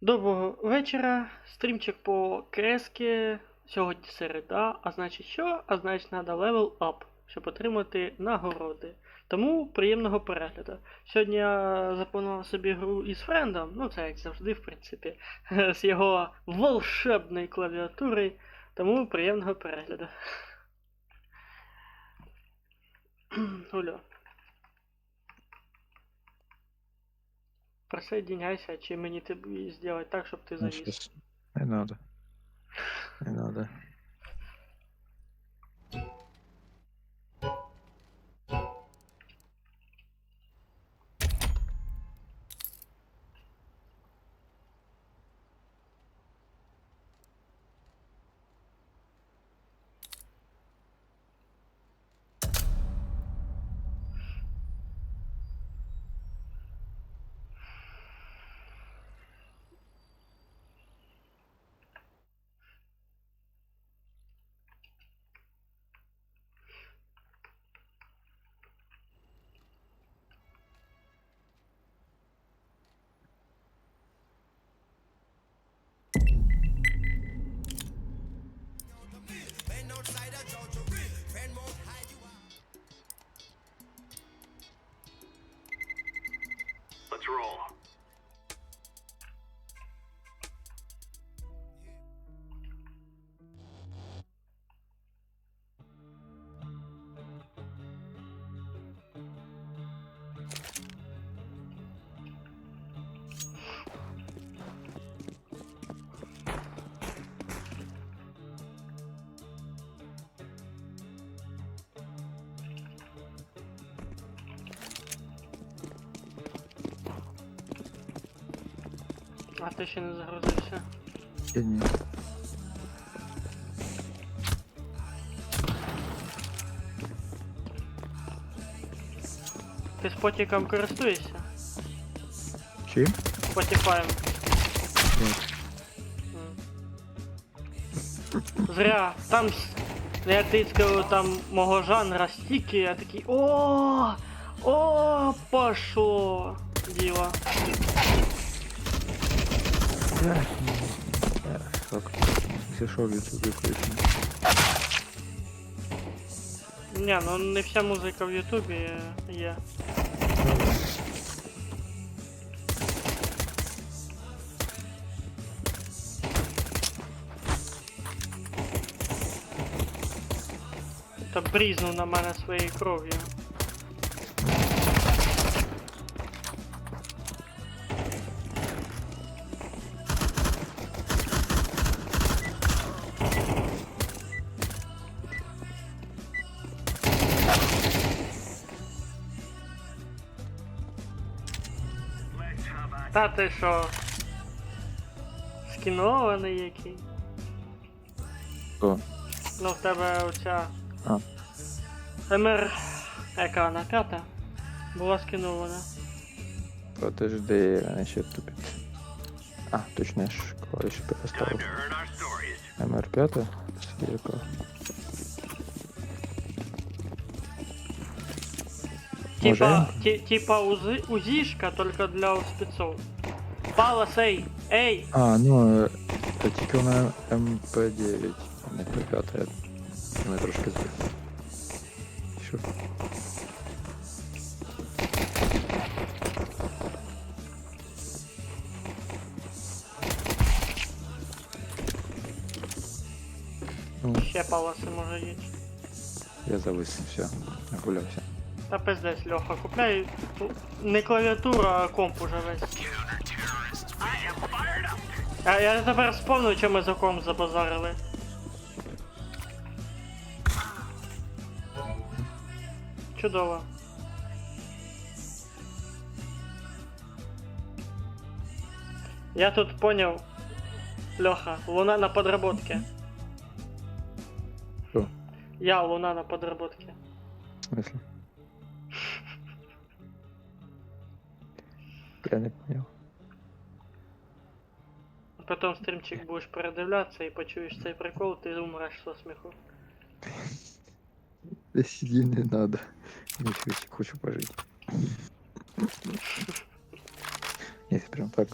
Доброго вечора. Стрімчик по КС-ки. Сьогодні середа, а значить що? А значить треба левел ап, щоб отримати нагороди. Тому приємного перегляду. Сьогодні я запланував собі гру із френдом, ну це як завжди, в принципі, з його волшебної клавіатури. Тому приємного перегляду. Гулю. Присоединяйся, чи мені тобі зробити так, щоб ти завис. Сейчас. Не надо. Не надо. Let's roll. А ти ще не загрузився. Я не. Ти спотіком користуєшся? Чим? Спотіфаєм. Нет. Зря. Там я тискав там мого жанра стільки, я такий о, пошло діло. Так. Если шо, в ютубе включим. Ні, ну не вся музика в Ютубі є. Та брізнув на мене своєю кров'ю. Та ти що? Скінований який? О, Ну в тебе оця А. МР, яка вона, 5 була скінована. подожди, она ще тупит. А, точно, я ж клавиши Time переставил. to earn our stories. МР5, сверка. Типа УЗИшка, только для спецов. Палас, эй! Эй! А, ну, это тільки вона МП9, а не МП5. Вони трошки збив. Що? Ну, Ще паласи може є. я завис, все, нагулявся. Та пиздець, Льоха, купляй не клавіатуру, а комп уже весь. А я тепер вспомнив, що ми за комп забазарили. Чудово. Я тут понял, Леха, луна на подработке. Що? Я луна на подработке. В смысле? Я не понял. Потом стримчик будешь передивляться и почуешь цей прикол, ты умрешь со смеху. Да сиди, не надо. Не хочу пожить. Если прям так.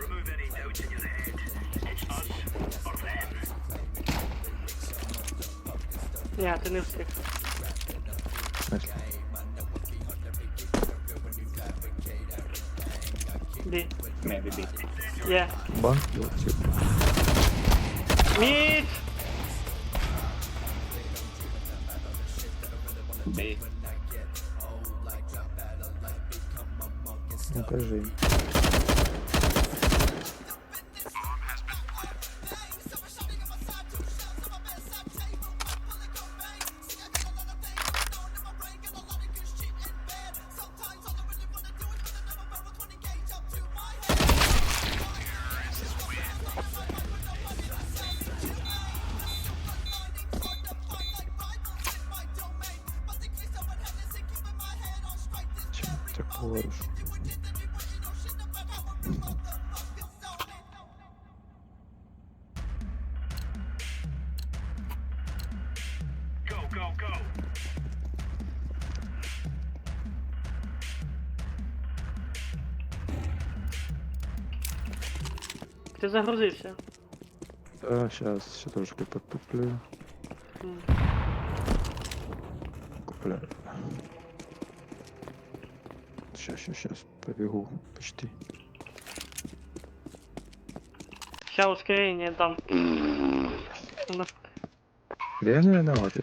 Remove any doubts in your head. It's us or them. Ні, ти не встиг. Смислі? Бі. Maybe B. Є. Банк летів. Мід! B. Ну кажи. Чим ти говориш? Go, go, go. Ти загрузився. Щас, ще трошки потуплю. М. Купляю. Щас, побегу, почти. Ща ускорення там. Ну, Да я не виноватий.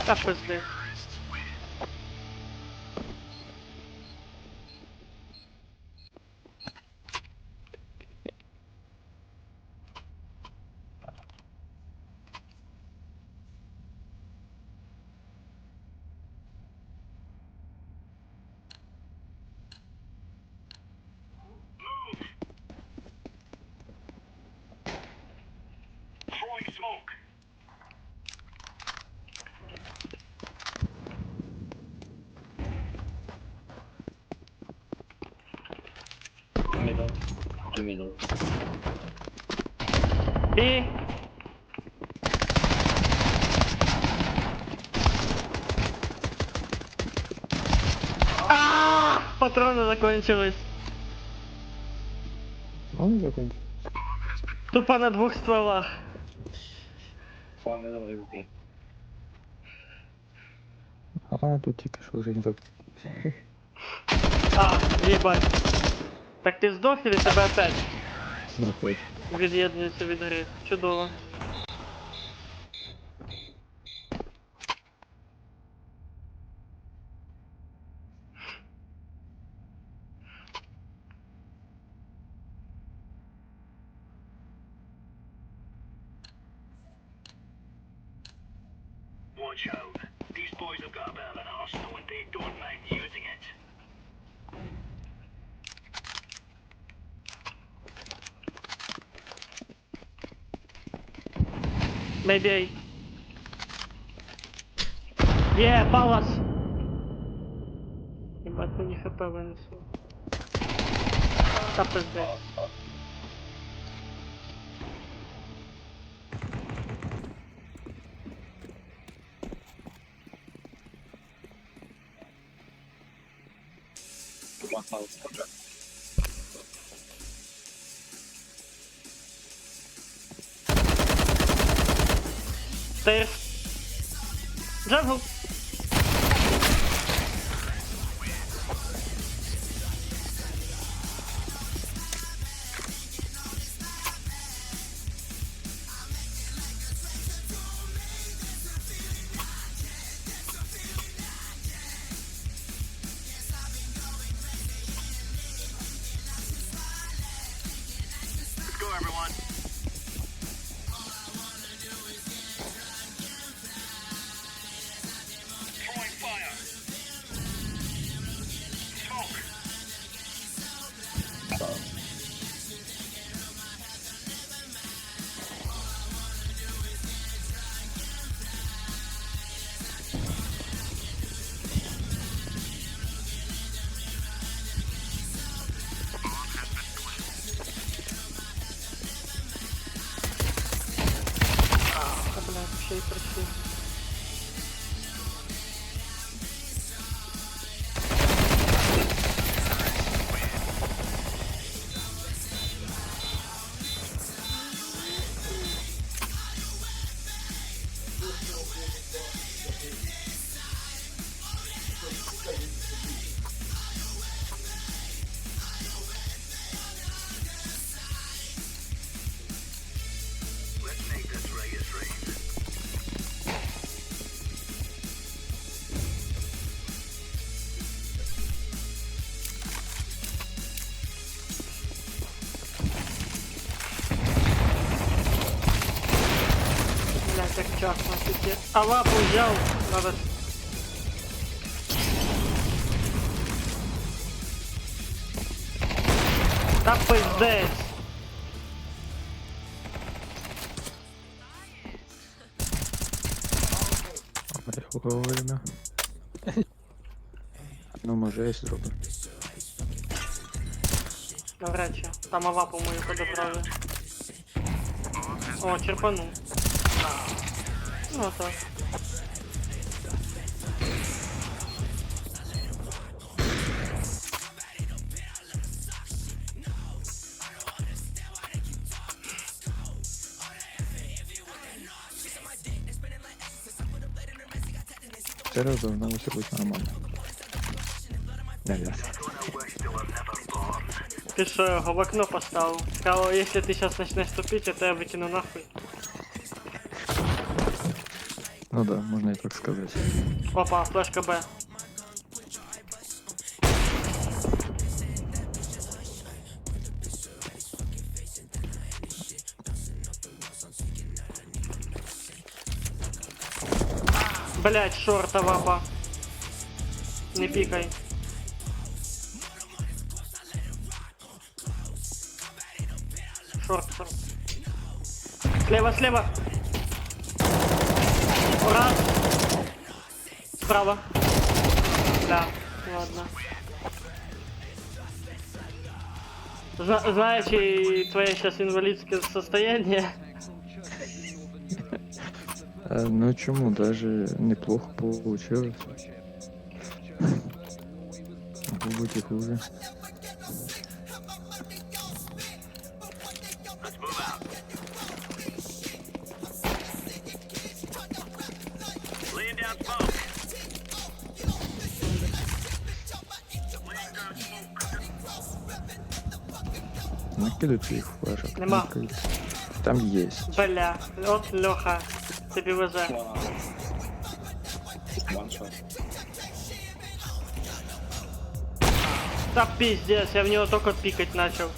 та пизди. Throwing smoke. Middle. To middle. Бі! Патроны закончились. Он закончил. Тупо на двух стволах. One middle is B. А тут тільки що вже не так. Ебать. Так ти здох или тебе опять Ну хоч. від'єднується від гри? Чудово. Watch out. These boys have got a bit of an arsenal and they don't mind using it. Maybe. Yeah, Palace. Ебать, мені хп винесло. Та пиздець. One house contract. Stairs. Jungle. Let's go, everyone. Throwing fire. Smoke. А, блядь, ще й працює. Let's make this Reyes rain. Блядь, як вчасно тільки. А лапу взяв, надо. Та пиздець. Вовремя. Ну, може, я зроблю. Навряд чи. Там лапу мою подобрали. О, черпанув. Ну так. Це разом на усе буде нормально. Наверное. Ти що, його в окно поставив? Сказав, якщо ти зараз почнеш тупити, я тебе викину нахуй. Ну да, можна і так сказати. Опа, флешка Б. Блять, шорта вапа. Не пикай. Шорт, шорт. Слева, слева. Раз. Справа. Да, ладно. Знаешь, и твое сейчас инвалидское состояние. Ну чому, даже неплохо получилось. Могло быть и хуже. Let's move out. Laying down smoke. Laying down smoke. Накидывают своих флешек. Нема. накидывают. Там есть. Бля, от Леха, тобі везе. One house. One shot. Да пиздец, я в него только пикать начал.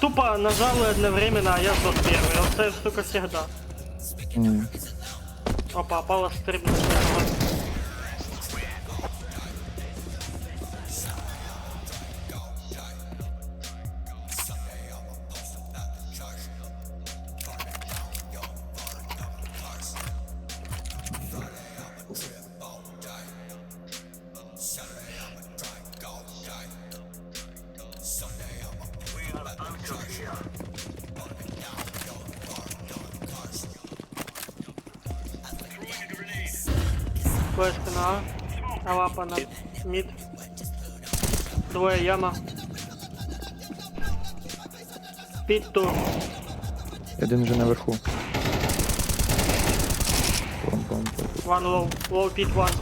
Тупо нажал одновременно, а я сдох первый. Вот эта штука всегда. М. Опа, опала стрибнуть. Флешка на А. Лапа на мід. Двоє яма. Під тур. Один вже наверху. Пом-пом. One low. Low pit one.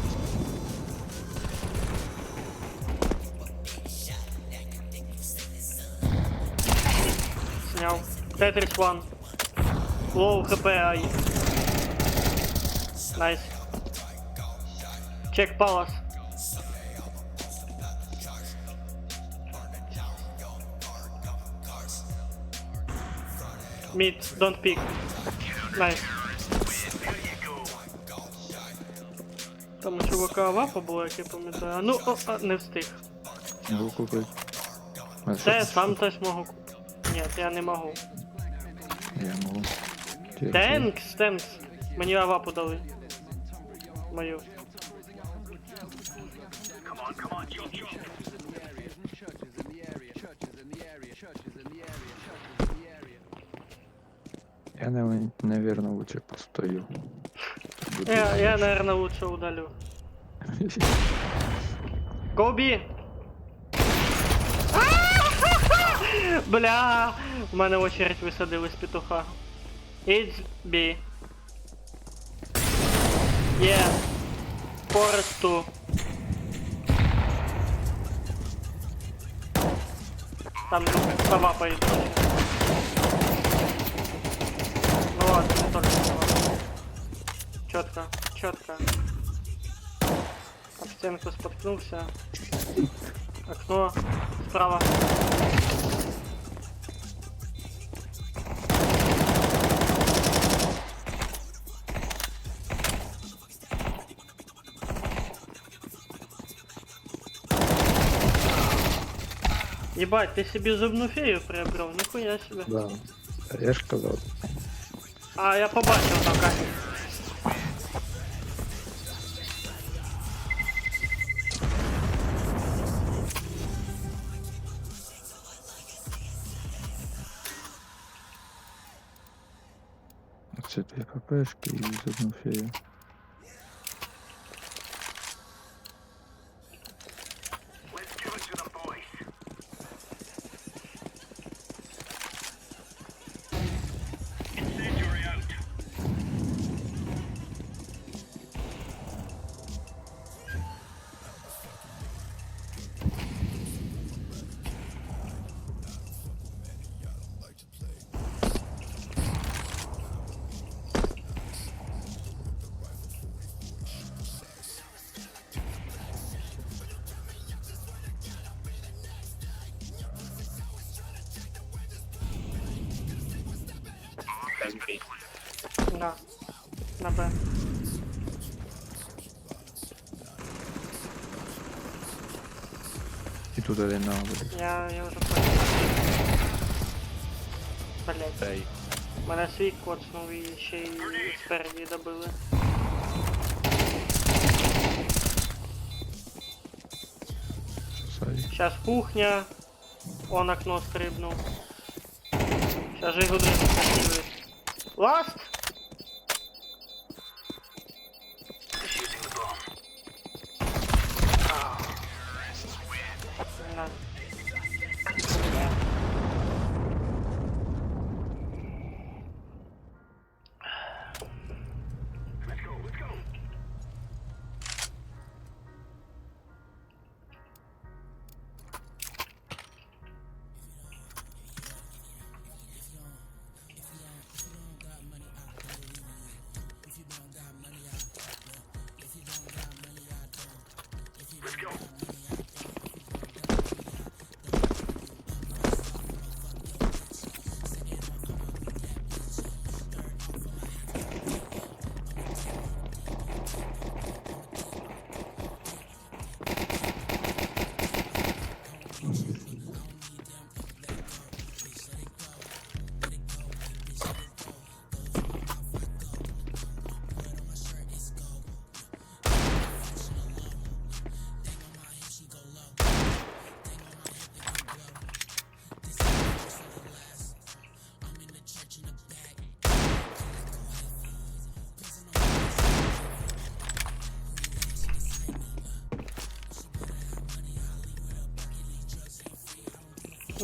Сняв. Tetris one. Low хп ай. Найс. Чек палас. Mid, don't pick. Найс. Там у чувака лапа була, як я пам'ятаю. Ну, не встиг. Могу купити. А Це я що? сам теж можу. Ні, я не можу. Я можу. Тенкс. Мені лапу дали. Мою. Я, наверное, лучше постою. Буду Я, наверное, лучше удалю. Гоби! Бля! У мене очередь висадили з петуха. It's B. Yeah. Forest 2. Там сова поедет. Ну ладно, не только сова. Четко. Об стенку споткнулся. Окно справа. Ебать, ты себе зубную фею приобрел? Нихуя себе. Да. Я ж казав. А, я побачил там камень. Це 2 ХПшки і з одну фею. Let's give it to them, boys. Incendiary out. Да. На Б. І тут один на буде. Я уже понял. Блять. Мене свій коцнув і ще й спереді добили. Сай. Сейчас кухня. Он окно стрибнул. Сейчас же игру закидывает. Ласт! Defusing the bomb. На. Let's go.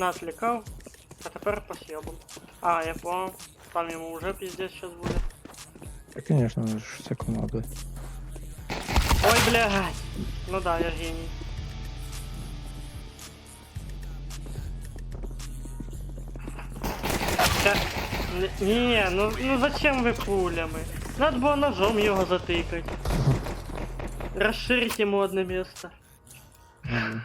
Нас лікав, а тепер по съебу. А, я понял. Там ему уже пиздец сейчас будет. Да, конечно, ж всяко надо. Ой, блядь. Ну да, я гений. Да. Не, ну зачем вы пулями? Надо было ножом его затыкать. Расширить ему одно место. Мгм.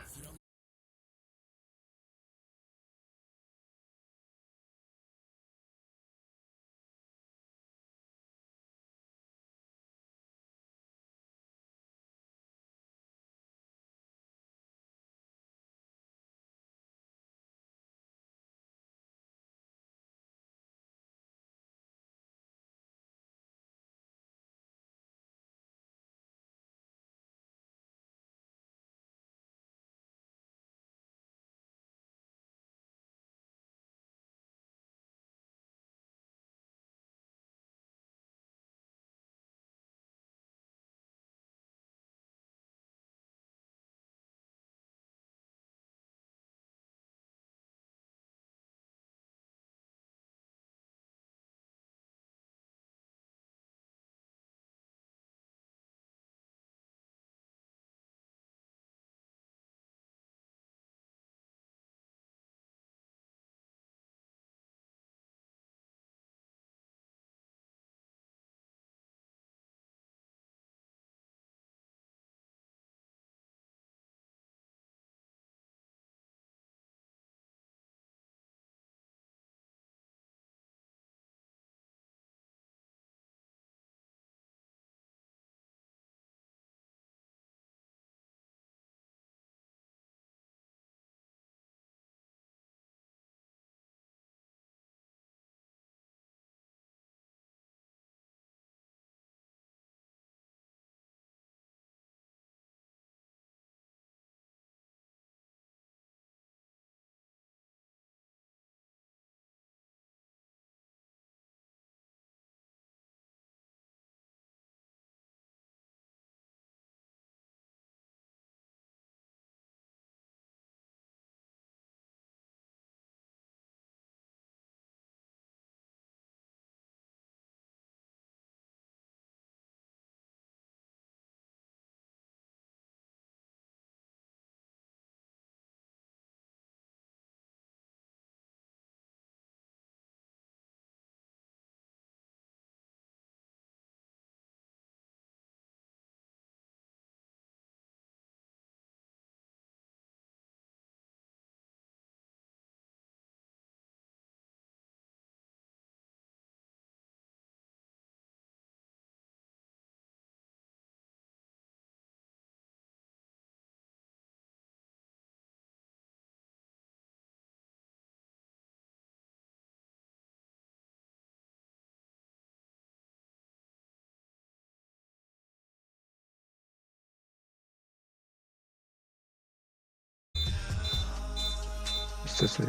Це.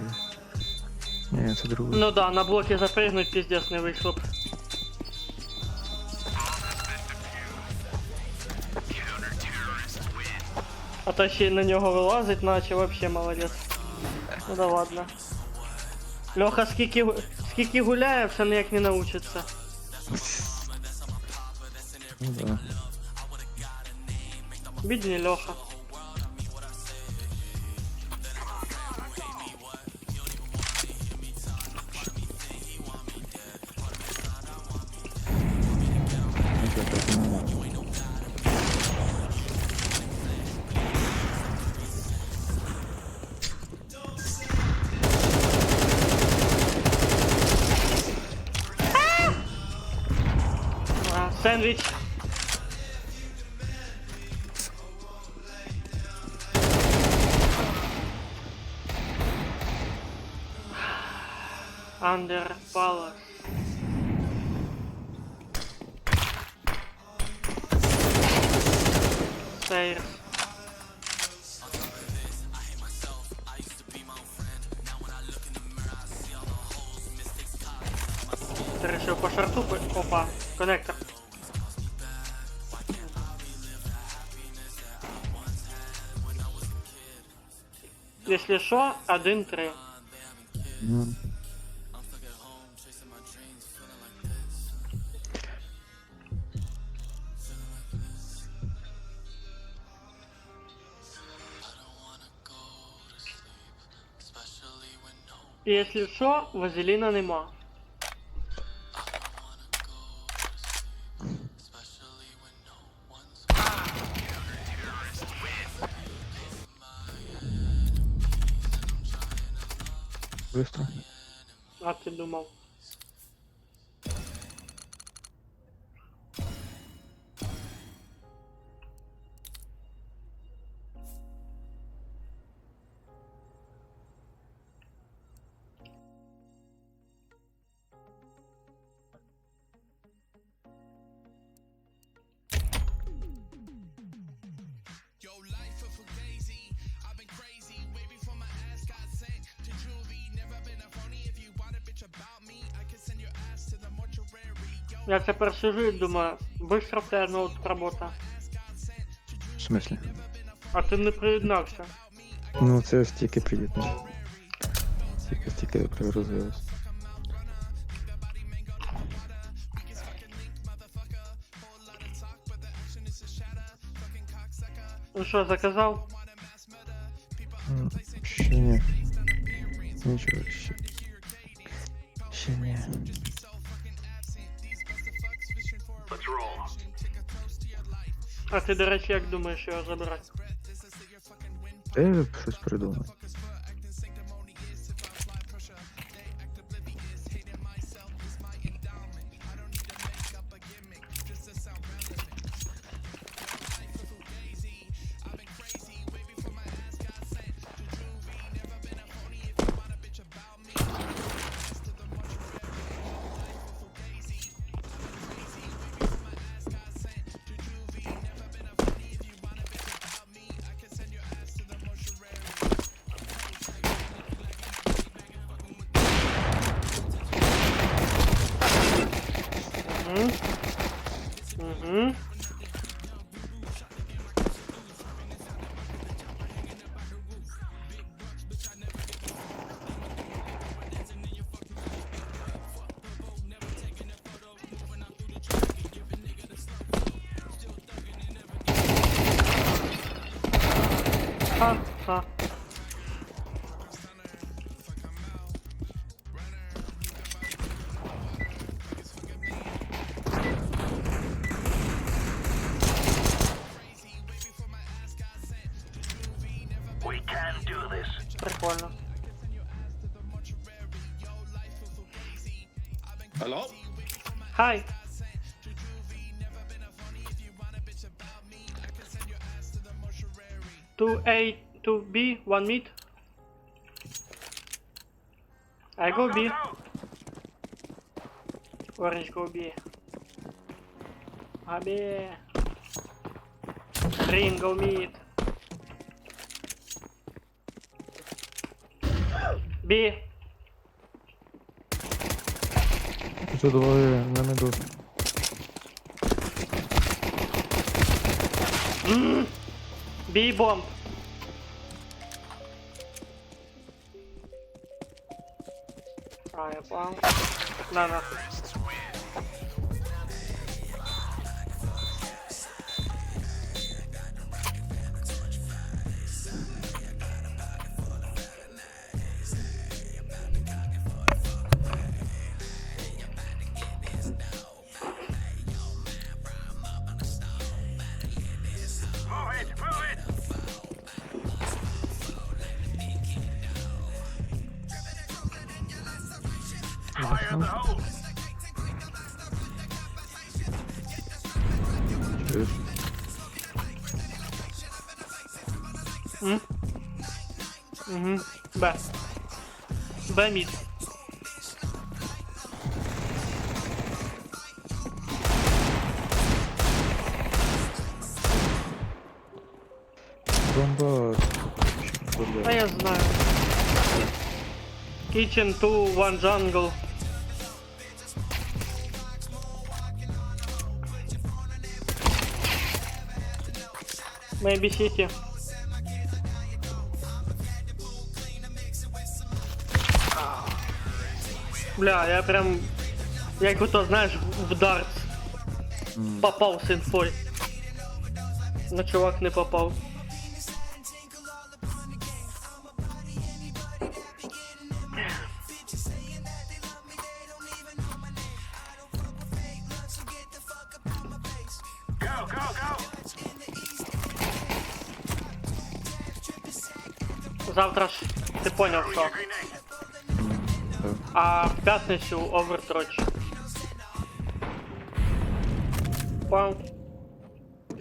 Ні, це друге. Ну да, на блоке запрыгнуть пиздец не вышло б. А то ще й на нього вилазить, наче вообще молодець. Ну да ладно. Льоха скільки гуляє, все ніяк не научиться. Ну да. Бідний Льоха. Ну, це так не надо. А, сендвіч. Under Palace. Stairs. Ты решил по шарту? Опа, коннектор. Если шо, 1-3. Ну, І якщо що, вазеліна нема. быстро. А ти думав. Yo, life of fugazi. I've been crazy, way before my ass got sent to juvie. Never been a phony. If you want a bitch about me, I can send your ass to the mortuary. Yo, Я тепер сижу і думаю, быстро в тебе ноут робота. В смислі? А ти не приєднався. Ну, це стільки приєднав. Стільки пригрузилось. Ну що, заказав? Ще ні. Нічого ще. Ще ні. Let's roll. А ти, до речі, як думаєш його забирати? Я щось придумав. Угу. Ха-ха. We can do this. Прикольно. Hello? Хай. Two A, two B, one mid. I go B. Orange go B. A B. Green go mid. B. Тут двоє на меду. B bomb. А, я понял. На нахуй. Move it, move it. Fire in the hole. Чуєш? Угу. Б. Б мид. Бомба. А я знаю. Kitchen 2, one jungle. Maybe city. Бля, я прям... Як ото, знаєш, в дартс. Попав з інфой. Но чувак не попав. Go, go, go! Завтра ж ти поняв, що. Так. А в п'ятницю овертроч. Понял?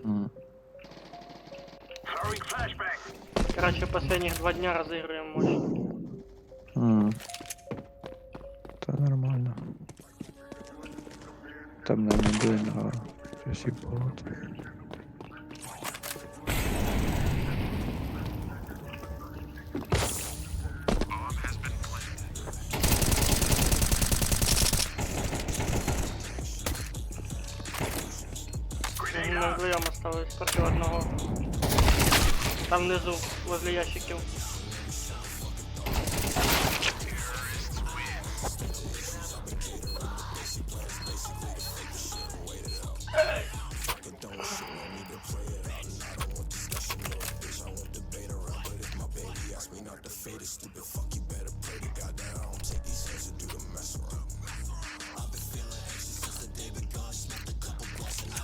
М. Throwing flashbang. Короче, последних 2 дня разыгрываем мощно. М. Та нормально. Там на міди на часі болот. Мы вдвоем осталось против одного. Там внизу, возле ящиків.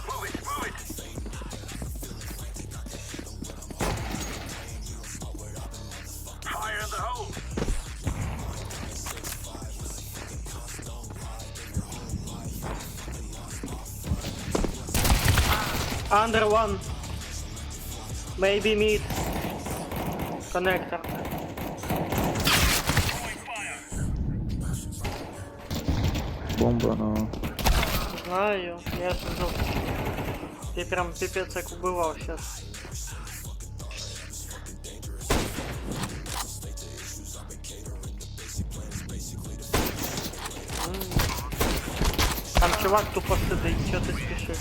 Move it, move it! Fire in the hole! Under one. Maybe mid. Connector. Бомба на... Знаю, я сижу. Ты прям пипец как убывал сейчас. Там чувак тупо сидить, что ты спешишь?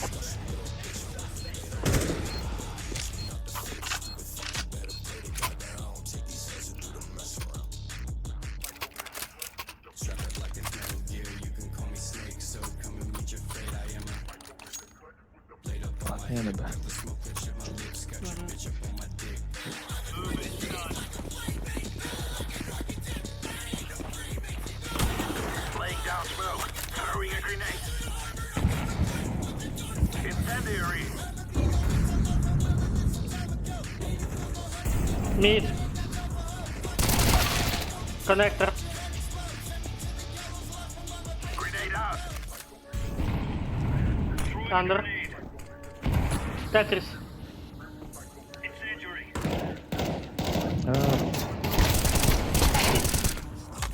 Я не бе. Laying down smoke. Throwing a grenade. Incendiary. Mid. Connector. Grenade out. Under. Tetris. Incendiary. А,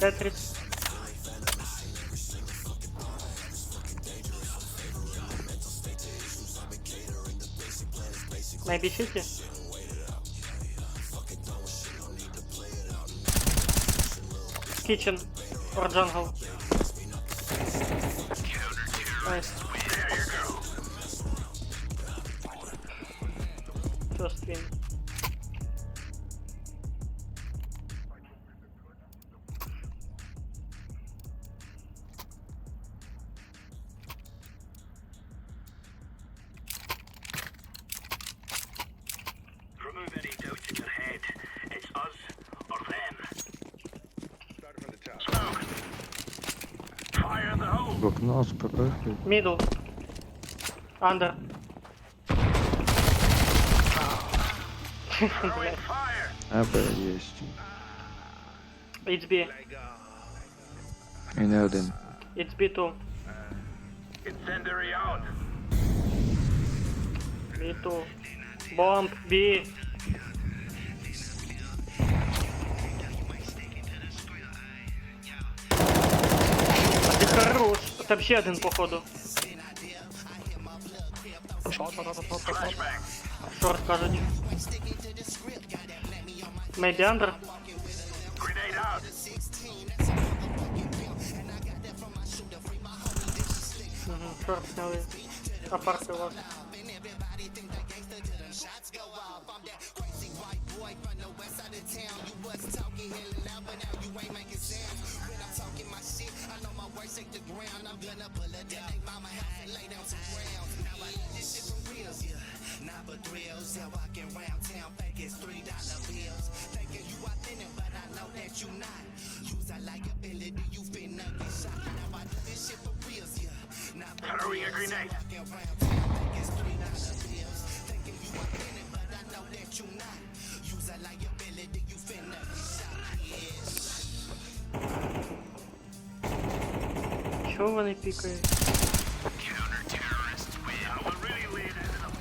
Tetris. Maybe city? Kitchen or jungle. Nice. There you go. First win. Remove any doubts in your head. It's us or them. Start from the top. Smoke. Fire in the hole. в окно з перехід. Middle. Under. Throwing fire. АБ єсть. It's B. І не один. It's B2. Incendiary out. B2. Bomb B. А ти хорош. Там ще один походу. Flashbang. Шорт кажуть. Maybe under. Grenade out. Шорт сняли. Апарти у вас. I know my words take the ground. I'm gonna pull a dead mama house and lay down some rounds. Now I do this shit for reals, yeah. Not for thrills. Yeah, walking around town fake as $3 bills. Thinking you authentic, but I know that you not. Use a liability, you finna get shot. Now I do this shit for reals, yeah. Not for Throwing a thrills. grenade. Walking around town fake as $3 bills. Thinking you authentic, but I know that you not. Use a liability, you finna get shot. Yeah. Чого вони пікають? Counter-terrorists win. Now we're really laying into them.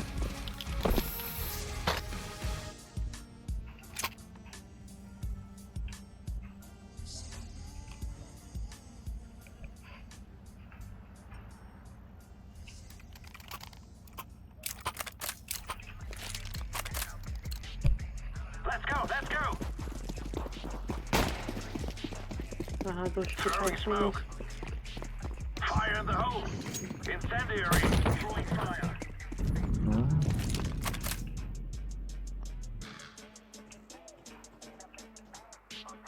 Let's go, let's go! Ага, дощ Throwing почав. smoke. Fire in the hole. Incendiary. Throwing fire. Ну,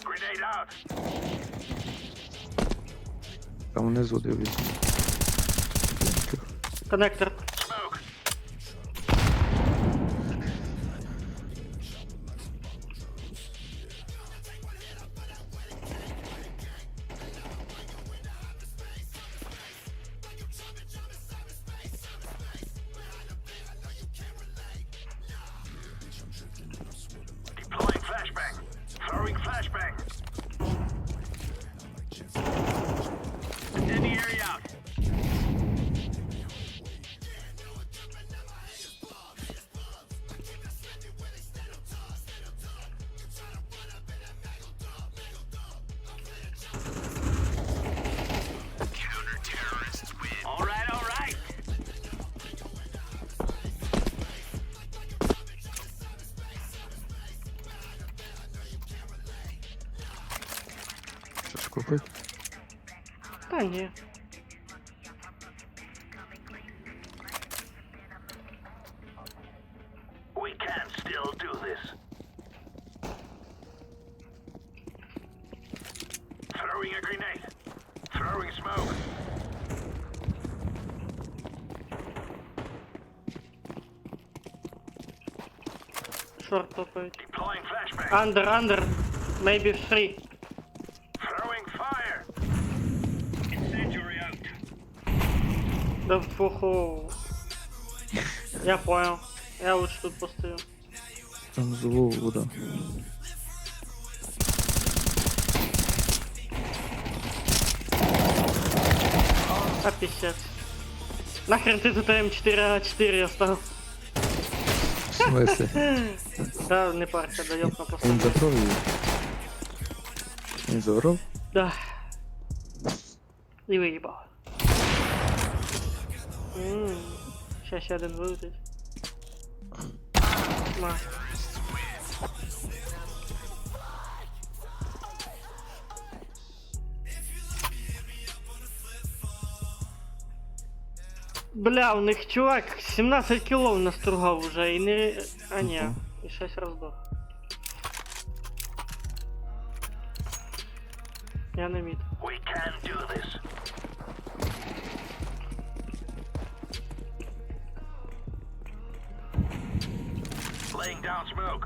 Grenade out. там внизу дивлюсь. Коннектор. Smoke. Deploying flashbang. Throwing flashbang. Incendiary out. Counter-terrorists win. All right, all right. Щось купив? Та ні. We can still do this. Throwing a grenade. Throwing smoke. Шорт топають. Deploying flashbang. Under. Maybe 3. Throwing fire. Incendiary out. Да фуху. Я понял. Я лучше тут постою. Там звук, да. А писец. Нахрен ты тут М4А4 оставил? В смысле? Да, не парься, даёт на Він поставку. забрав її? Він забрав? Да. І виїбав. Щас ще один вилетить. На. Бля, у них чувак 17 кілов настругав уже і не... А ні, і 6 роздох. Я не мід. We can do this. Laying down smoke.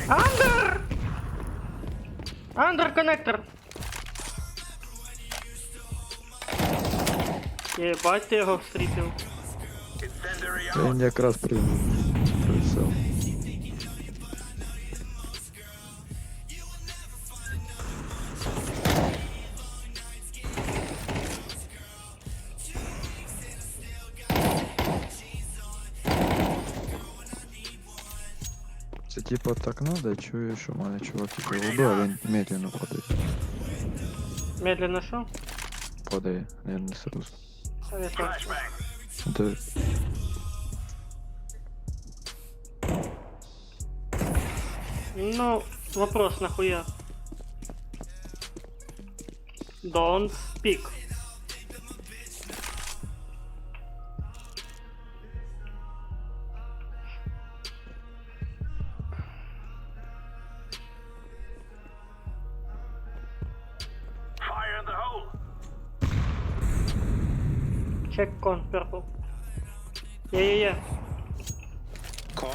Андер! Андер коннектор! Єбать, ти його встрітив. Incendiary Це out. він якраз прицел. Це типа так надо, чую, що в мене чуваки голуби, а він медленно падає. Медленно шо? Падає, наверное, сразу. Советую. Flashbang. Да. Ну, вопрос нахуя? Don't speak. Check con, purple. Yeah. Con.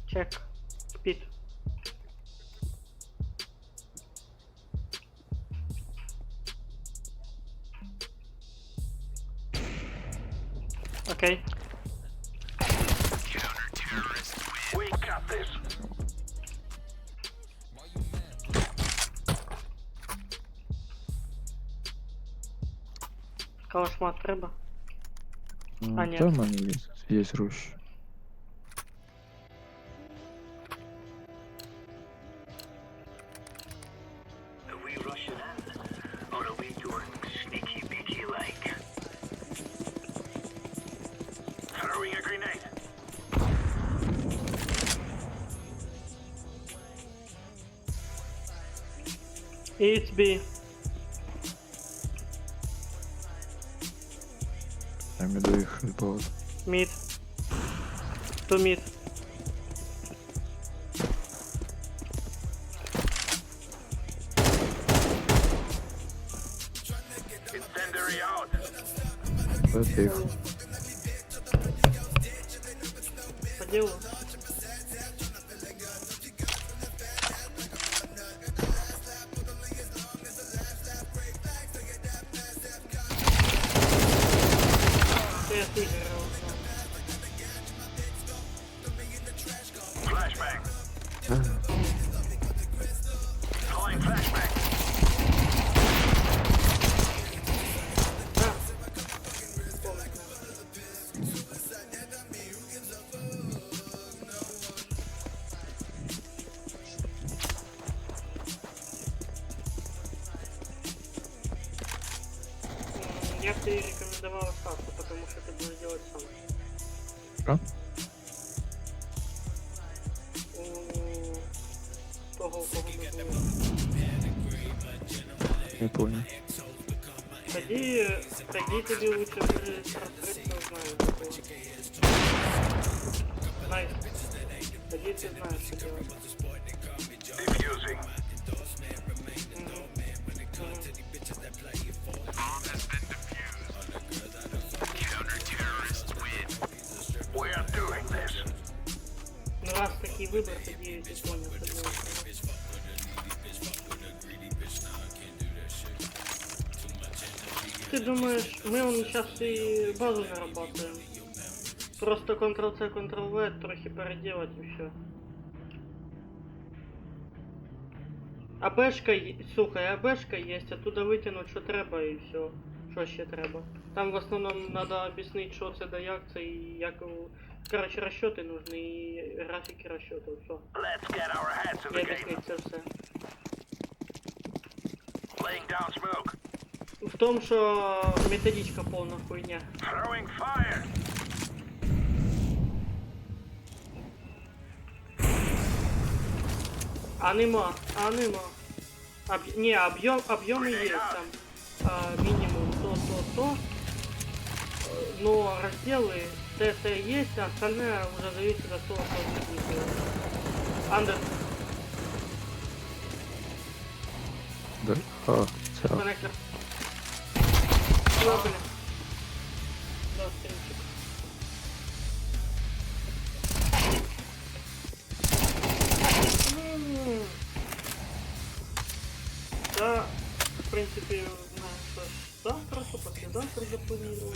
Check. Speed. Okay. We got this. Калашмат треба. А, ні. Та в мене є руш. Are we rushing in? Or are we doing sneaky beaky like? Throwing a grenade. It's B. Я іду їх багато. Mid. To mid. Incendiary out. Та тихо. По делу. Я выиграл. Flashbang. А, Throwing flashbang. Я бы тебе рекомендовал остаться, потому что ты будешь делать сам. Що? У того, у кого не було. Не понял. Тоді тобі лучше буде розкрити, знаю такого. Найс. Тоді ти знаєш, що делать. Diffusing. We are doing this. Ну раз такий вибір, тоді ти понял, що делать. Ты думаешь, мы он сейчас и базу зарабатываем? Просто Ctrl-C, Ctrl-V трохи переделать и все. АБшка, слухай, АБшка есть, оттуда витягнуть, що треба і все. Що ще треба. Там в основному треба об'яснити, що це да як це і як... Короче, розчоти нужны і графіки розчоту, все. Let's get our heads in І the game. об'яснити це все. Laying down smoke. В тому, що методичка повна хуйня. Throwing fire. А нема. Не, объемы есть там. Минимум то. Но разделы ТТ есть, а остальное уже зависит от того, что вы делаете. Андер, Да. А, це. коннектор. Лопали. Да, стримчик. Да, в принципе, знаю, что завтра, что послезавтра запланировано.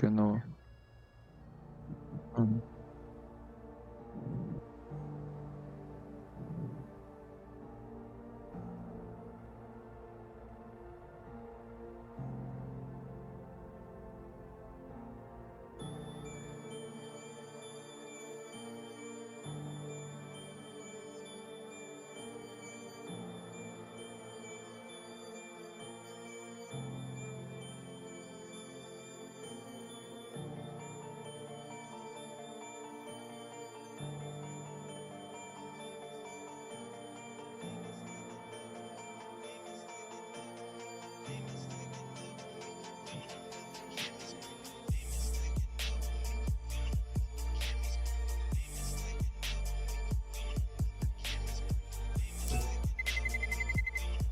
скинув. Мгм.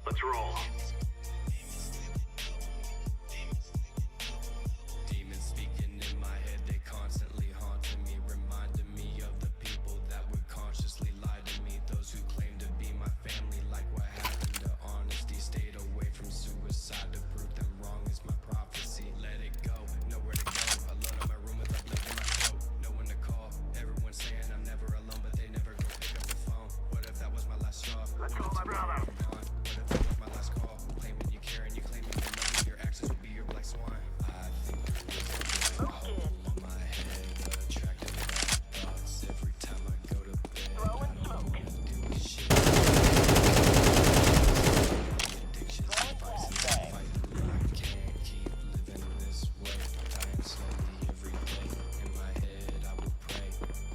Let's roll. Demons speaking in my head, they constantly haunting me, reminding me of the people that would consciously lie to me. Those who claim to be my family, like what happened to honesty. Stayed away from suicide to prove them wrong is my prophecy. Let it go, nowhere to go. Alone in my room with uplifting my throat. No one to call. Everyone saying I'm never alone, but they never go pick up the phone. What if that was my last straw? Let's go, my brother. What if that was my last call? Claiming you care and you claiming you love me. Your actions will be your black swan. I think there's a black hole in my head, attracting bad thoughts every time I go to bed. I don't wanna do shit. Addictions and vices I fight through. I can't keep living this way. Dying slowly every day. In my head I will pray.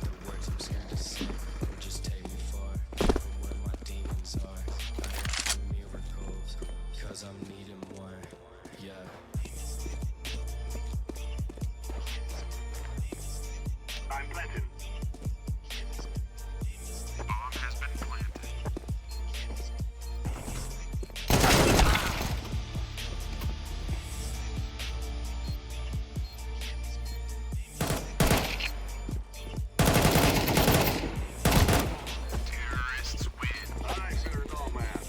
The words I'm scared to say will just take me far. For where my demons are. I ask for miracles, cause I'm needing one. Yeah. I'm planted. Bomb has been planted. Terrorists win. I fear no man.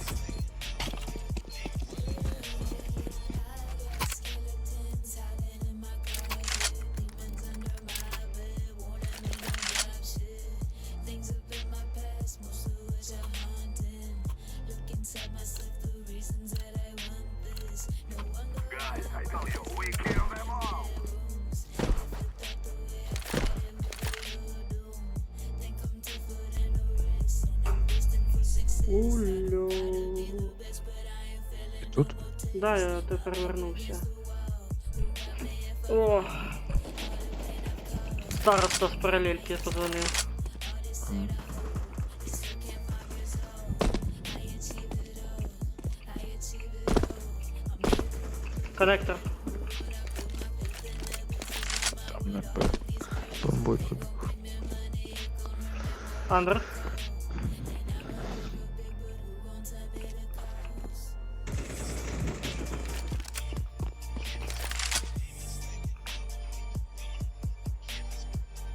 Guys, I tell you, we kill them all. Улю. І тут? Да, я тепер вернувся. О. Староста з паралельки подзвонив. Мгм. Коннектор. Там не бомбойку. Андер.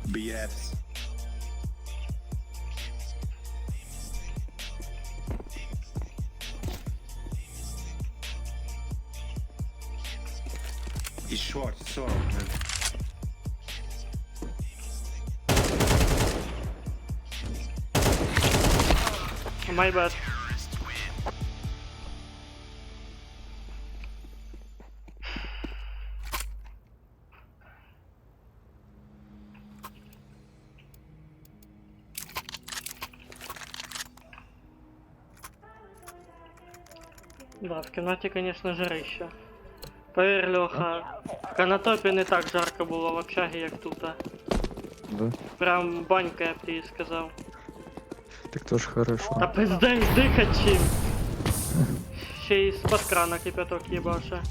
BFs. He's short, so man. My bad. Да, в кімнаті, конечно, жарище. Повір, Льоха, в канатопі не так жарко було в общагі, як тут. Да? Прям банька, я б тобі сказав. Так то ж хорошо. Та пиздей, дихать чим. Ще й з-під крана кипяток їбаше.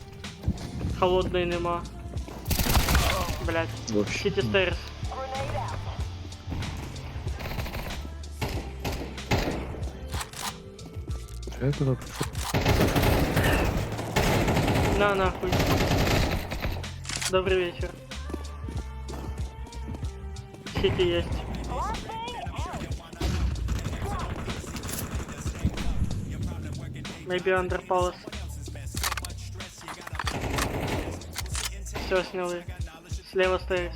Холодний нема. Блять. Вообще. Сіті стейрс. Я туди прийшов. На нахуй. Добрый вечер. Сети есть. Maybe under palace. Все сняли. Слева стейс.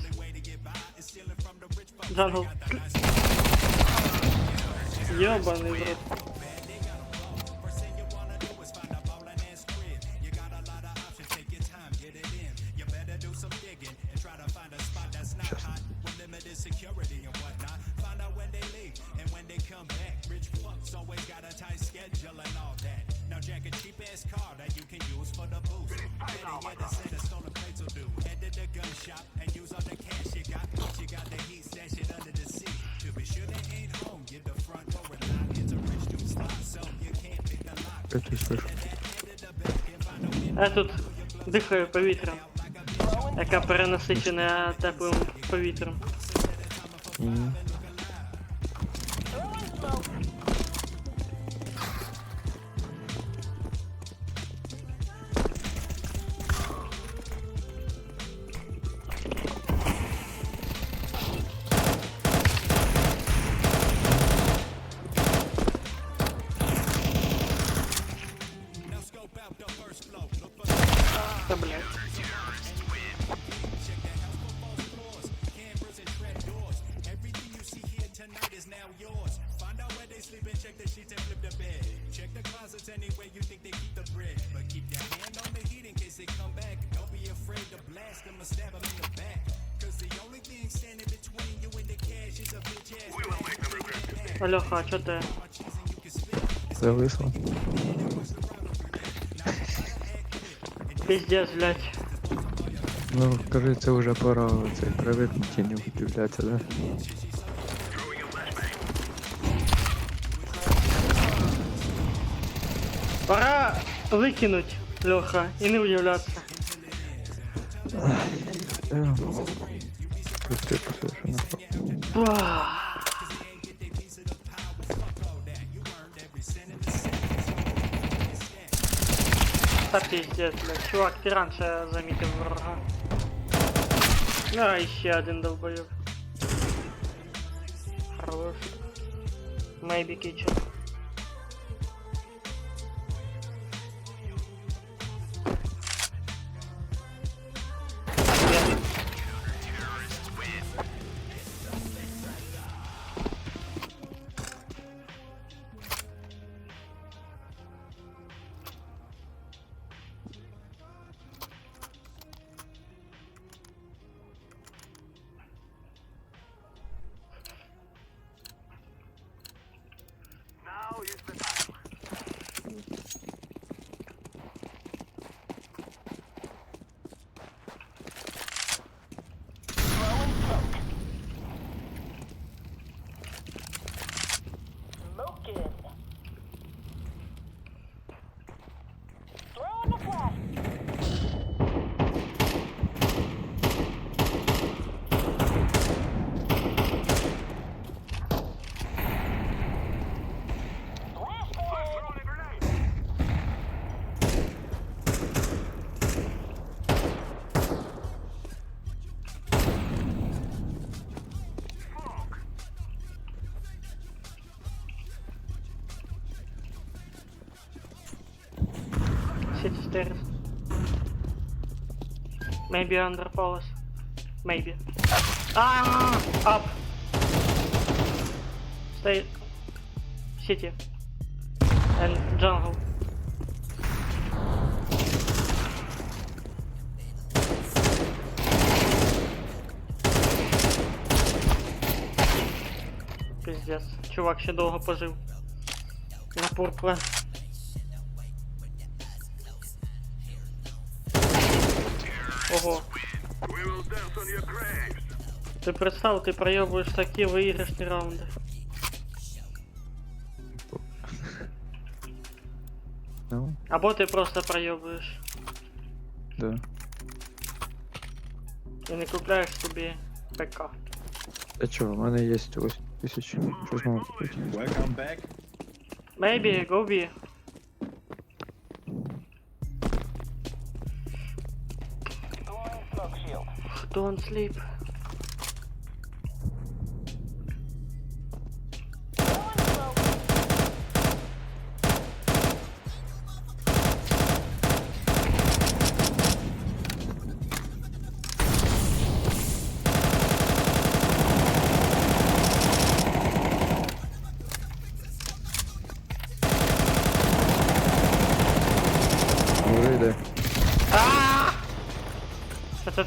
Джангл. Ёбаный в рот. Сейчас. Это слышу. Я тут дихаю повітрям, яка перенасичена теплим повітрям. Мгм. Та блядь. Альоха, а чо ти? Зависло. Пиздец, блядь. Ну, кажется, уже пора цей привикнути, не удивляться, да? Пора викинуть, Леха, і не удивляться. Пусти, совершенно. Бах. Та пиздец, блядь. Чувак, ти раніше замітив ворога. А, іще один долбойоб. Хорош. Maybe kitchen. Now is the time. Smoking. Throwing the flash. Flashbang. Throwing a grenade. Smoke. City stairs. Maybe under palace. Maybe. Ah! Up! Stay. City. And jungle. Пиздец. Чувак ще довго пожив. На пурпуре. Ого. We will dance on your graves. Ти представ, ти пройобуєш такі виграшні раунди. Ну, Або ти просто пройобуєш да. і не купляєш собі ПК. А чого, в мене є 8 тисяч. Щось можу купити. Welcome back. Maybe, go B. Throwing smoke shield. Don't sleep. Throwing smoke.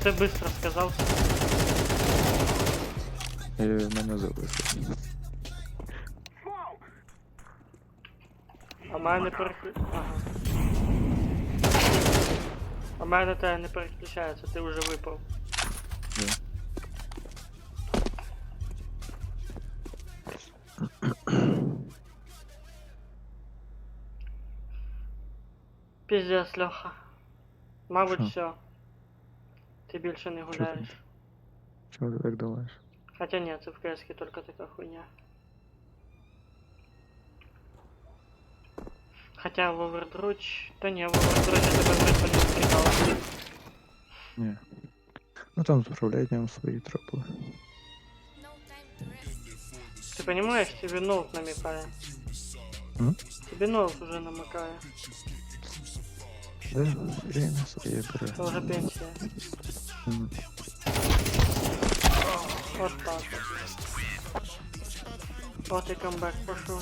ти швидко сказав. І мене зависли. А мене Ага. А мене те не переключається, ти вже випав. Да. Піздець, Льоха. Мабуть, Що? все. Ти більше не Чого гуляєш. ти? Чого ти так думаєш? Хотя ні, це в КС тільки така хуйня. Хотя в Overdruch... Та ні, в Overdruch тебе просто не скидала. Ні. Ну там з управлінням свої трапили. Ти понимаешь, тебе ноут намекає. М? Тебе ноут уже намекає. Да, время своє бере. Це вже пенсія. М. Вот так вот. Вот и камбэк пошел.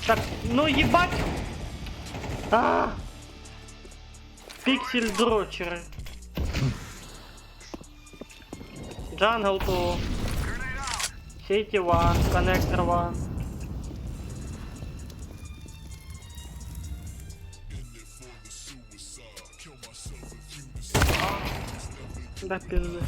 Так, ну ебать! А! Пиксель дрочеры. Jungle 2. City 1, Connector 1. Да пизды.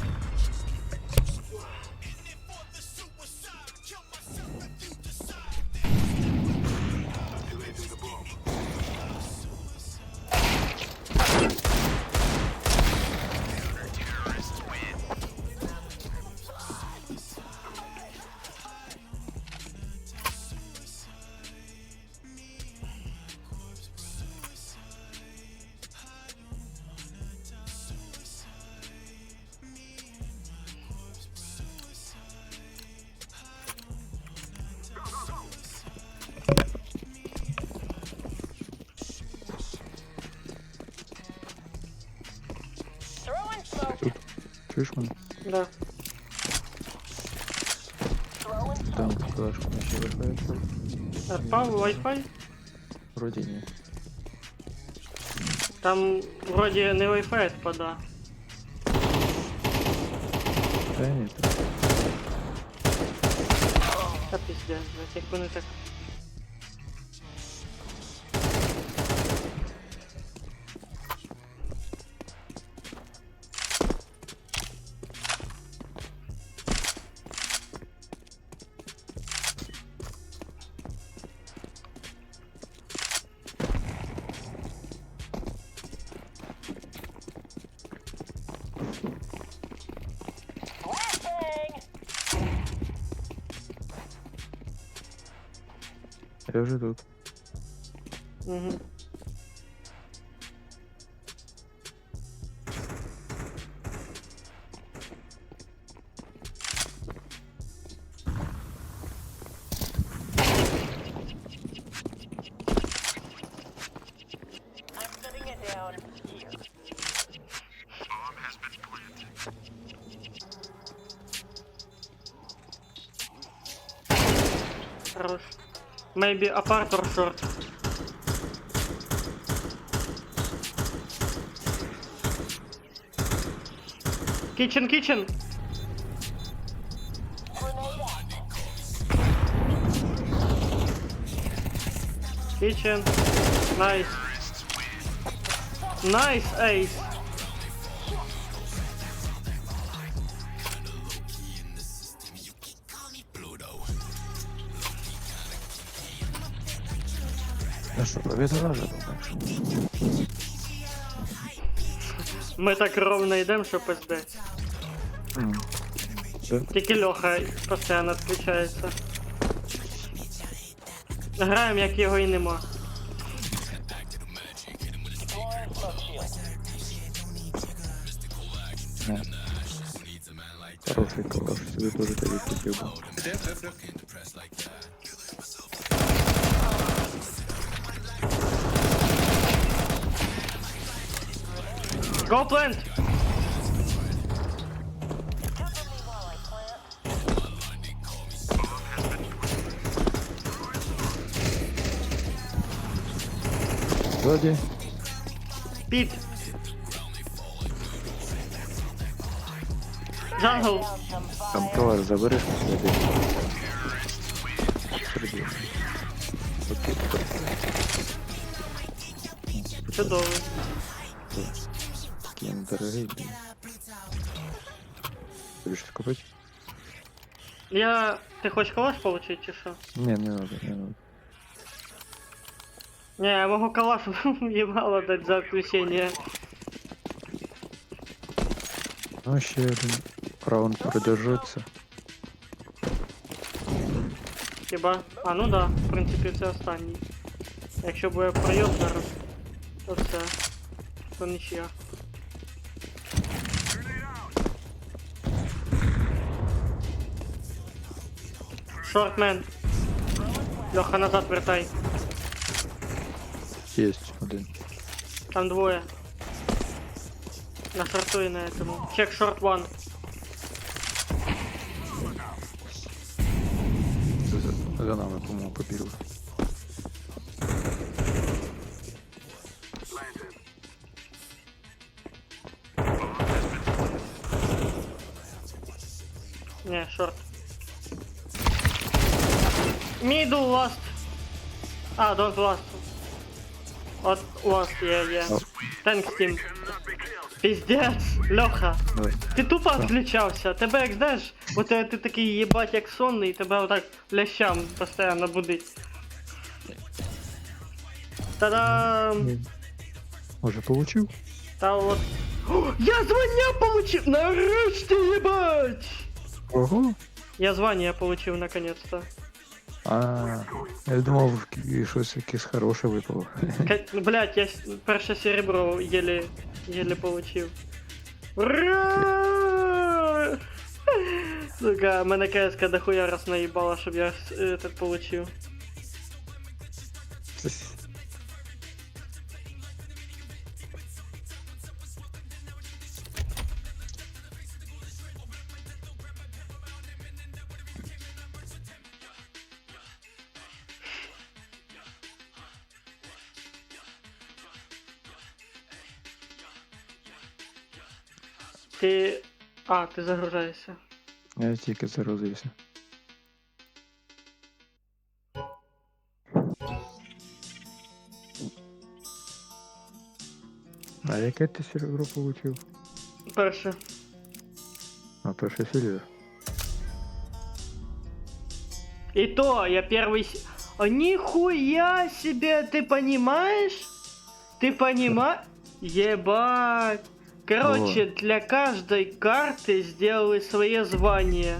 Throwing smoke. Чуєш мене? Да. Throwing Там smoke. флешку ще виходить. Отпал Wi-Fi? Вроді ні. Там вроде не Wi-Fi отпада. Та ні, так. Та пиздец, блядь, як вони так... Flashbang! Я вже тут. Угу. I'm setting it down here. Хорош. Maybe apart or short. Kitchen, kitchen! Grenade out. Kitchen. Nice. Nice ace. Ну що, повідала вже думаєш? Ми так ровно йдемо, що пиздець. Це? Тільки Льоха постійно відключається. Граємо, як його і нема. Throwing smoke shield. Не. Хороший калаш, собі теж тобі купив. Go plant! Ззаді. Під! Джангл! Там калаш забереш на себе. Прибіг. Окей. Чудово. Такий він дорогий, блін. Тобі щось купити? Ти хочеш калаш получить чи що? Ні, не надо, не надо. Не, я могу калаш ебало дать за отключение. Ну, ще один раунд продержаться. Хіба? А, ну да, в принципі це останній. Якщо буде пройом зараз, то все. То нічия. Шортмен. Леха, назад вертай. Есть один. Там двое. На шорту и на этому. Чек шорт one. За нами, по-моему, побігли. Не, шорт. Middle last. А, don't last. От last, yeah. О. Thanks, team. Пиздец, Леха. Давай. Ти тупо відключався. Тебе, як знаєш, от ти такий їбать як сонний, тебе отак лящам постійно будить. Та-дам! Може, получив? Та от... О, я звання получив! Нарешті, ебать! Ого! Я звання получив наконец-то. А, я думав, щось якесь хороше випало. Блять, я перше серебро еле получив. Ура! Сука, мене КСК дохуя раз наїбала, щоб я этот получив. Ти... А, ти загружаєшся. Я тільки зарозився. А яке ти серебро получив? Перше. А, перший сильвер. И то, я первый... О, нихуя себе, ты понимаешь? Ты понимаешь? Ебать. Короче, для каждой карты сделали своє звание.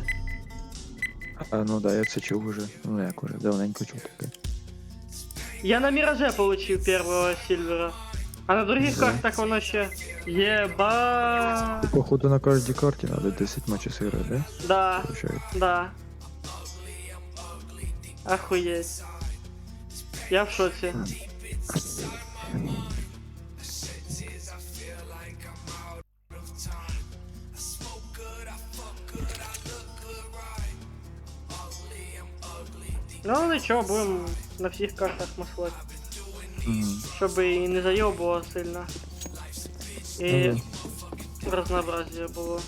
А, ну да, я це чув уже. Ну як уже, давненько чув таке. Я на Мираже получил первого Сильвера. А на других Да. картах воно ще... Ебать. Походу на кожній карті надо 10 матчів сыграть, да? Да, Получается. да. Охуеть. Я в шоці. Ну нічого, будемо на всіх картах маслати. Мгм. Щоб і не зайобувало сильно. І Ну разнообразие було.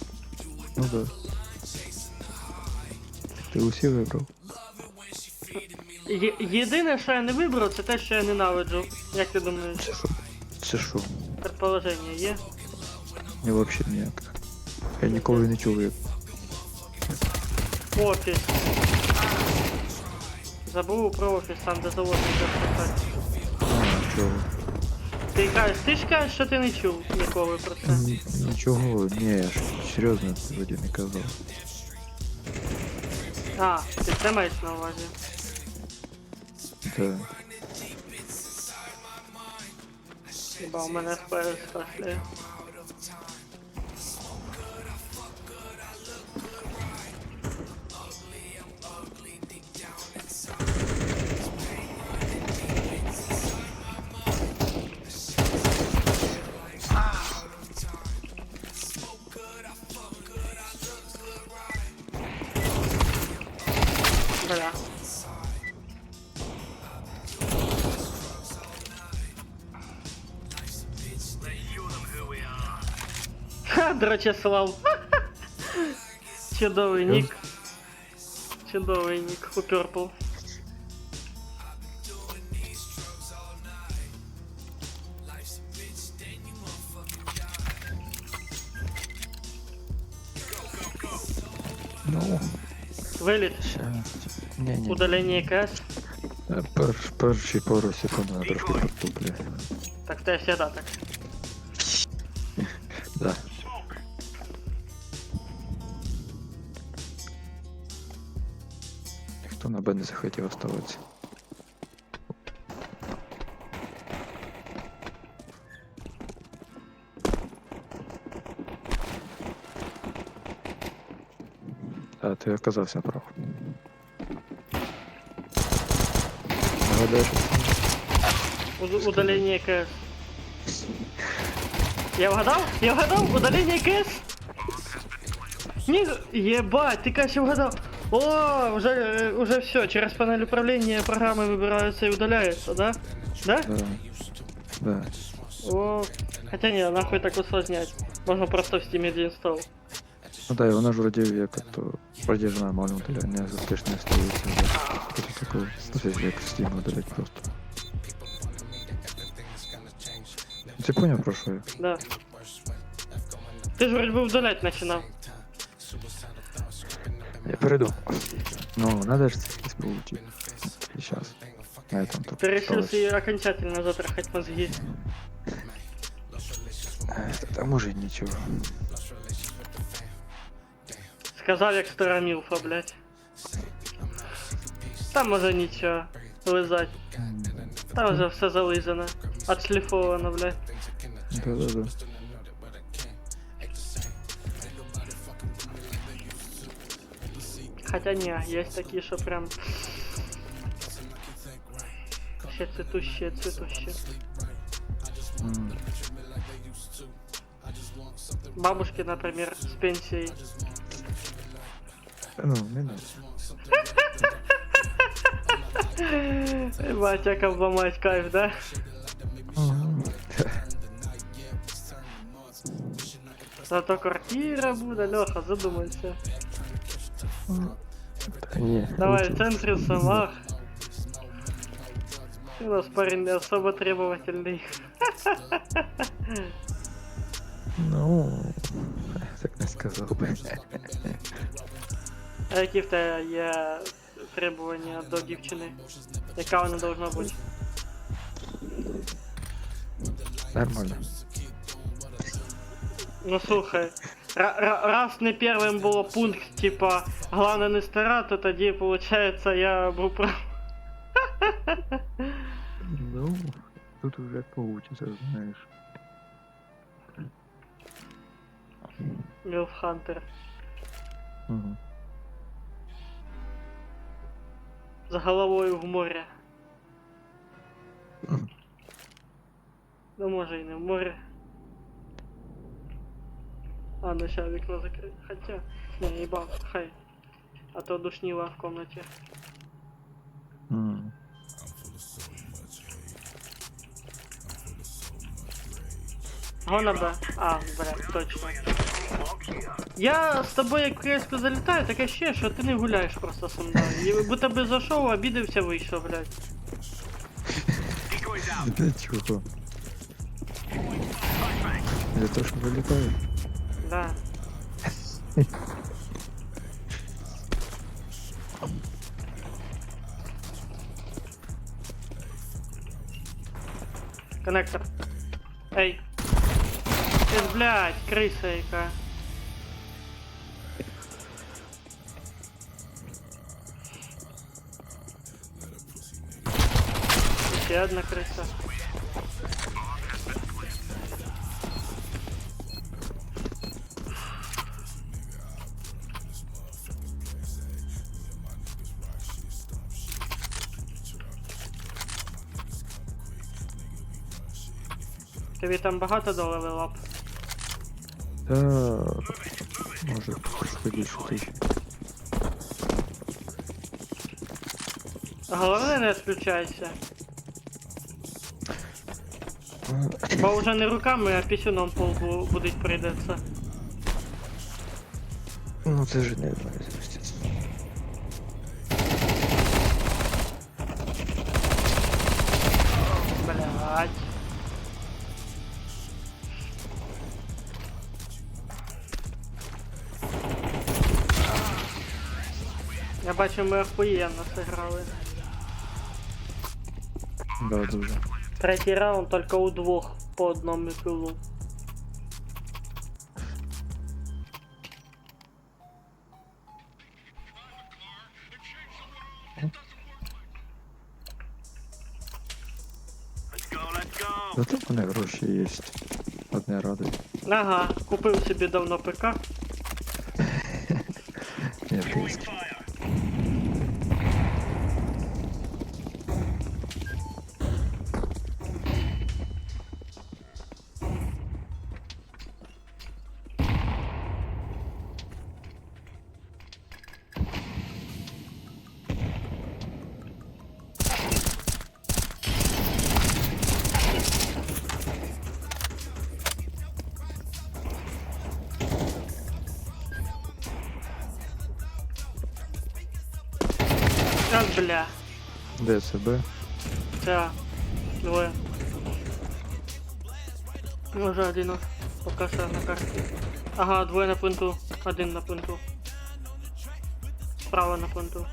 Ну да. Ти усі вибрав? Єдине, що я не вибрав, це те, що я ненавиджу. Як ти думаєш? Це що? Предположення є? Я вообще ніяк. Я ніколи не чув як. Офіс. Забув про офіс, там де завод не записати. А, чого? Ти ж кажеш, що ти не чув ніколи про це. Нічого, ні, я ж серйозно тоді не казав. А, ти це маєш на увазі. Да. Хіба у мене FPS кашляє. Бля. Ха, Дрочеслав. Чудовий нік. Чудовий нік у Purple. Ну, Виліт. щас. Ні. Удалення ЕКС. Перші пару секунд вона трошки потуплює. Так в тебе всегда так. Да. Ніхто на Б не захотів оставатися. А, ти оказався прав. Нагадаєш, Удалення ЕКС. Я вгадав? Я вгадав? Удалення ЕКС? Ні, ебать, ты кажется угадал. О, уже все, через панель управления программы выбираются и удаляются, да? Да? Да. Да. О, хотя не, нахуй так усложнять. Можно просто в Steam деинсталл. Ну да, и вона ж вроде як то вроде же нормально удаляет, не успешно остается. Да. Это такой, ну, як Steam удалять просто. Ты понял про що я? Да. Ты же вроде бы удалять начинал. Я перейду. Ну, надо же здесь получить. И сейчас. На этом тут. Ты решил осталось. себе окончательно затрахать мозги. Да може и ничего. Сказал як стара милфа, блядь. Там може нічого. Лизать. Там вже все зализано. Отшліфовано, блядь. Да-да-да. Хотя не, есть такие, что прям... Все цветущие. М. Бабушки, например, с пенсией. Ну, не надо. Батя, как обломать кайф, да? Ага. Зато квартира будет, Леха, задумайся. Да не. Давай, лучше. в центре Самах. У нас парень не особо требовательный. Ну, так не сказав би. А які в тебе є требування до дівчини? Яка вона должна бути? Нормально. Ну слухай, раз не первым було пункт, типа, главное не стара, то тоді, получается, я був прав. Ну, тут уже як получится, знаешь. Мілфхантер. Угу. З головою в море. Мгм. Ну може і не в море. А, ну сейчас вікно закрыть. Хотя, не, ебал, хай. А то душнило в комнате. М. Гона Б. А, блядь, точно. Я з тобою як резко залітаю, таке ще, що ти не гуляєш просто со мною. І будто би зайшов, обідався, вийшов, блядь. Для чего? Для того, что вылетает? Да. Коннектор. Эй. Ти ж, блядь, криса яка. Ще одна криса. Тобі там багато до левелап? Та... Може, трошки більше тисячі. Головне не відключайся. Бо вже не руками, а пісюном по лбу будуть прийдеться. Ну це ж не відмовитися. Блядь. Я бачу, ми охуєнно зіграли. Да, дуже. Третій раунд тільки у двох по одному кілу. Let's go, let's go. Зато в мене гроші є. Одне радує. Ага, купив собі давно ПК. Ні, письк. Fire. А, бля. ДСБ. Це двоє. Може один поки що на карті. Ага, двоє на пункту. Один на пункту. Справа на пункту.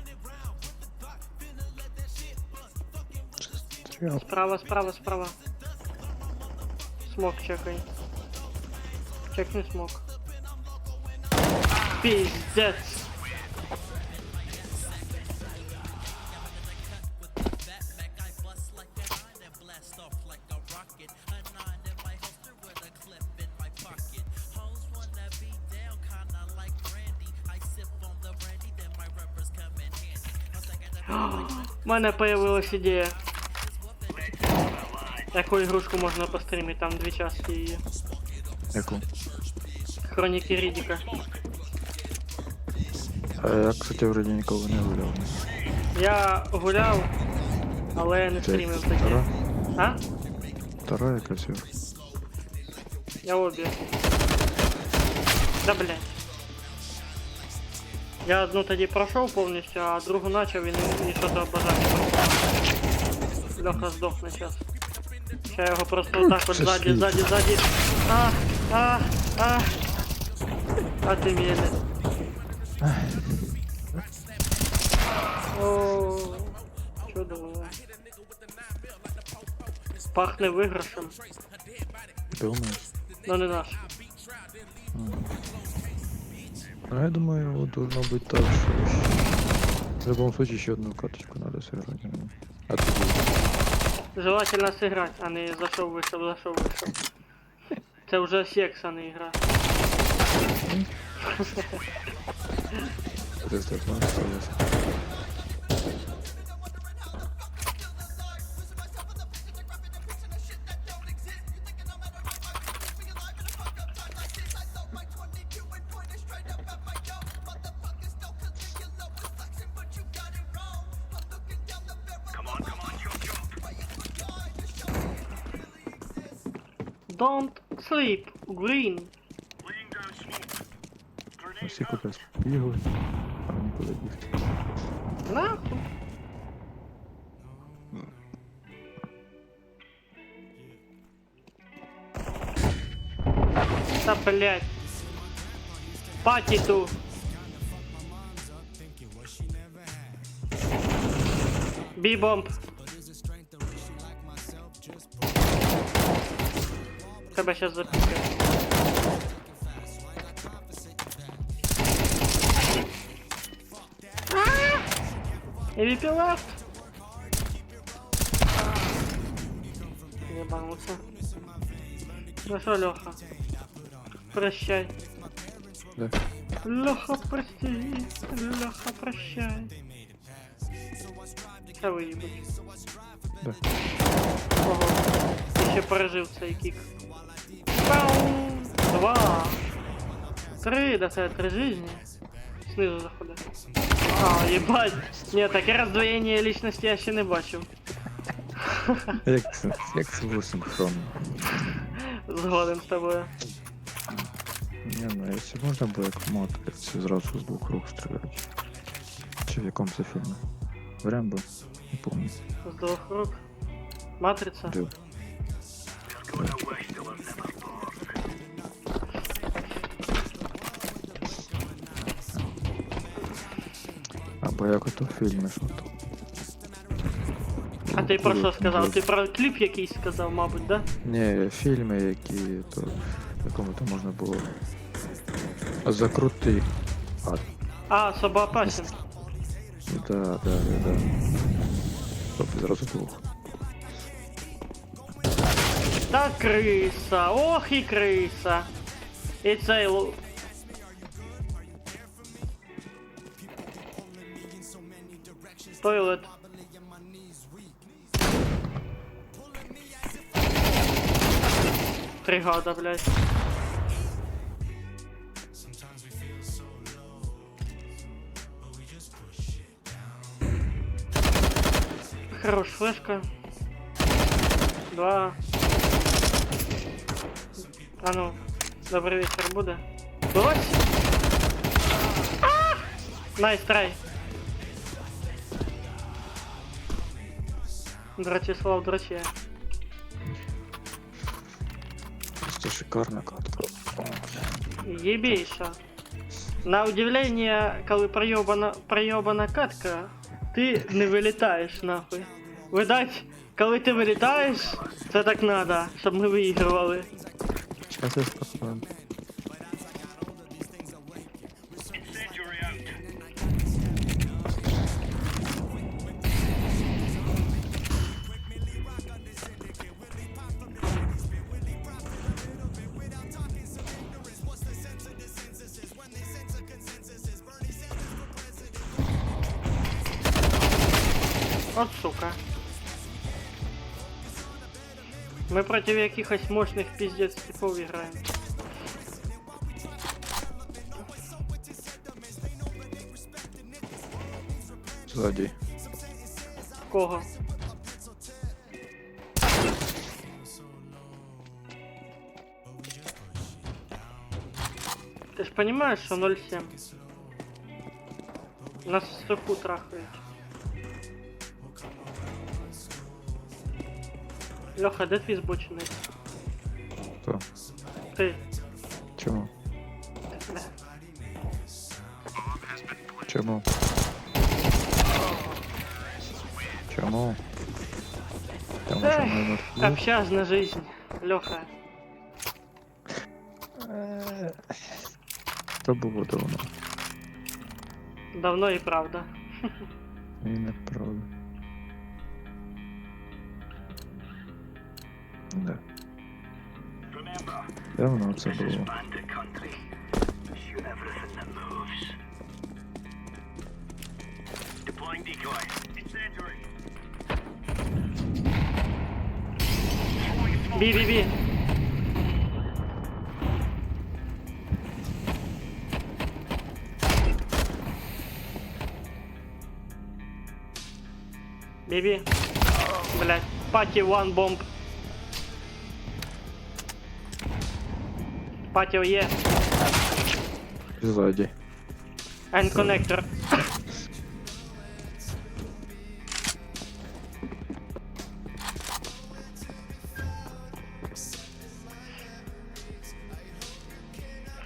Стріляв. Справа. Смок чекай. Чекни смок. Пиздец. У мене появилась ідея. Яку ігрушку можна пострімити, там дві частини її. Яку? Хроніки Рідіка. А я, кстати, вроді ніколи не гуляв. Я гуляв, але я не Це стрімив Тара? таке. А? Тара якась. Я обе. Да блядь. Я одну тоді пройшов повністю, а другу начав і що то бажання. Льоха здохне зараз. Я його просто отак от Це ззаді. А ти мєле. О, чудово. Пахне виграшем, Думаєш? но не наш. Ну, я думаю, должно быть так, что в любом случае еще одну карточку надо сыграть. А ты Желательно сыграть, а не зашел, вышел. Это уже секс, а не игра. Don't sleep, green. Laying down smoke. Grenade Всі out. кудись бігли, а нікуди бігти. Нахуй. Да блять. Пати ту. Би-бомб. Тебя сейчас запикаю. EVP left. ебанулся. Ну что, Леха? Прощай. Да. Леха, прости. Леха, прощай. Та виїбуть. Да. Ого. Ти ще пережив цей кік. Пау! 2. 3, да це 3 жизни. Снизу заходить. А, ебать. Ні, таке роздвоєння личності я ще не бачив. Як це було синхронно? Згоден з тобою. Не, ну якщо можна було як мод, це зразу з двох рук стріляти. Чи в якому це фільмі? В Рембо? Не помню. З двох рук. Матриця. Де? Або як ото в фільмі, що то. А ти про що Круто, сказав? круто. Ти про кліп якийсь сказав, мабуть, да? Ні, фільми, які то в якому то можна було закрути. А, Собоопасен. Да. Стоп, зразу двох. Та криса, ох і криса. І цей Тойлет. Тригада, блядь. Хорош, флешка. 2. А ну, добрий вечір буде. Брось! Найс, трай. Драчеслав драче. Просто шикарна катка. Єбейша. На удивление, коли пройобана катка, ти не вилітаєш нахуй. Видать, коли ти вилітаєш, це так надо, щоб ми виігрували. Сейчас я спокойно. Incendiary out. От сука. Ми проти якихось мощних пиздец типов граємо. Злодій. Кого? Ти ж понимаешь, що 0,7? Нас в суху трахають. Леха, де твій збочений? Хто? Ти. Чому? Бля. Чому? Чому? Тому що ми Эх, мертві. общажна жизнь, Леха. То було давно. Давно і правда. І неправда. Да. Remember, Давно це this is було. bandit country. Shoot everything that moves. Deploying decoy. Incendiary. Бі-бі-бі. Бі-бі. Блять, паті one bomb. Патіо є. Ззаді. And connector.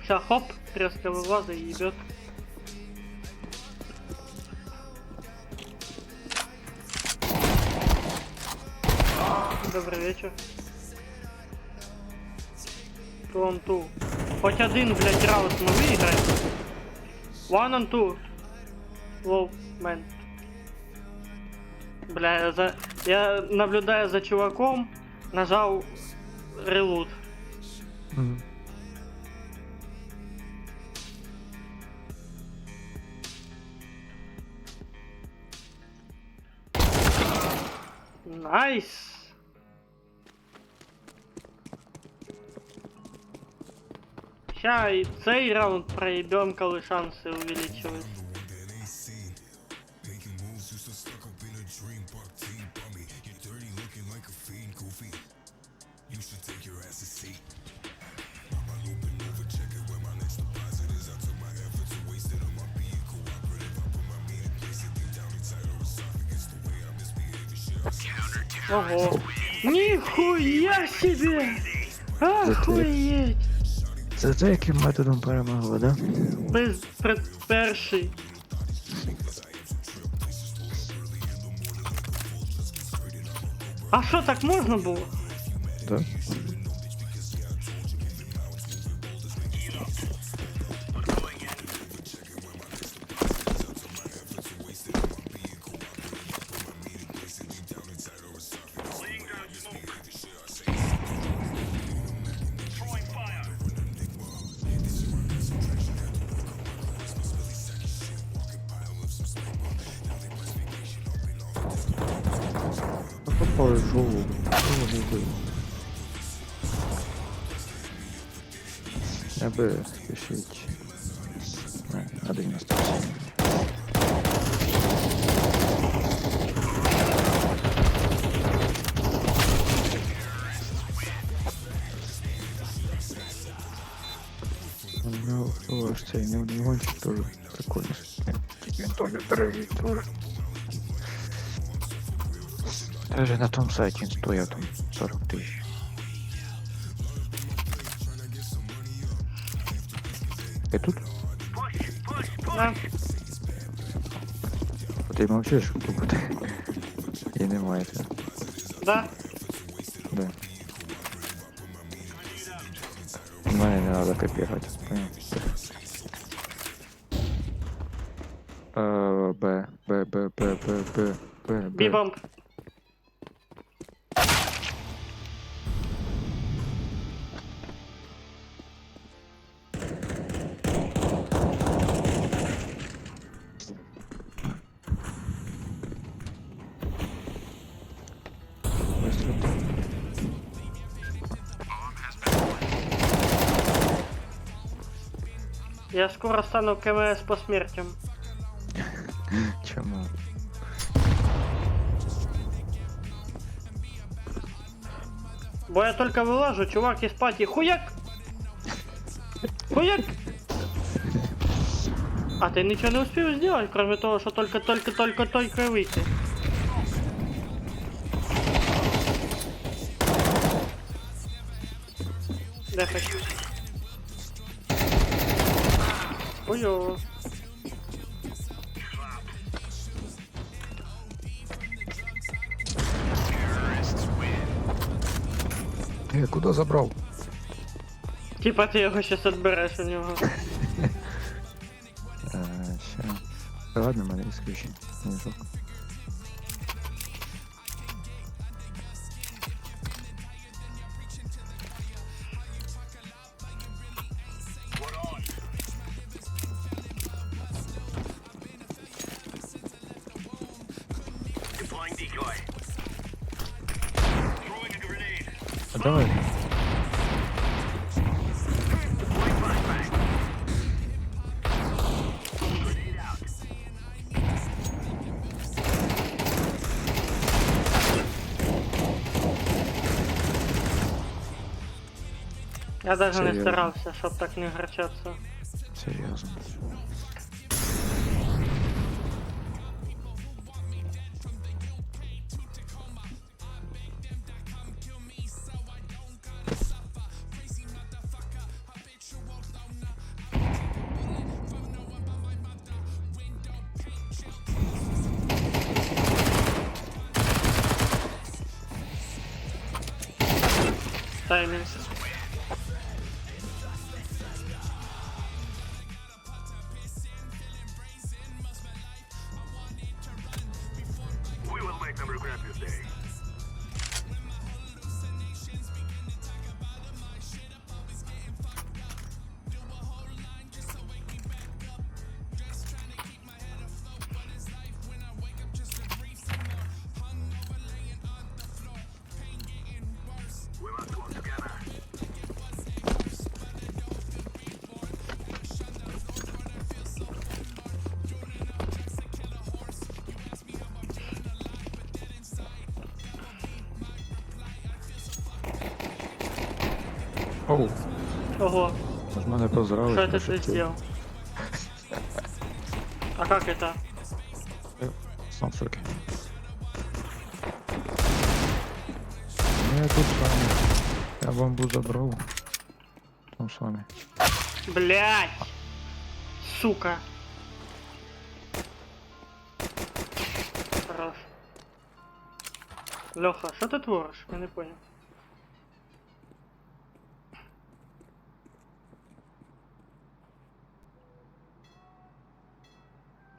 Все, хоп, резко вылаза и идет. Добрый вечер. Two on two. Хоть один, блядь, раунд мы выиграем. One on two. Low, man. Бля, я наблюдаю за чуваком, Нажав релут. Мгм. Найс! Ща і цей раунд проебем, коли шанси увеличились. Ого! Нихуя себе! Охуеть! Це те, яким методом перемогли, да? Перший. А що, так можна було? Да? Laying down smoke. Throwing fire. Попали в голову. Я би спішить. Не, на 97. Ну, ж цей неогончик теж прикольно. Він теж дорогий теж. Даже на том сайті він стояв там 40 тисяч. Ти тут? Да. Ти мовчиш, тут. І немає це. Да. Да. Мене не надо копірувати. Понял? Б. Бібомб. Я скоро стану КМС по смертям. Чому? Бо я только вылажу, чувак из пати. Хуяк! Хуяк! А ты ничего не успел сделать, кроме того, что только выйти. Да хочу. Хуёво. Ти куди забрав? Типа ти його щас отбереш у нього. Ще. Ладно, мене ісключи. Не жалко. What on? Deploying decoy. Throwing a grenade. А давай. Deploying flashbang. Grenade out. Я даже не Серйозно? старався, щоб так не гарчатися. Серйозно. Таймінг. We will make them regret this day. Оу, Ого, з мене позрали. что это ты сделал? А как это? Сам в шоке. Ну я тут с вами. Я бомбу забрал. Там с вами. Блять! Сука! Хорош. Леха, что ты творишь? Я не понял.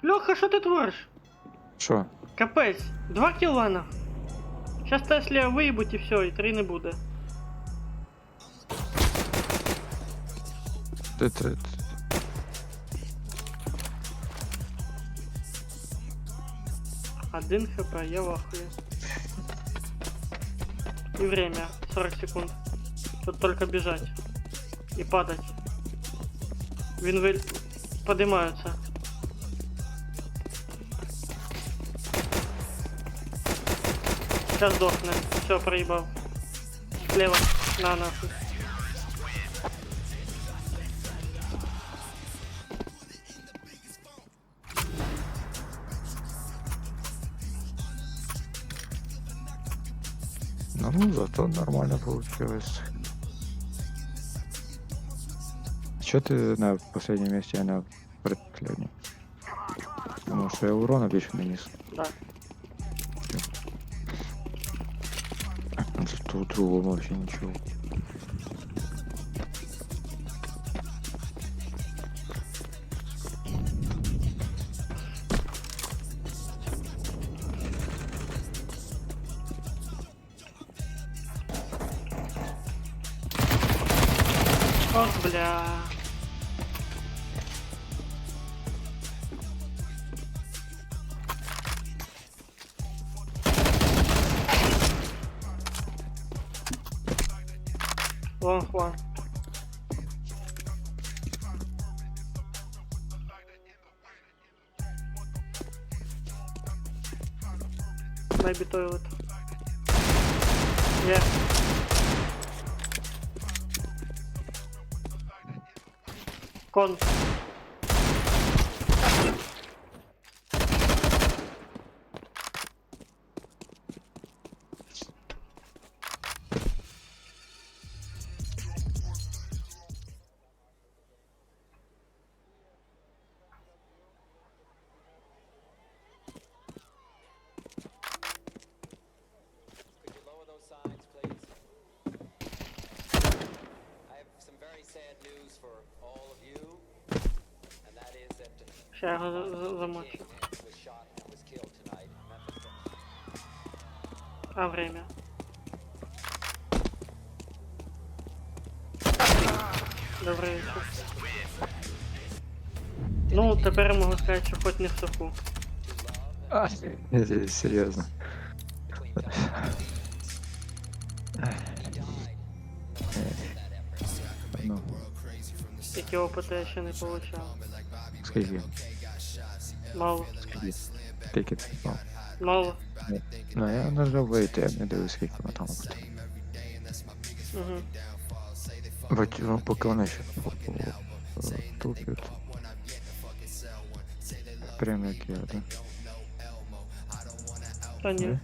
Леха, что ты творишь? Що? Капець, 2 кіла на. Щас Теслі виїбуть і все, і 3 не буде. Ти. 1 хп, я в ахуе. И время, 40 секунд. Тут только бежать. И падать. Винвель поднимаются. Сейчас сдохнет. Все, проебал. Слева. На нахуй. Ну, зато нормально получилось. Чё ты на последнем месте, а на предпоследнем? Потому что я урона більше наніс. Да. Зато у другого вообще ничего. Ох, бля. Long one. Maybe toilet. Yeah. Con. Could you lower those signs, please? I have some very sad news for all of you, and that is that Ща я його замочу. King was shot and was killed tonight in Memphis. А время. Добрий вечір. Ну, тепер я можу сказати, що хоч не в суху. А, серьезно. Ну, Які опити я ще не получав. скільки? Мало. Скільки це? Ну, Мало. ну, я нажав вийти, я не дивлюсь, скільки воно там буде. Угу. Бать, ну, поки вони ще тупять. Прям як я, да? Та ні.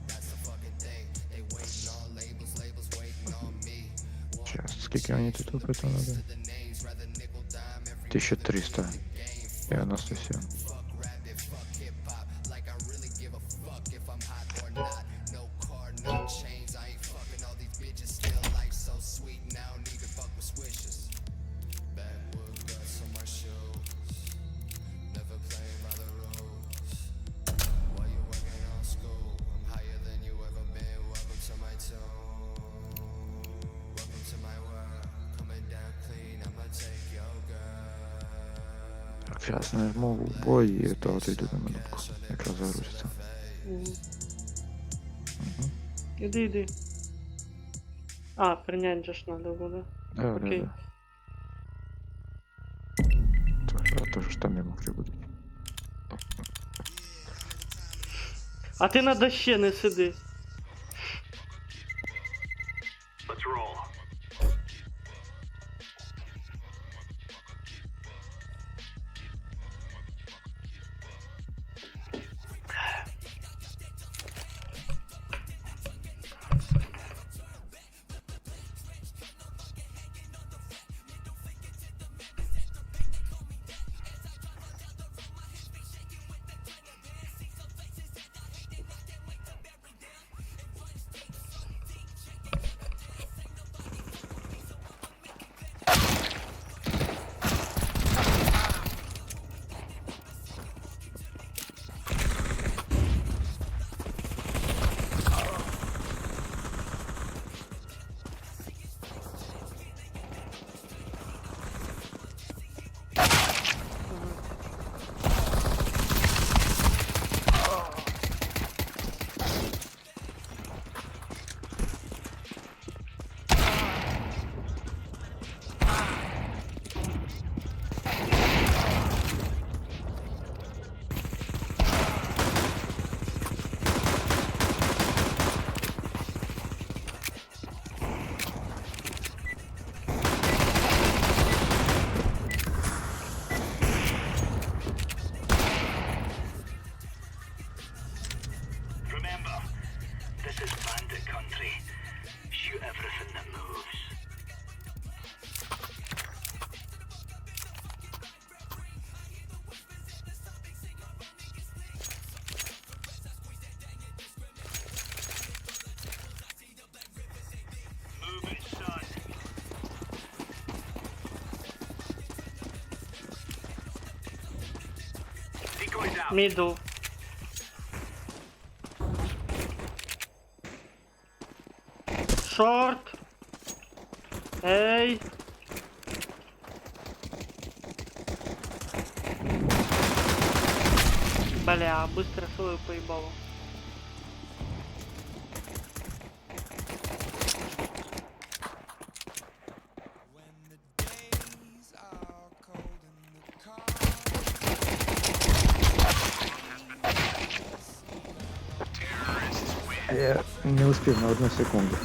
Сейчас, скільки вони тут тупять, то надо? 1397. Сейчас нажму в бой і то отойду на минутку. Якраз загрузиться. Мгм. Угу. Іди, іди. А, прийнять же ж надо буде. Да, Окей. да. То ж там я мокрий буду. А ти на дощі не сиди. Let's roll. Decoys out. Мідл. Шорт. Ей. Бля, быстро свою поебало. Я не успів на 1 секунду.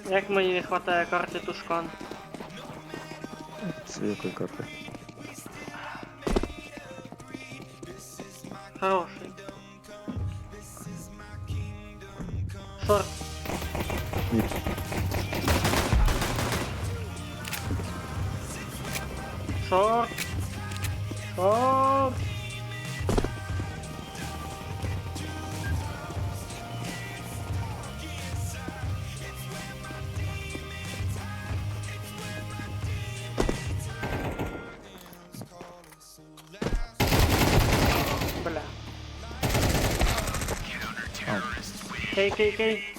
Як мені не хватає карти Тушкан. Це якої карти? Хороший. Шорт. Ні. Шорт. Шорт. Бля. А, Кей.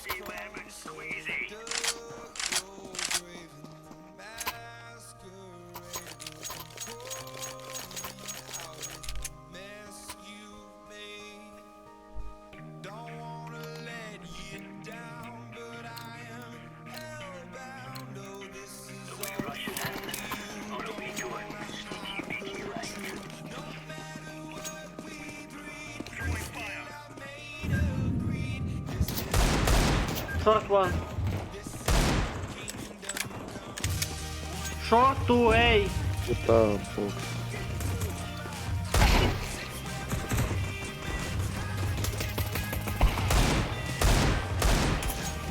Short one. Short 2A. это бокс.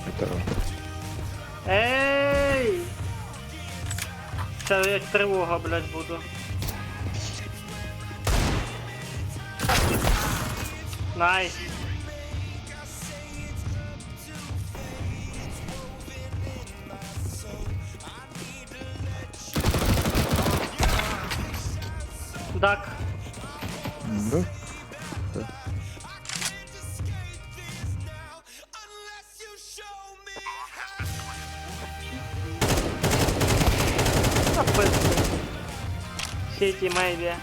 Это Ей! Це як тривога, блядь, буду. Найс. Дак. да? Да. Сети maybe.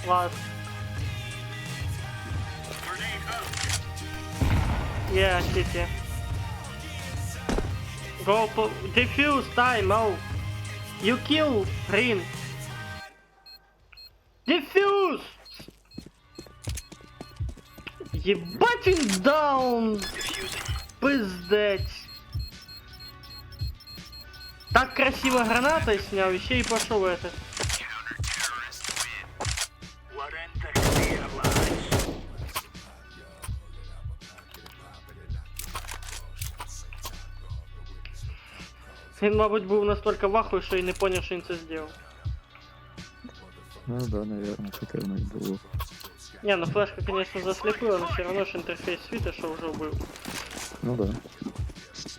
Last. Yeah, city. Go defuse time, oh. You kill Rin. Defuse! Ебать он даун! Пиздец! Так красиво гранатой снял, еще и пошел этот. What ends the clear, lads? Він, мабуть, був настільки вахою, що і не поняв, що він це зробив. Ну да, наверное, таке воно і було. Не, ну флешка, конечно, заслепила, но все равно ж интерфейс світа, що вже був. Ну да.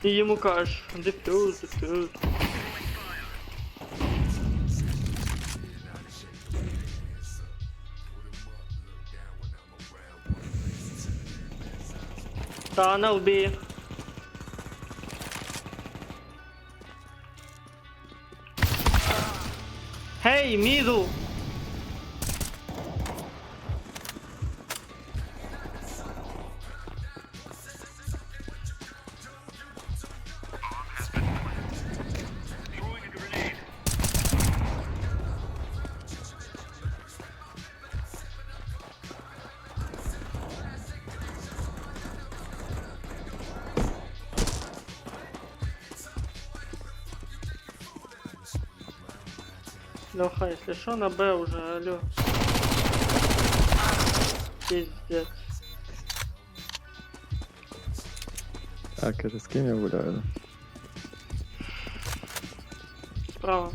І йому кажеш, дефюз. Tunnel B. Hey, middle. Throwing a grenade. Леха, если что, на Б уже, алло. Пиздец. Так, это с кем я гуляю? Справа.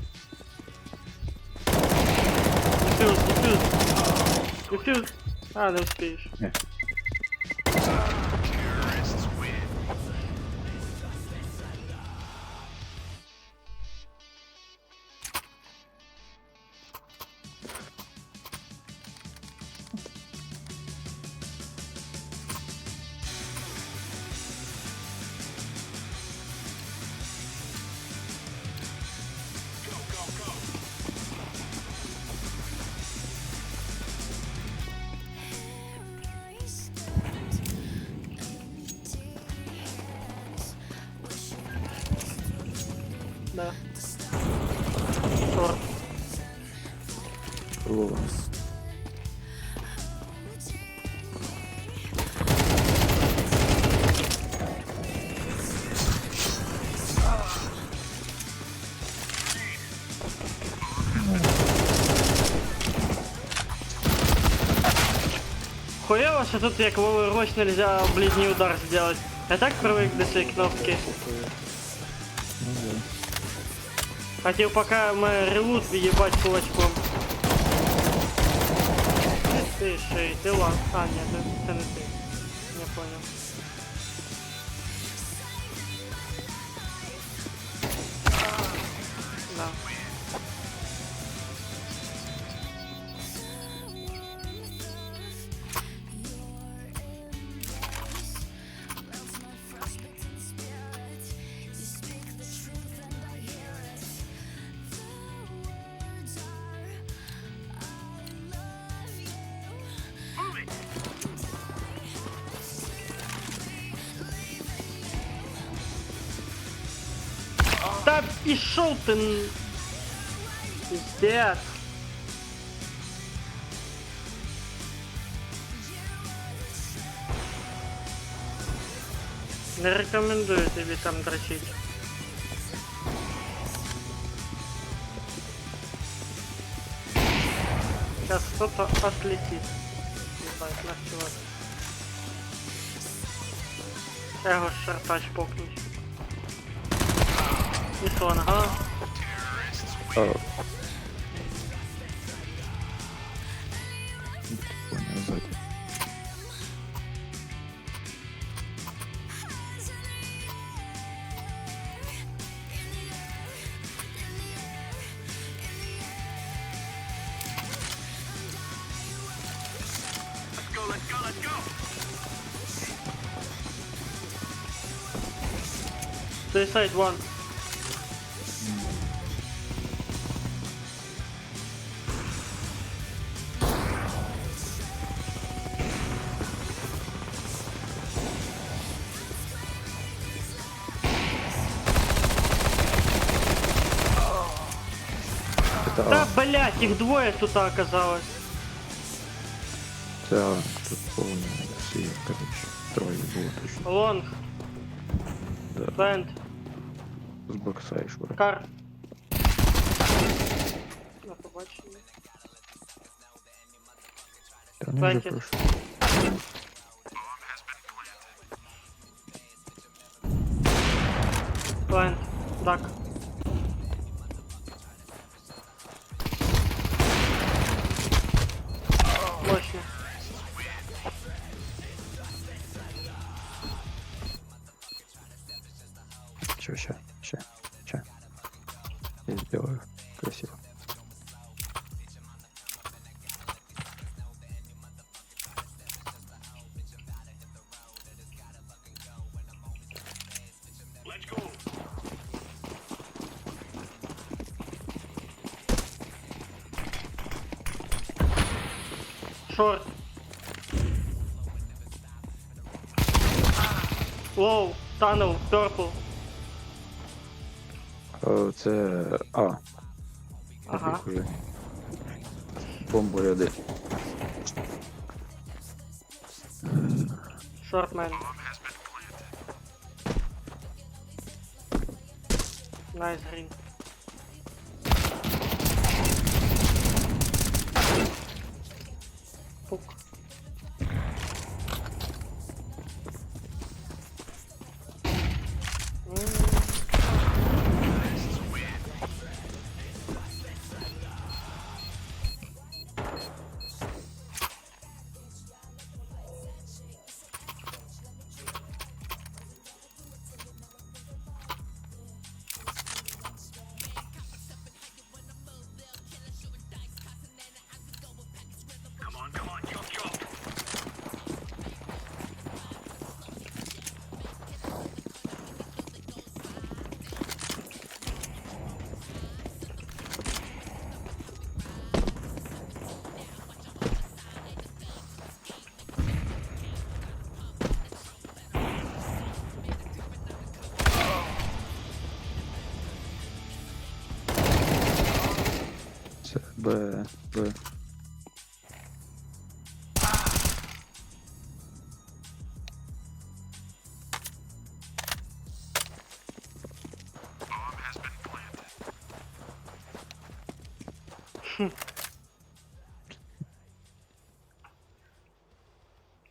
Дефюз. А, не успієш. Ні. Да. Шорт. Лова. Хуево, что тут як в Overwatch нельзя ближний удар сделать. Я так привык до своей кнопки. Ну да. Хотел пока мы ревут въебать кулачком. Ты шей, ты лан. А, нет, это не ты. Не понял. Да. Да пішов ти. Пиздец. Не рекомендую тобі там дрочить. Сейчас кто-то отлетит. Ебать, наш чувак. Я его шартач покнуть. І сон, ага. А. Понял, сзади. Let's go, let's go, let's go! Suicide one. Это Да, блять, их двое тут оказалось. да, тут полная Россия, короче. Трое было точно. Лонг, Да, Вент, с боксаешь, брат. Кар. На побачення. Да, они уже Хватит. прошли. Вент, Дак. Мощно. Чё, ща. Я сделаю красиво. Let's go! Шорт. Лоу, танел, перпл. Це А. Ага. Уже. Бомбу ряди. Шортмен. Найс грін. Пук. Б.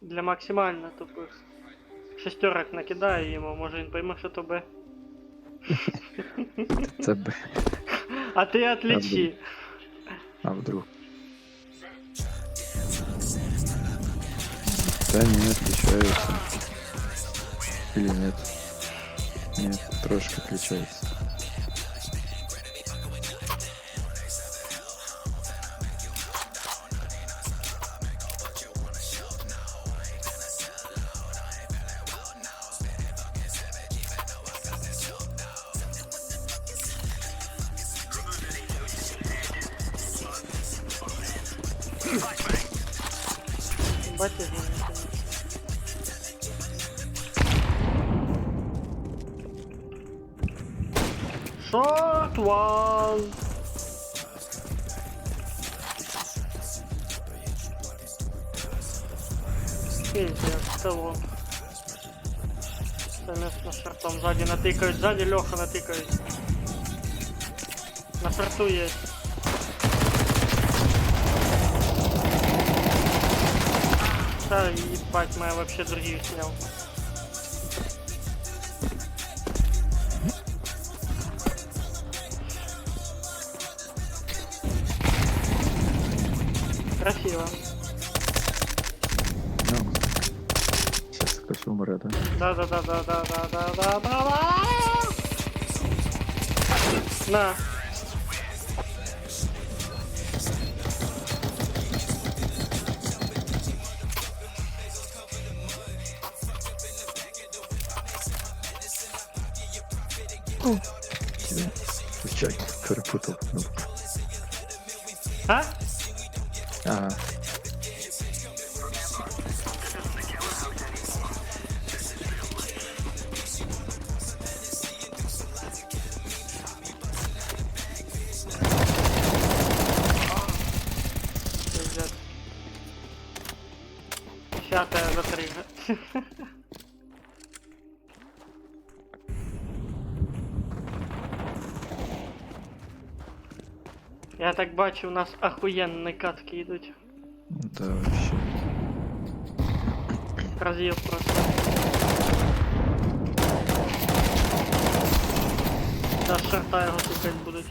Для максимально тупих. Шестерок накидаю йому, може він пойме, що то Б. Це Б. А ти отличи. А вдруг? Да не отличается. Или нет? Нет, трошки отличается. Бачиш, Short one. Пиздец, того. Конечно, шортом сзади натыкают, сзади Леха натыкают. На шорту есть. Да, ебать, моя вообще других снял. Красиво. Ну, сейчас хтось умре, да? Да. На. Тебе случайно перепутал кнопку. А? Ага. Пиздец. 10-я за 3. Я так бачу, у нас охуєнні катки йдуть. Да, вообще. Роз'їв просто. Та шарта його тукать будуть.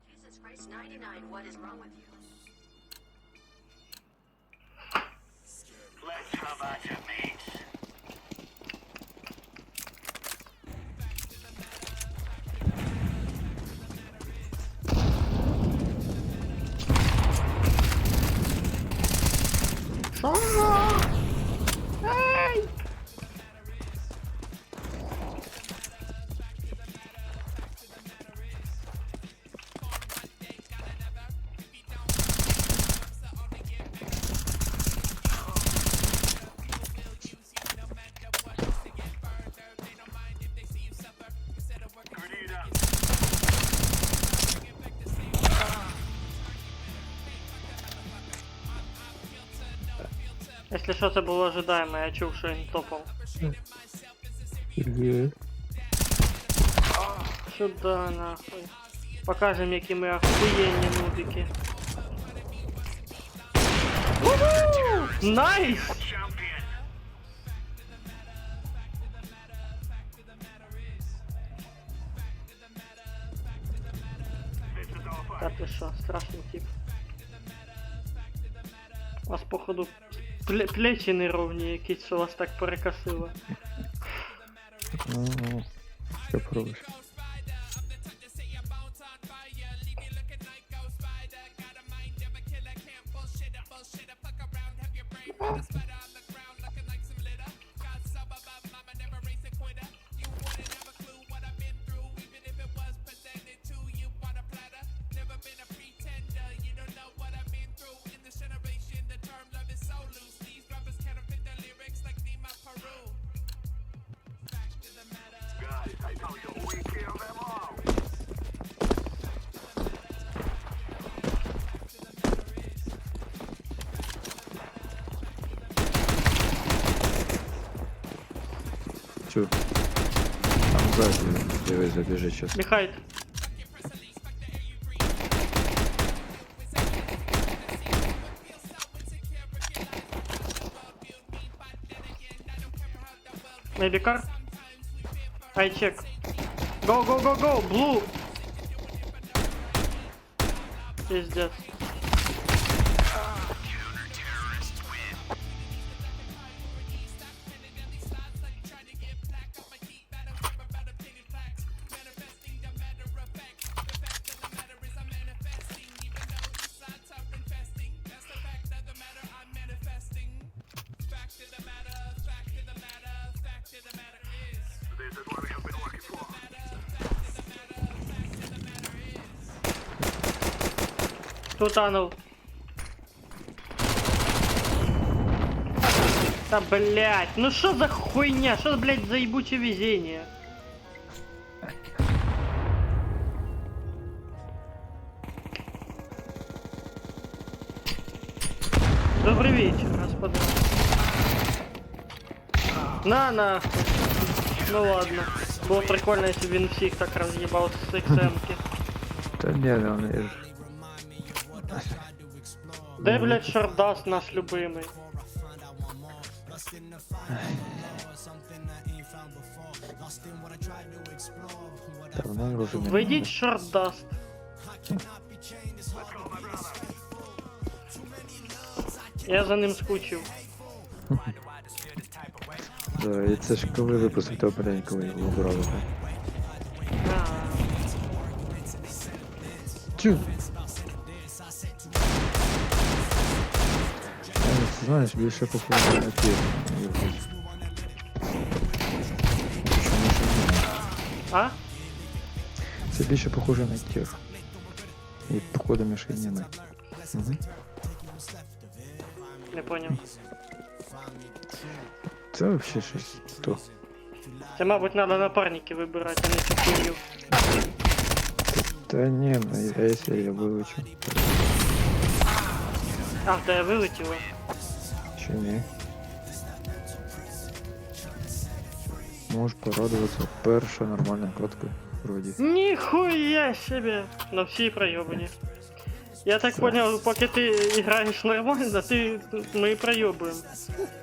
Jesus Christ 99, what is wrong with you? Let's have at it, mates. Що? Ей! Grenade out. Якщо що, це було ожидаемо, я чув, що він топав. Сюда нахуй. Покажем, які ми охуєнні нубики. Уху! Найс! Champion. This is all Та fire. ти що, страшний тип. У вас, походу, плечі неровні якісь, що вас так перекосило. Ну, что пробуешь? Чё? Там сзади, дивись, забежит сейчас. Біхайт. Maybe car? I check. Go, go, go, go! Blue! Пиздец. This is what we have been working for. Тутанул. Да блять, ну что за хуйня? Что, блять, за ебучее везение? Добрый вечер, господа. На нахуй. Ну ладно. Было прикольно, если бы він всіх так разъебал с XM-ки. Да не, он и... Де, блять, Шардаст наш любимый? Давно его уже не Вийдіть надо. Шардаст. Я за ним скучив. Да, і це ж коли випуск того блядь, коли його вибрали, так? А, Чу! Ти знаєш, більше похоже на ті. а? Це більше похоже на тих. І походу мішеніни. Угу. Не поняв. Це вообще щось то. Це, мабуть, треба напарники вибирати, а не цю хуйню. Та ні, ну я якщо я вивчу. А, в тебе вилетіло. Чи ні? Можеш порадуватися, перша нормальна катка вроді. Ніхуя себе! На всі пройобані. Я так поняв, поки ти граєш нормально, ми пройобуємо.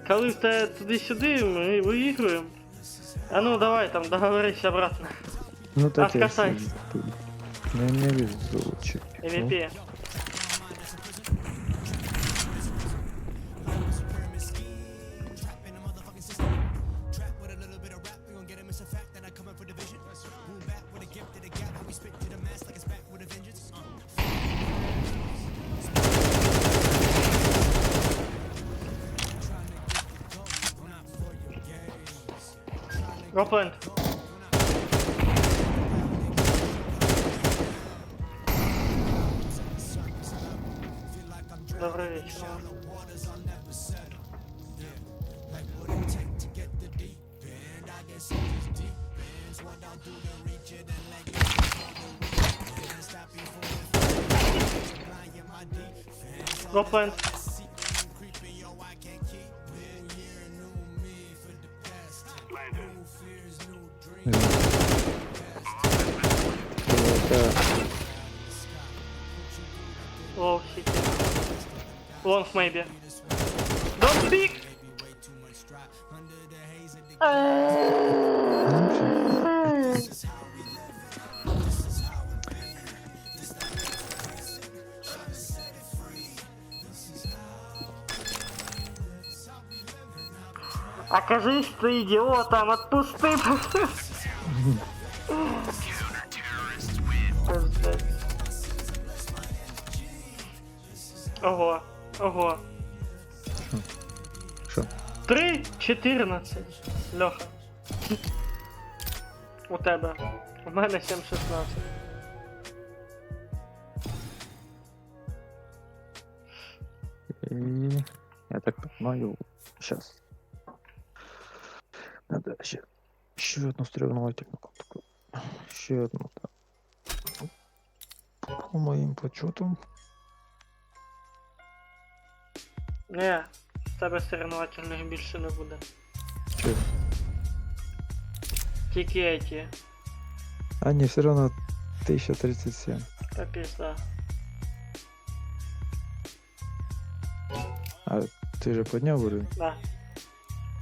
Коли в тебе туди-сюди, ми виігруємо. А ну давай там, договорись обратно. Ну так я Откасай. всі не везучий. MVP. Go plant. Добрый вечер. Go plant. Low city. Long maybe. Don't peek! Окажись ты идиотом, отпусти! Пиздец. Ого, ого. Що? 3-14, Льоха. У тебе. У мене 7-16. И я так понимаю, сейчас. Надо еще одну стрелянную технику такую. Ще одну, так. По моїм почутам. Не, з тебе соревновательних більше не буде. Чи? Тільки эти. А ні, все одно 1037. Та пізда. А ти же підняв уровень? Да.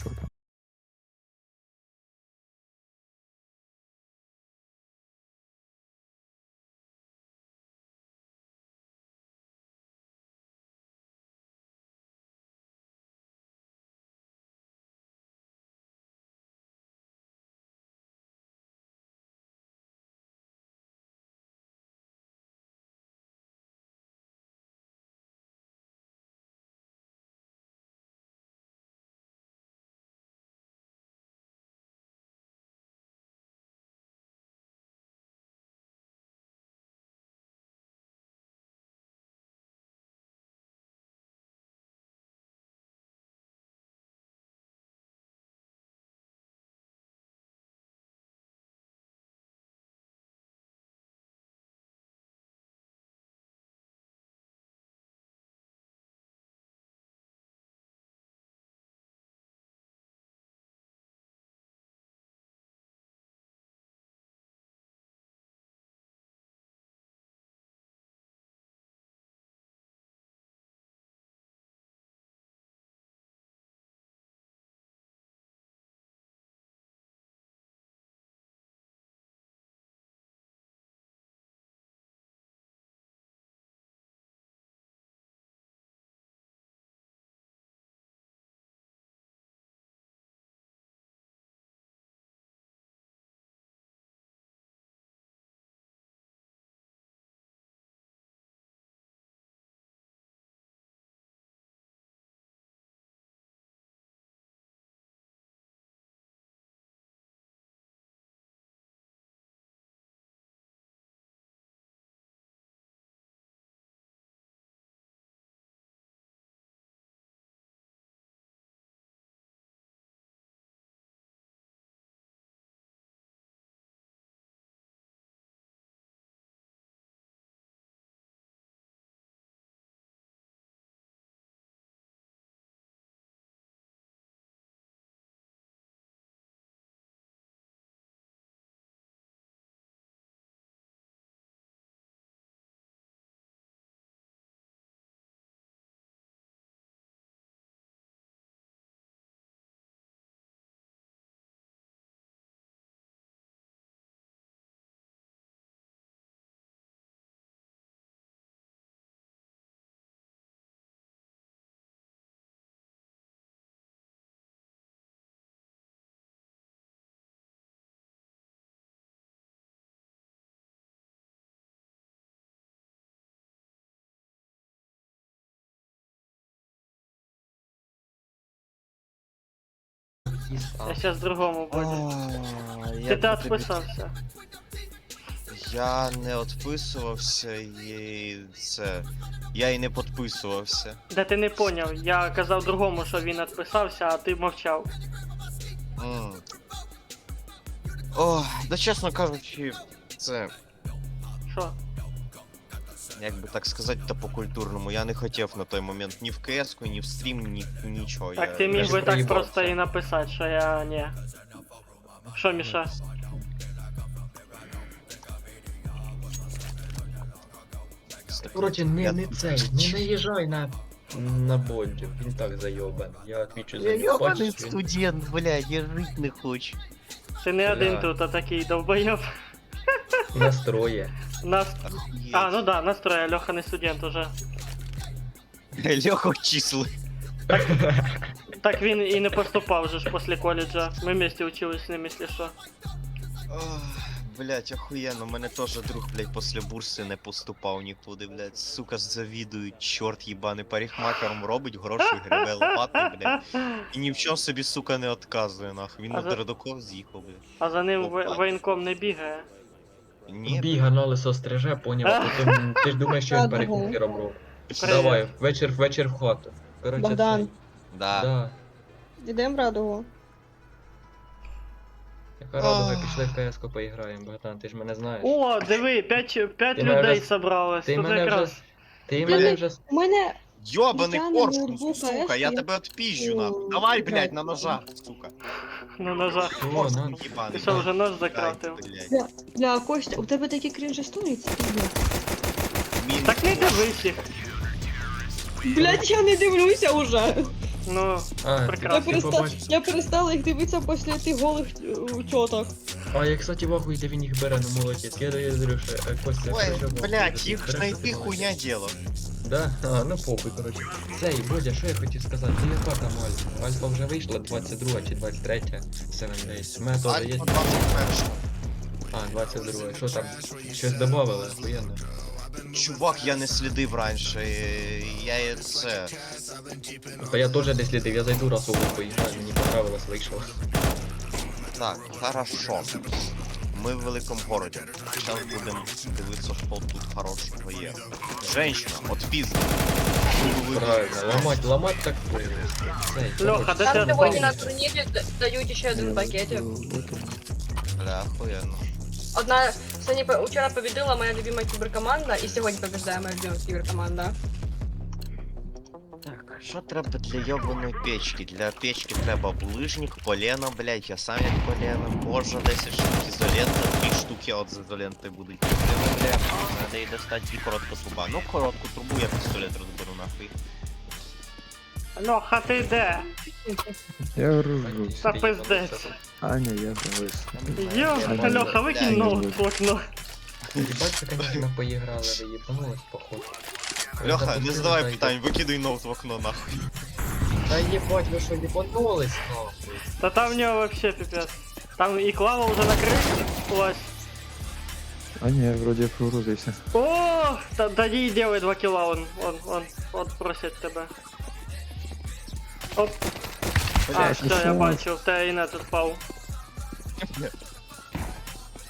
Що там? Я сейчас другому буду. Ти відписався. Я не відписувався і це. Я і не підписувався. Да ти не поняв, я казав другому, що він відписався, а ти мовчав. О, да чесно кажучи, це. Що? Як би так сказати, та по-культурному. Я не хотів на той момент ні в КС-ку, ні в стрім, ні нічого. Так ти міг би так просто і написати, що я не. Що, Міша? Короче, не цей, не наїжджай на Боджу, він так зайобаний. Я отвічу за нього. Бачиш, він- студент, блядь, я жить не хочу. Ти не один Бля. тут, а такий довбойоб. Настроє. Нас... А, ну да, настрой, Льоха не студент уже. Льоха числи. Так він і не поступав же ж після коледжа. Ми вместе учились з ним, якщо що. Блять, охуєнно, у мене теж друг, блять, після бурси не поступав нікуди, блять. Сука, завідують, чорт їбаний, парикмахером робить, гроші гребе лопати, блять. І ні в чому собі, сука, не отказує, нахуй. Він А на за- Дердаков з'їхав, блять. А за ним Опа. воєнком не бігає. Ні, Біга на лисо стриже, поняв, а потім ти ж думаєш, що він парикмахером робить. Давай, вечір в хату. Короче, Богдан. да. Да. Ідем Радугу. Така радуга, пішли в КС-ку поіграємо, Богдан, ти ж мене знаєш. О, диви, 5 Ти мене людей вже- собралось. Ти Тут мене вже... якраз. Ти мене вже... У мене Йобаний Дитя на коршун, ноутбука, сука, я я- тебе отпізжу О, нахуй. Давай, блядь. блядь, на ножах, сука. На ножах. О, Коршун ну, Ти їбаний. що, вже нож Дайте, закратив? блядь. бля, Костя, у тебе такі крінж історії, це пиздец. Мінус Так не коршун. дивись їх. Блядь, я не дивлюся уже. Ну, а, прекрасно. ти побачив. Я перестала їх дивитися після тих голих чоток. А я, кстати, вахуй, де він їх бере, ну молодець. Я говорю, що Костя... Ой, прийшов, блядь, ти їх береш, знайти ти хуйня діло. Да? А, ну похуй, короче. Цей, Бодя, що я хотів сказати? Ти яка там Альфа? Альфа вже вийшла, 22 чи 23, 7 Days. У мене теж є. Альфа 21. А, 22. Що там? Щось добавили, охуєнно. Чувак, я не слідив раніше, я це... Та я теж не слідив, я зайду раз у поіграю, мені понравилось, вийшло. Так, хорошо. Ми в великому городі. Зараз будемо дивитися, що тут хорошого є. Женщина, от пізно. Правильно, ламать так цей. Льоха, де Там ти сьогодні на відпав? турнірі дають ще один пакетик. Бля, охуєнно. Одна сьогодні вчора победила моя любима кіберкоманда, і сьогодні побеждає моя любима кіберкоманда. Так, що треба для йобаної печки? Для печки треба булыжник, полено, блядь, я сам як полено, кожа 10 штук, ізолента, 3 штуки от з ізоленти будуть. Блядь, надо їй достати і коротка труба. Ну, коротку трубу я пістолет розберу нахуй. Льоха, ти де? Я ржу. Та пиздець. Аня, я дивись. Йо, Льоха, викинь ноут в окно. Ебать, как конечно поиграла, да ебанулась, походу. Льоха, не задавай питань, викидай ноут в окно нахуй. Да ебать, вы что, ебанулась, нахуй? Та там в нього вообще пипец. Там і клава вже накрилась. А ні, вроді прогрузився. О, тоді і делай 2 кіла, он просить тебе. Оп. А, Блядь, все, я що? бачив, в тебе і нет впав.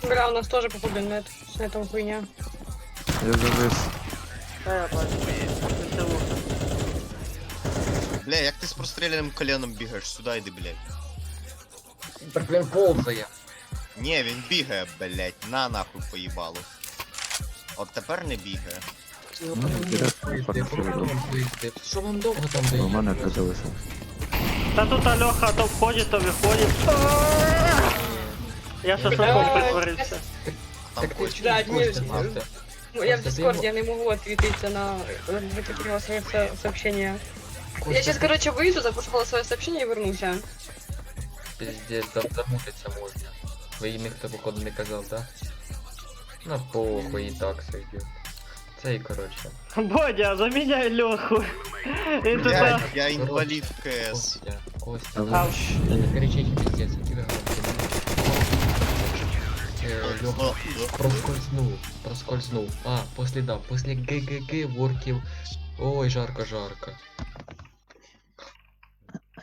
Бля, у нас тоже походу нет с этого хуйня. Я завис. Та я бачу. Це лук. Бля, як ти з простріляним коленом бігаєш? Сюди йди, блядь. Так, блин, ползає. Ні, він бігає, блядь, на нахуй поїбало. От тепер не бігає. Ну, директор фармфілду. Що вам довго там У дає? мене це залишив. Та тут Альоха то входить, то виходить. Я шашликом притворився. Там Так ти хоч блядь, ні, Костя, нахуй. Ну, я в Просто Дискорде, ты я не могу ответить на закрепила свое сообщение. Костя, Я сейчас, короче, выйду, запушила свое сообщение и вернусь. Пиздец, замутиться можна. Ви їм ніхто, походу, не казав, да? На похуй, і так сойдет. Цей, короче. Бодя, заміняй Льоху. Він тут... Блядь, я інвалід в КС. Костя, Та Костя. вообще. Не кричите, пиздец, я тебя Лёха, проскользнул. А, после ГГГ ворків. Ой, жарко.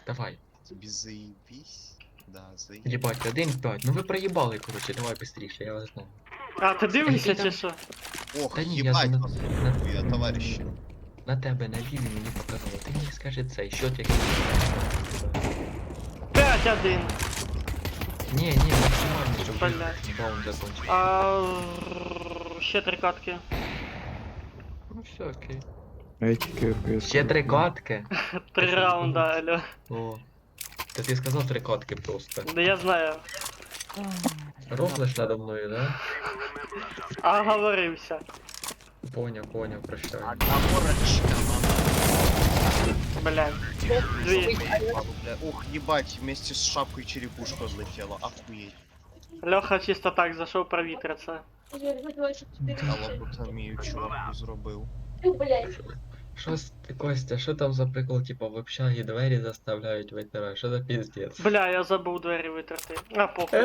Давай. Тобі заїбісь? Да, заїбісь. Ебать, 1-5. Ну ви проїбали, короче, давай быстріше, я вас знаю. А, ти дивишся чи що? Ох, Та ні, я їбать на, вас, я товариші. на тебе навів і мені показало. Ти мені скажи цей, що ти... 5-1. Ні, максимально, щоб Блядь. раунд закончив. Ще 3 катки. Ну все, окей. А я тільки РПС. Ще 3 катки? 3 раунда, Алло. О. Та ти сказав 3 катки просто. Да я знаю. Рофлиш надо мною, да? А говорився. Понял, прощай. Оговорочка, Блядь. 2. Ух, ебать, вместе с шапкой черепушка взлетела, охуеть. Льоха чисто так зайшов провітряться. Лоботомію чуваку зробив. Що ти, Костя, що там за прикол, типа в общагі двері заставляють витирати, що за піздець? Бля, я забув двері витерти. А, похуй.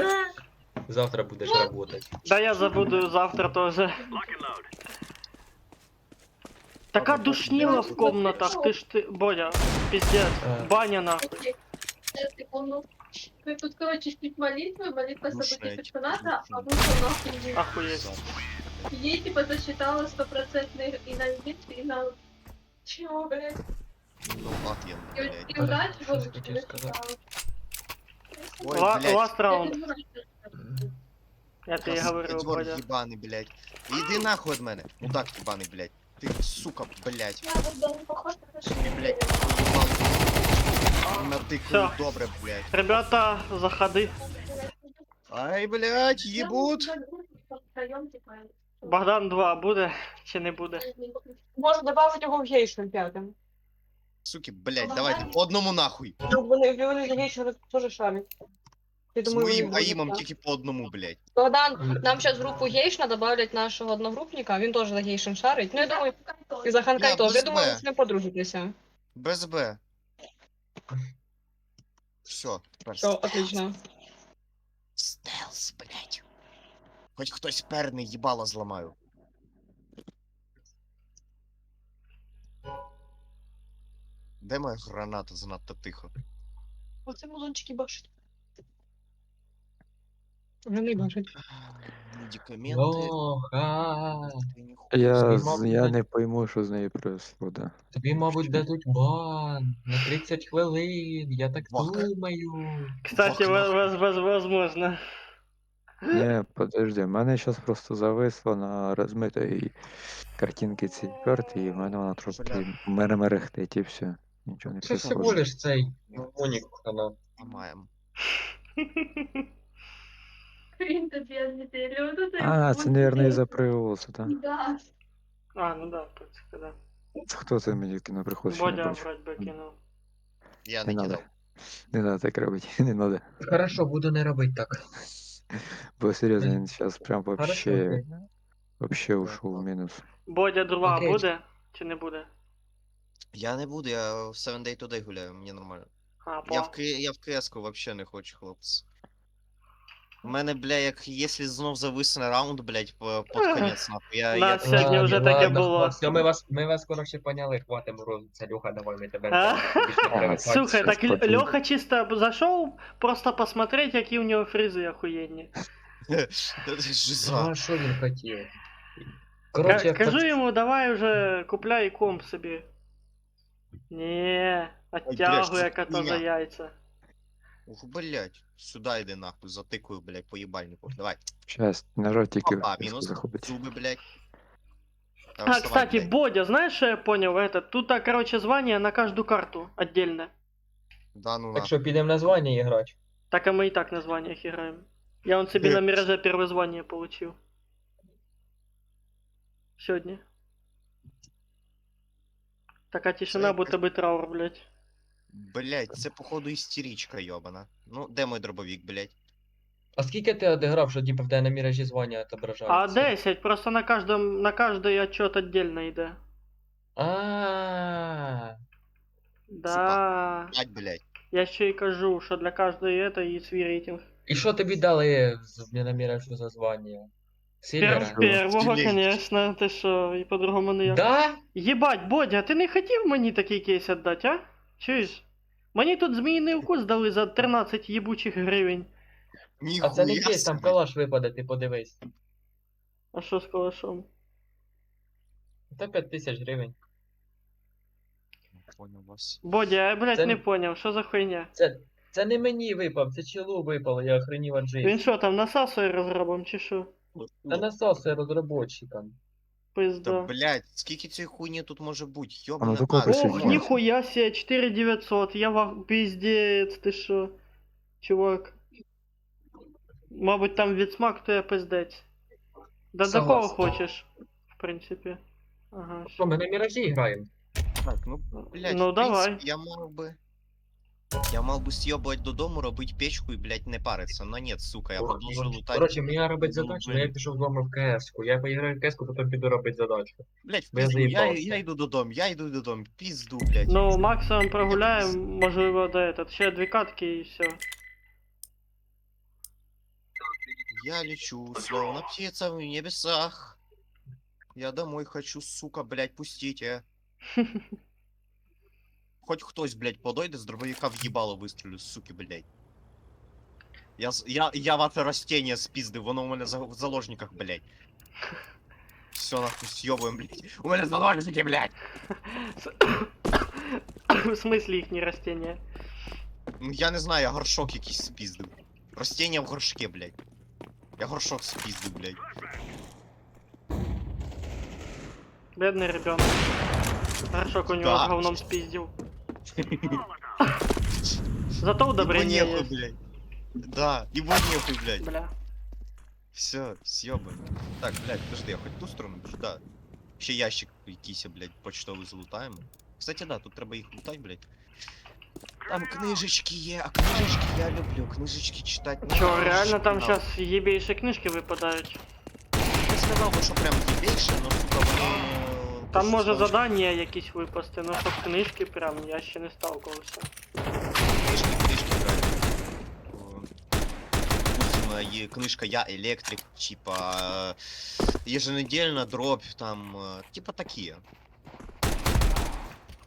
Завтра будеш работать. Да я забуду завтра тоже. Така душніла в комнатах, ти ж ти... Бодя, пиздец, баня нахуй. Вы тут, короче, чуть молитвы, молитва Душная, освободить фаната, а душная. вы нахуй. Охуеть. Ей, типа, засчитала 100% и на вид, и на... Чего, блядь? Ну, охуенно, И блядь. удачи, Что вот, ты хотел сказать? Ой, Last блядь. раунд. Я тобі говорю, Каскадер Бодя. єбаний, блядь. Іди нахуй від мене. Мудак єбаний, блядь. Ти, сука, блядь. Я вот не похож на то, Мені, блядь, поїбал. Натикаю Всё. добре, блядь. Ребята, заходи. Ай, блядь, їбут. Богдан 2 буде чи не буде? Можна додати його в гейшн п'ятим. Суки, блядь, давайте по одному нахуй. Ну, вони за гейшн теж шарять. Я З думаю, вони моїм будуть, гаїмом так. тільки по одному, блядь. Богдан, нам зараз в групу гейшна добавлять нашого одногрупника, він теж за гейшн шарить. Ну, я думаю, і за Ханкай Я теж. Я без думаю, Б. ви з ним подружитеся. Без Б. Все, тепер Все, отлично. стелс, блядь. Хоч хтось перне їбало зламаю. Де моя граната занадто тихо? Оце музончики бачать. Вже не бачать. Медикаменти. Лоха. Ти ніхуя Я, Тобі, з- мабуть, я дадуть- не пойму, що з нею происходит. Да. Тобі, мабуть, дадуть бан на 30 хвилин, я так Вах. думаю. Кстати, Вах, возможно. Не, подожди, в мене зараз просто зависло на розмитої картинки цієї карти, і в мене вона трошки мерехтить і все. Нічого не Це всього підходить. лиш цей монік канал. Ламаємо. Він тобі відмітили. Вот это А, це, мабуть, із-за привозу, так? Да. А, ну да, в принципі, да. Хто це мені кинув приход, що не Бодя бачу? вроде би кинув. Я Не не надо. кидав. Не надо так робити, не надо. Хорошо, буду не робити так. Бо серйозно, він зараз прям Хорошо, вообще, окей. вообще ушов в мінус. Бодя 2 Окей. буде чи не буде? Я не буду, я в 7 Day Today гуляю, мені нормально. А, Я в КС-ку вообще не хочу, хлопці. У мене, бля, якщо знов зависне раунд, блядь, під конець, нахуй. Я Нас тоді- сьогодні вже таке ладно, було. Все, ми вас коротше поняли, хватимо розумця, Люха, давай ми тебе. А? більше не треба Слухай, щас так потім. Леха чисто зашел просто посмотреть, які у нього фризи охуєнні. Жиза. А що він хотів? Коротше, Кажу йому, давай уже купляй комп собі. Не, оттягує це кота за хуйня. яйця. Ух, блядь. Сюда йди нахуй, затикую, блядь, по їбальнику. Давай. Щас, нажав тільки Опа, в мінус. заходить. Зуби, блядь. А, кстати, Бодя, знаешь, что я понял? Это, тут, короче, звание на каждую карту отдельно. Да, ну так нахуй. що підемо на звання і грати. Так а мы и так на званиях играем. Я вон себе на Мираже первое звание получил. Сегодня. Такая тишина, Це будто бы траур, блядь. Блядь, це походу істеричка, йобана. Ну, де мой дробовик, блядь? А скільки ти одіграв, що типу в тебе на міражі звання отображається? А 10, просто на каждый отчет отдельно иде. А, Да. Блядь, блядь. Я ще й кажу, що для кожної это і свій рейтинг. і що тобі дали на міражу за звання? Сильвера? Первого, Стилей. конечно, ти що, і по-другому не я. Да? Єбать, Бодя, ти не хотів мені такий кейс віддати, а? Чуєш? Мені тут зміїний укус дали за 13 єбучих гривень. А це не Ніхуя кейс, там собі. калаш випаде, ти подивись. А що з калашом? Це 5000 гривень. Понял вас. Бодя, я, блядь, Це не не- поняв, що за хуйня? Це не мені випав, це чолу випало, я охренів від Він житті. що там насасує розробом чи що? Та насосує розробочикам. Та, Пизда. блядь, скільки цієї хуйні тут може бути? А ну, Йобана. до кого А, пиши, Ох, Сильвер. ніхуя себе, 4900, я вам пиздец, ти що? Чувак. Мабуть, там відсмак, то я пиздець. Да до кого Согласен. хочеш, в принципі. Ага. Що, ми на міражі граємо? Так, ну, блядь, Ну, в давай. принципі, я мав би съебывать додому, робити печку і, блядь, не париться. Но нет, сука, я продовжу лутати. Коротше, мені робити Ну, задачу, блін. я пішов вдома в КС-ку. Я поіграю в КС-ку, потім піду робити задачу. Блядь, в бо я пизду, я заїбався. йду додому, пізду, блядь. Ну, максимум прогуляємо, можливо, до этот. Ще 2 катки і все. Я лечу, словно птица в небесах. Я домой хочу, сука, блядь, пустите. Хоть хтось, блядь, подойде, з дробовика в'їбало вистрілю, суки, блядь. Я ваше растение спіздив, воно у мене в заложниках, блядь. Все, нахуй, съебуем, блядь. У мене заложники, блядь. В смислі їхні растения? Ну, я не знаю, я горшок якийсь спіздив. Растение в горшке, блядь. Я горшок спіздив, блядь. Бедный ребенок. Горшок у него Да. с говном спиздил. Зато Ибо удобрение нехуй, есть. блядь. Да, ибо нехуй, блядь. Бля. Все, съебано. Так, блядь, подожди, я хоть ту сторону біжу, да. Ще ящик якийсь, блядь, почтовий залутаємо. Кстати, да, тут треба їх лутати, блядь. Там книжечки є, а книжечки я люблю, книжечки читати. Ну, Чё, реально там да. сейчас ебейшие книжки выпадают? Не сказав би, що прям більше, но сука, вони... Там дуже може схожі. задання якісь випасти, ну щоб книжки прям я ще не сталкувався. Книжки брать. Допустим, є книжка Я Електрик, типа еженедельно дробь, там, типа такі.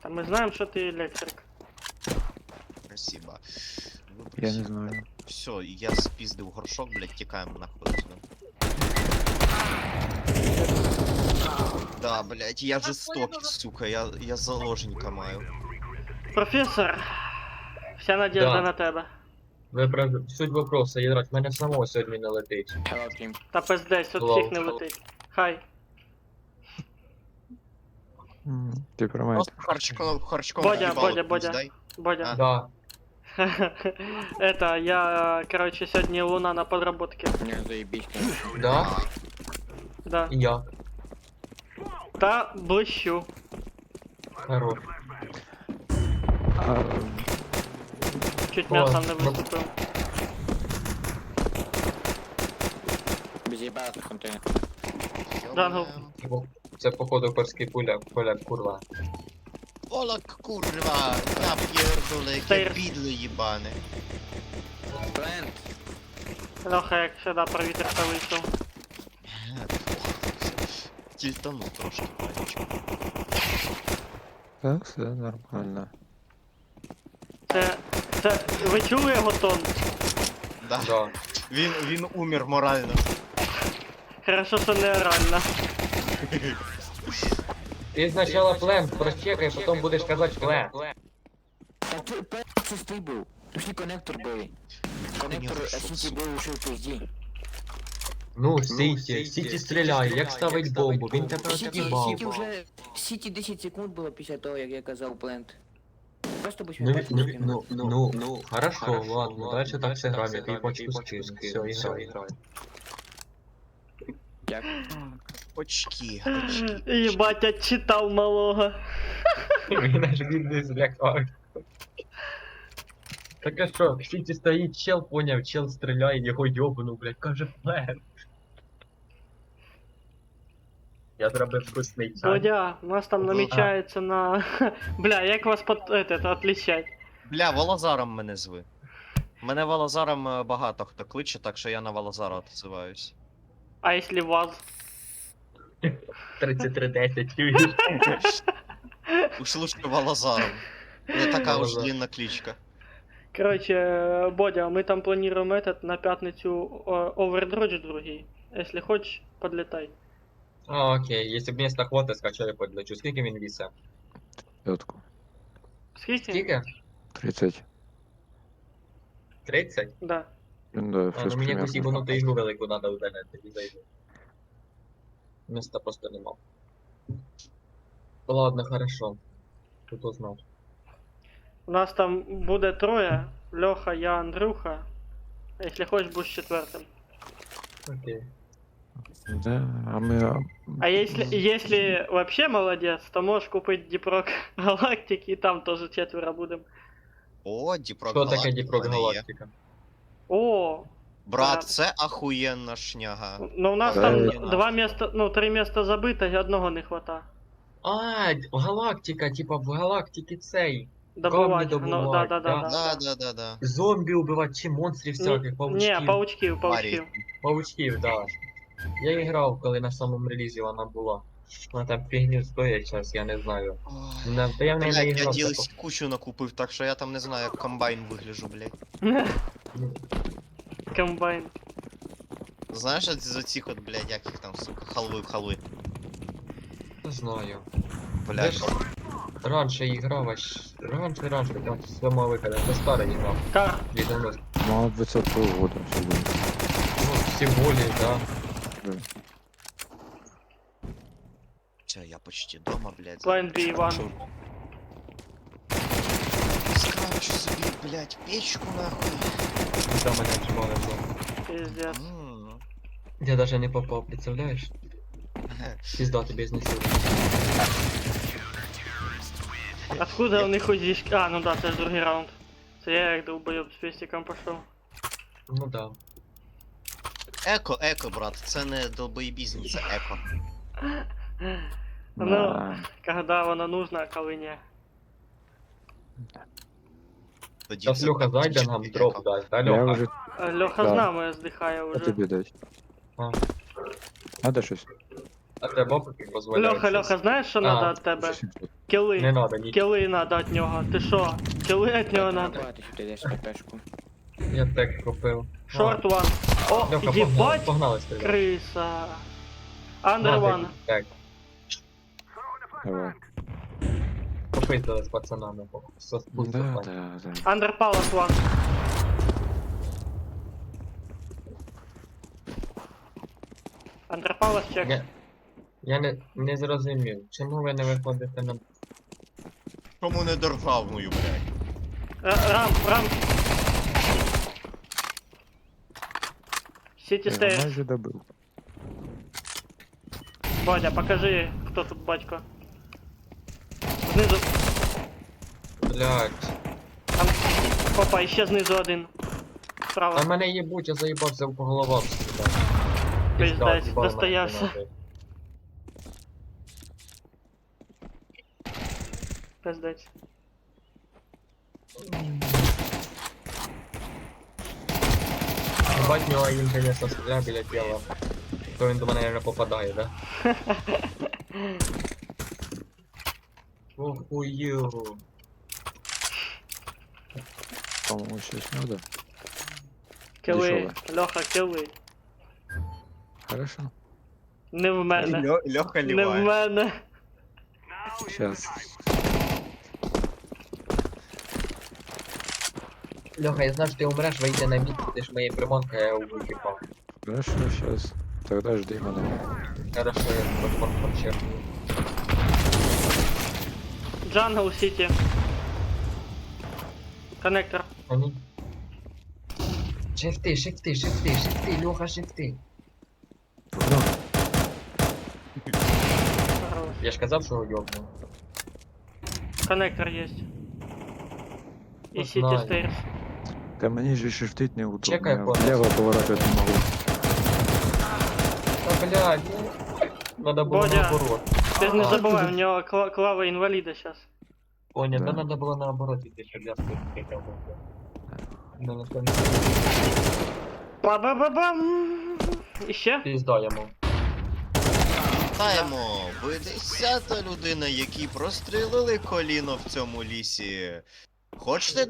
Та ми знаємо, що ти електрик. Спасибо. Я не знаю. Все, я спиздив горшок, блядь, тікаємо нахуй отсюда. Да, блядь, я жестокий, сука, я заложника маю. Професор, вся надежда Да. на тебе. Ви правда, суть вопроса, Ядрать, мене самого сьогодні не летить. Та пиздець, тут Лол. всіх не летить. Хай. Ти про мене. Просто харчком Бодя, в'їбало Бодя, плюс Бодя. дай. Бодя. А. Да. Это, я, короче, сегодня луна на подработке. Да? Да. І я. Та блищу. Хорош. А, Чуть О, мясом не ну- выступил. Джангл. Це походу перський поляк, курва. Олак, курва, я п'єрдуле, яке Стейр. бідло їбане. Леха, як всегда, про вітерка вийшов. Тільтанув трошки, панечку. так, все нормально. Це, ви чули його тон? Да. Да. Він умер морально. Хорошо, що не орально. Ти спочатку плен прочекай, потім будеш казати плен. Пустий був. Тут коннектор був. Коннектор SCT був ушов в пизді. Ну, Сіті стріляє, як ставить бомбу, він тебе Сіті отягибав. вже... Сіті 10 секунд було після того, як я казав плент. Просто будь Ну, хорошо, ладно, дальше так все граємо, я тобі почку скину, все, іграй. Очки. Єбать, отчитав малого. Він аж бідний злякав. Так а що, в Сіті стоїть чел, поняв, чел стріляє, його йобнув, блядь, каже плен. Я зробив вкусний чай. Бодя, у нас там намічається на... Бля, як вас отлічать? Бля, Волозаром мене зви. Мене Волозаром багато хто кличе, так що я на Волозара отзиваюсь. А якщо вас? 3310, чуєш? Уж лучше Волозаром. Не така уж Волозар. длинна кличка. Короче, Бодя, мы там планируем на пятницу овердродж другий. Если хочешь, подлетай. А, окей, якщо б місто хватить, скачаю подлечу. Скільки він вісе? П'ятку. Скільки? Скільки? 30. 30? Да. Да, А, щось ну мені якусь примерно. ібануту ігру велику надо в мене, тоді зайду. Міста просто нема. Ладно, хорошо. Тут узнав. У нас там буде троє. Леха, я, Андрюха. Если хочешь, будешь четвертым. Окей. Да, а ми... А если вообще молодец, то можешь купить Дипрок Галактики, и там тоже четверо будем. О, Діпрок Що таке Галактика Діпрок в мене є. Галактика? О, Брат, це ахуєнна шняга. но у нас Да, там я- два места, ну, 3 места забыто, и одного не хвата. А, Галактика, типа в Галактиці цей. Добывать. Ну, добывать, да. Да. Зомбі убивати, чи монстрів всяких, паучків. Не, паучків. Паучків, да. Я грав, коли на самому релізі вона була. Вона там фігню стоять зараз, я не знаю. Та я в неї не Блядь, я грав. DLC кучу накупив, так що я там не знаю, як комбайн вигляжу, блядь. Комбайн. Знаєш, за цих от, блядь, як їх там, сука, халви. Не знаю. Блядь. Раніше грав, аж... Раніше, там своєму виходу, це старий грав. Как? Від 90. Мало 20-го года все буде. всего лишь, да. Все, я почти дома, блядь. План Б, Іван. Чё? Скрафчу собі, блядь, печку нахуй. Там мене нічого не було. Пиздец. Я даже не попав, представляєш? Пізда тобі знесила. Откуда у них ходишки? А, ну да, це ж другий раунд. Це я як долбойоб з пестиком пішов. Ну да. Еко, брат, це не долбоєбізм, це еко. Ну, Да. когда воно нужно, а коли ні. Тоді Зараз це Льоха зайде тактичний нам еко. дроп дасть, да, Я Льоха? вже... Льоха Да. з нами здихає А вже. тобі дать. А. Надо щось? А тебе бабки дозволяють? Льоха, знаєш, що А, надо від тебе? 800. Кіли. Не надо нічого. Кіли надо від нього. Ти що? Кіли від нього надо. Я так купив. Шорт ван. О, Льоха, погнали, їбать! погнали стріляти. Криса. Андер ван. Так, Давай. попиздили з пацанами. Со спустя. Да. Андер палас ван. Андер палас чек. Я не зрозумів, чому ви не виходите на... Кому не державною, блядь. Рам. Сіті Я стейрс. майже добив. Бодя, покажи, хто тут батько. Знизу. Блядь. Там. Опа, іще знизу один. А Справа. мене їбуть, я заїбався по головам сюди. Пиздець, достоявся. Пиздець. Бать нього їм, конечно, стріляє біля тіла. То він до мене не попадає, да? Охую. По-моєму, щось надо. Кили. Льоха, кили. Хорошо. Не в мене. Льоха Не в мене. Сейчас. Льоха, я знаю, що ти умреш, вийди на мід, ти ж моєї приманки, я увикипав. Хорошо, сейчас. Тогда жди мене. Хорошо, я почерпну. Джангл Сіті. Коннектор. Они... Шифти, Льоха, шифти. Хорош. Я ж казав, що йобну. Коннектор есть. І Ну, Сіті знаю. стейрс. Та мені ж шифтить неудобно. Чекай, Я понял. влево поворачивать не могу. Та блядь, ну... Надо було Бодя. наоборот. Ти ж не А. забувай, у нього клава інваліда сейчас. Поня, Да. та надо було наоборот іти, щоб я спитав. Мене там Ба-ба-ба-бам! Іще? пізда йому. Вітаємо! Ви 10-та людина, які прострілили коліно в цьому лісі. Хочете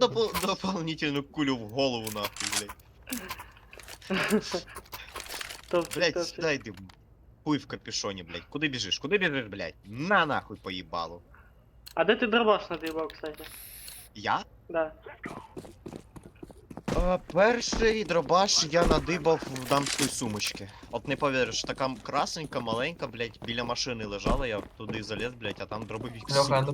дополнительну кулю в голову нахуй, блядь? Топчик, Блядь, топчик. сюда йди. Хуй в капюшоні, блядь. Куди біжиш, блядь? На нахуй поїбало. А де ти дробаш надибав, кстати? Я? Да. Перший дробаш я надибав в дамської сумочки. От не повіриш, така красенька, маленька, блядь, біля машини лежала, я туди залез, блядь, а там дробив їх Льоха, ну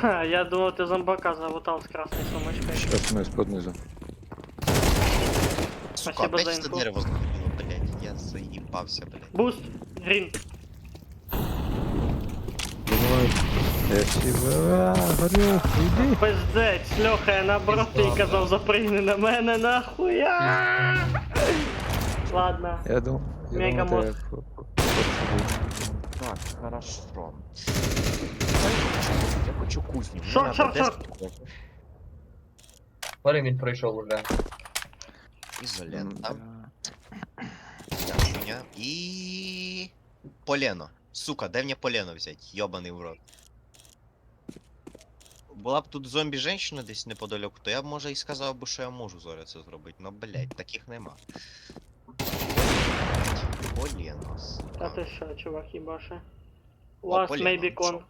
Та я думав, ти зомбака залутав з красною сумочкою. Сейчас мы под низом. Сука, Спасибо опять за це інфу. дерево зробило, блядь, я заїбався, блядь. Буст, грін. Давай. Я себе... Горю, иди. Пиздець, Льоха, я наоборот Пізда, тобі казав, запригни на мене, нахуя. Ладно. Я думал... Мегамозг. Так, хорошо. Я хочу кузню. мені Шорт, надо шорт, 10 блоків. Парень він пройшов уже. Ізолента. Яшуня. І... Полено. Сука, де мені полено взять? Йобаний в рот. Була б тут зомбі-женщина десь неподалеку, то я б може і сказав би, що я можу зараз це зробити. Но, блять, таких нема. Полено. Та ти що, чувак, їбаше. О, Last полено, maybe ну con. чо?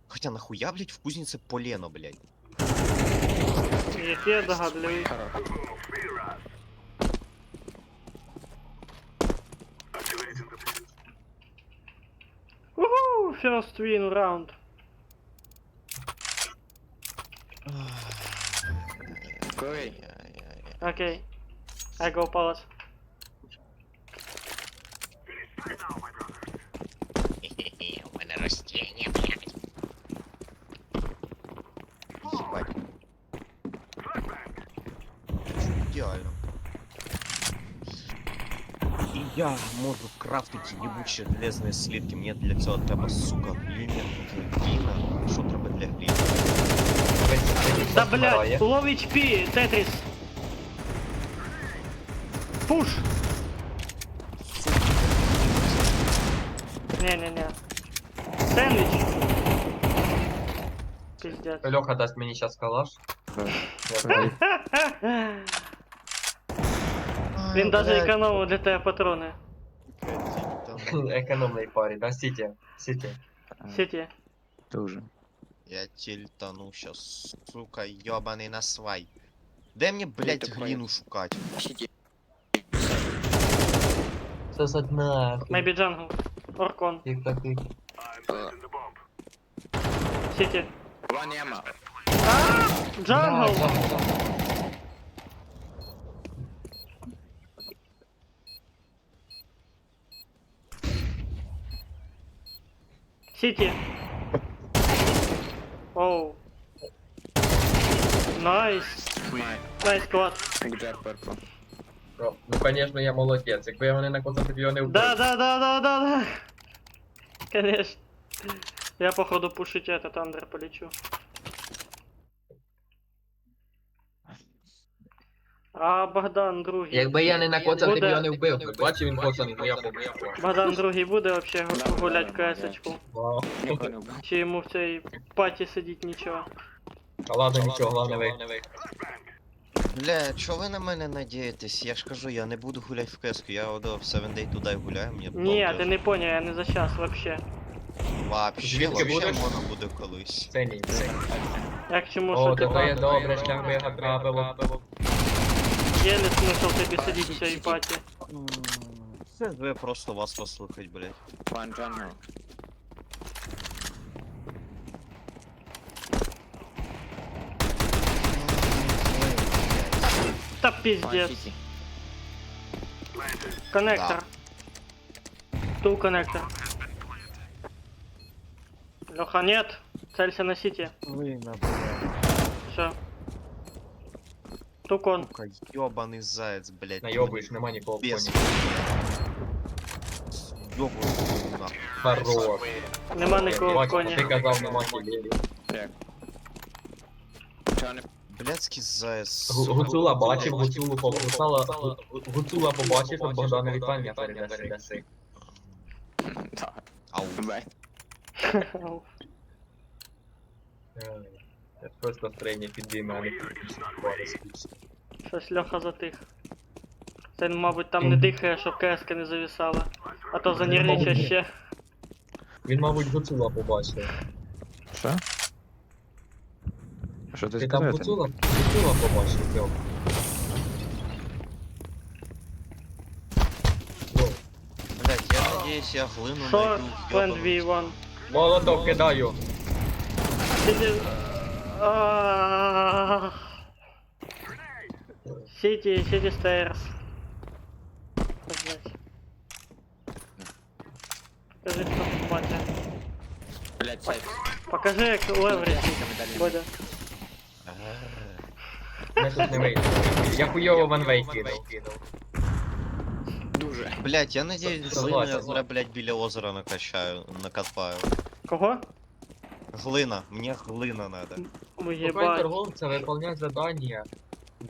Хотя нахуя, блять, в кузнице полено, блять. Який я догадливий. first win round. Окей. I go palace. У мене ростіння, блядь. Єбать. Ідеально. І я можу крафтити ебучі железні слитки. Мені для цього треба, сука, глина. Що треба для глини? Да блядь, low HP, Тетріс. Пуш! Не-не-не. Сэндвич. Пиздец. Леха дасть мені сейчас калаш. Він даже економив для тебе патрони. Економний парень, да? Сіті. Сеті. Дуже. Я тільтану щас, сука, ёбаний насвай. Де мені, блядь, глину шукать? Це за дна. Maybe jungle. Оркон. Тик-так-тик. Сеті. One ammo. Джангл! Сети. Оу. Найс. Найс, класс. Good job, purple. Ну, конечно, я молодець. Якби я мене на концерті не вбив. Да. Конечно. Я походу пушить этот андер полечу. А Богдан другий. Якби я не на концерті Буде- його не вбив. Бачив він коцаний, ну я побив. Богдан другий буде вообще гулять в КС-очку? Нікого не вбив. Чи йому в цій паті сидіть нічого? Та ладно, нічого, головне ви. Бля, чого ви на мене надієтесь? Я ж кажу, я не буду гуляти в кеску, я в 7 Day туди гуляю, мені Ні, ти не поняв, я не за час вообще. Вообще будеш? можна буде колись. Синій. Як чому О, що ти то є там? добре, шлях би я трапило. Є не смисл тобі сидіти в цій паті. Це ви просто вас послухать, блядь. One jungle. Та One пиздец. city. Коннектор. Тул коннектор. Леха, нет. Целься на сити. Все. Тукон. Сука, ёбаный заяц, блядь. Наёбуєш, нема нікого в Без. коні. Ёбаный нахуй. Хорош. Нема нікого в Бачиш, коні. ти казав, нема кілів. Yeah. Johnny. Блядський заяц. Гуцула бачив, Гуцулу побачив. Гуцула побачив, щоб Богдана вітання передаси. Да. Ау. Bye. Це просто настроєння підійме, а не Щось Леха затих. Це, мабуть, там не дихає, щоб КС-ка не зависала. А то занервничає ще. Він, мабуть, Гуцула побачив. Що? Що ти Ти там сказав? Гуцула побачив, Льох. Блядь, я надеюсь, я глину Що? найду. Плент ёбаную. V1. Молоток кидаю. Сити стейрс. Покажи, что в пати. Блять, сайт. Покажи, як леврич буде. Ми тут не вийдемо. Я хуйово ванвей кидав. Дуже. Блядь, я надеюсь, Согласен. глину я зараз, блядь, біля озера накопаю. Кого? Глина, мне глина надо. Ой, Шукай ебать. торговця, виповняй задання.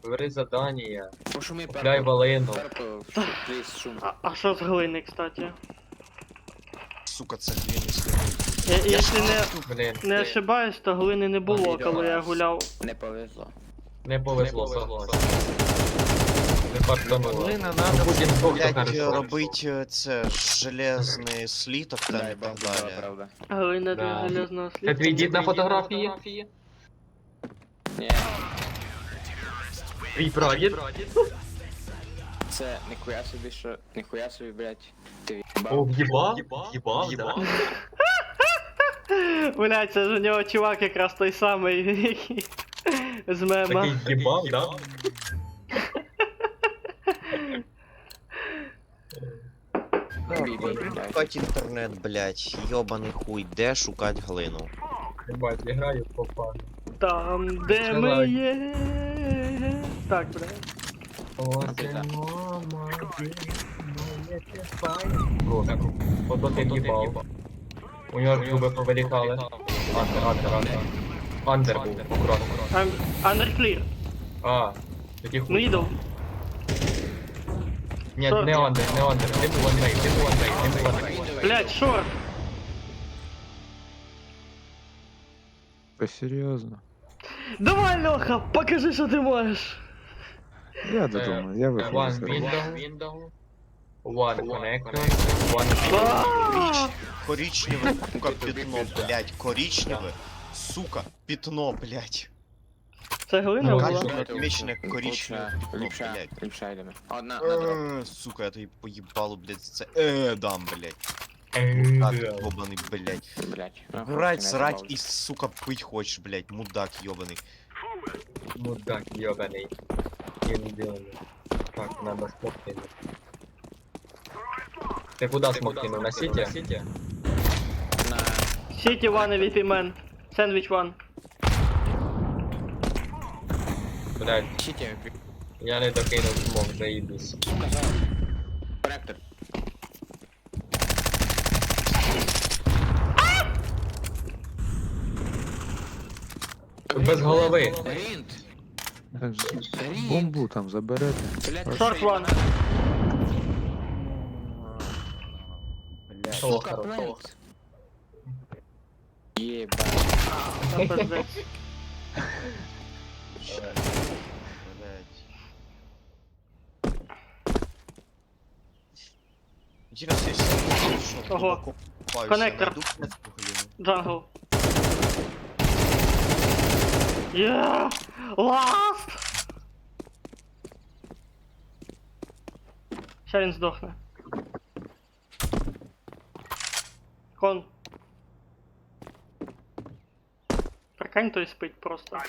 Бери задання. Пошуми Купляй валину. Purple, please, шум. А що з глини, кстати? Сука, це глини. Якщо Блін, не ошибаюсь, то глини не було, коли я гуляв. Не повезло. не повезло, согласен. Не фартануло. Глина Путін надо, Бог блядь, хорошо. робити це железний слиток там Да, і так правда, далі. правда. Глина Да. для железного Це сліду. твій дід на фотографії? Ні, Твій прадід? це ніхуя собі, що... Ніхуя собі, блять. Ти О, в'їбав. в'їбав? В'їбав, да? Блядь, це ж у нього чувак якраз той самий, який з мема. Такий їбав, да? Шукать інтернет, блядь, йобаний хуй, де шукать глину? Ебать, я граю по фану. Там, де ми Давай. є. Так, блядь. Ото ти їбав. У нього зуби повилітали. Андер був, акуратно. Underclear. А, тоді хуй. Мідл. Ні, не андер. Ти був андей. Блядь, шорт. Серйозно. Давай, Льоха, покажи, що ти можеш. Я додумаю, я виходжу One з гри. window, one connector, one Коричневе, сука, пятно, блядь, коричневе, сука, пятно, блядь. Це глина Ну, була. Каждое отмеченное коричневое пятно, блядь. Ліпша йдемо. Одна, Сука, я тобі поїбалу, блядь, за це. Дам, блядь. Мудак йобаний, блядь. блядь. Грать, срать і, сука, пить хочеш, блядь, мудак йобаний. Мудак ёбаный. Ебаный. Так, надо спокойно. Ты куда смог кинуть? На сити? City one VP man. Sandwich one. Блядь, Щиті, я не докинув смог, заїбись. сука, за. Коректор. Без голови. Рінт. Бомбу там заберете. Блядь, Short one. Блядь, Сука, хорош. плент. Єбать. Там пиздець. Блядь. Интересно, если я Ого. копаюсь, Коннектор. я найду, блядь, эту глину? Джангл. Yeah! Last! Ща він здохне. Кон. Прикинь, той спить просто.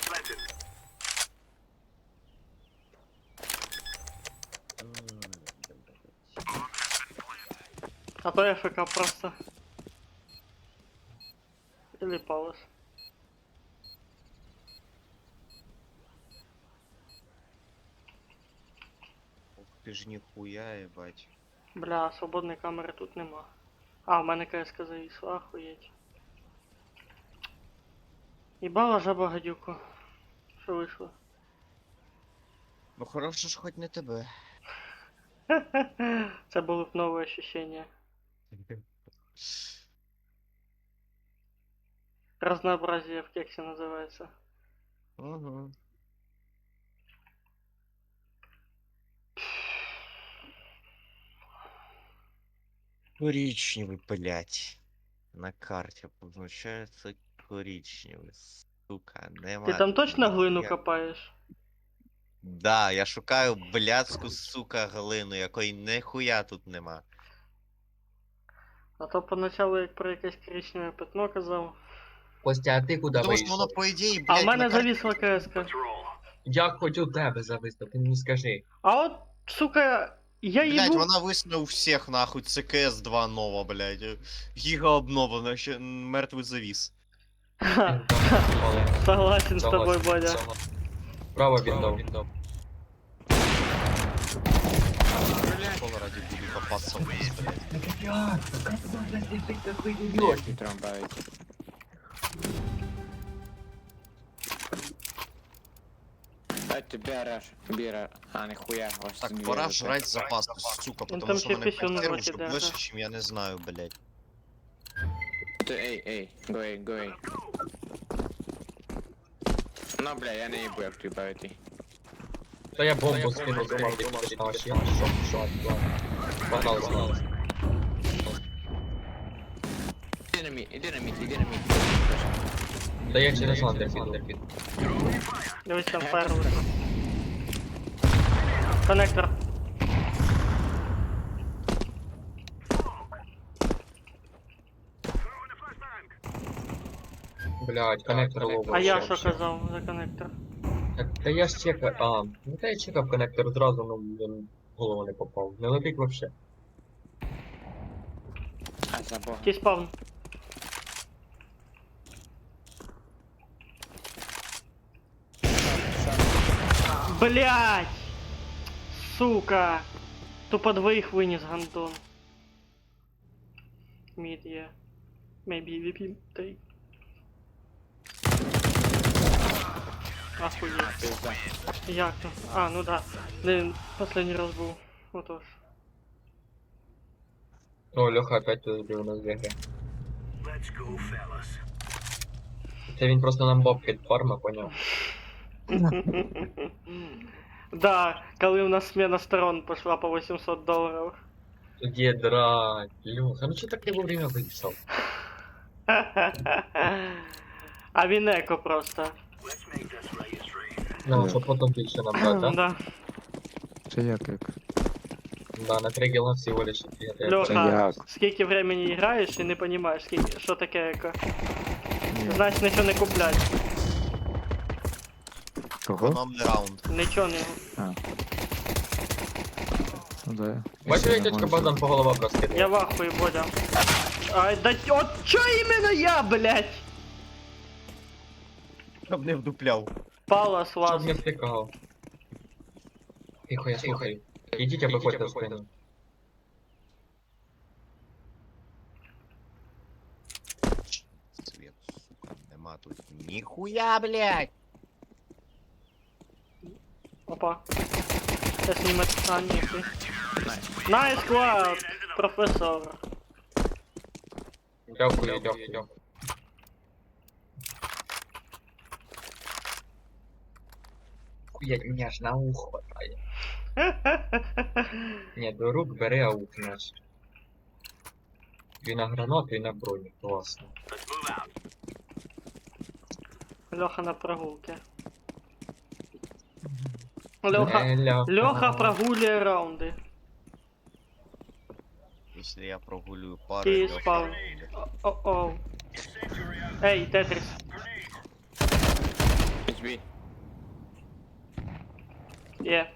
А то ФК просто. Или палас. Ух ты ж нихуя, ебать. Бля, свободної камери тут нема. А, в мене КСК зависла, охуєть. Їбала жаба гадюку. Що вийшло? Ну хорошо ж хоть не тебе. Це було б нове ощущення. Разнообразие в кексе называется. Угу. Коричневый, блядь. На карте обозначается коричневый, сука. Нема. Ти там точно глину Я- копаєш? Да, я шукаю блядську, сука, глину, якої ніхуя тут нема. А то поначалу як про якесь коричневе пятно казав. Костя, а ти куди Тому що воно, вийшов? по ідеї, А блядь, в мене на карті- зависла КСК. Я хоч у тебе зависнув, ти мені скажи. А от, сука, я Блядь, їбу... вона висне у всіх, нахуй, ЦКС 2 нова, блядь. Гіга обновлена, ще мертвий завіс. Ха, Согласен з тобою, Бодя. Право віндов. Кола раді буду копатися вниз, блядь. Трамбають. Дайте береш, біра. А, ніхуя, ось Так, не пора вірю, жрать запас, сука, Він потому там що в мене ще пісюн квартира в роті вже держить. ближче, чим я не знаю, блядь. Ей, go away. Ну, бля, я не їбу, як тобі бавити. Та я бомбу скинув, думав, ти почитаєш. Я що, погнали. Іди на мід. Та я через андер піду. Дивись там фаєрвуд. Коннектор. Блядь, коннектор ловив. А я вообще. що казав за коннектор? Так, та я ж чекав, ну та я чекав коннектор зразу, ну, блін, в голову не попав. Не летить вообще. А, забыл. Ті спавн. Блять! Сука! Тупо двоих вынес гандон. Мид я. Maybe VP 3. Охуеть. Пизда. Як то? А, ну да. Блин, последний раз был. Отож. О, Льоха опять тут збив нас в ігри. Let's go, fellas. Це він просто нам бабки від фарма, поняв? Да, коли у нас смена сторон пошла по $800. Тоді драть, Льоха, ну чого так не вовремя вийшов? А він еко просто. Let's make this right as rain. Ну, щоб потім більше набрати, а? Да. Це як? Да, на 3 гіла всього лише 2. Льоха, як? скільки времени граєш і не розумієш, скільки, що таке еко. Ні. Значить нічого не куплять. Кого? Економний раунд. Нічого не. Ну да. Бачиш, як дядька Богдан по головам Я розкидає? в ахуї, Бодя. Ай, да от чо іменно я, блядь? Щоб не вдупляв. Палас Щоб вас. не втикав. Тихо, я слухаю. Ідіть, а виходьте в спину. Свет, сука, нема тут ніхуя, блядь. Опа. Це знімати. А, ні, ти. Найс клад, професор. Дякую, дякую. Хуять, мене аж на ухо хватає. Ні, до рук бери аук наш. І на гранату, і на броню. Класно. Let's move out. Льоха на прогулке. Льоха прогулює раунди. Якщо я прогулюю пари, І Льоха спав. прогулює. О-о. Ей, Тетріс. HB. Є.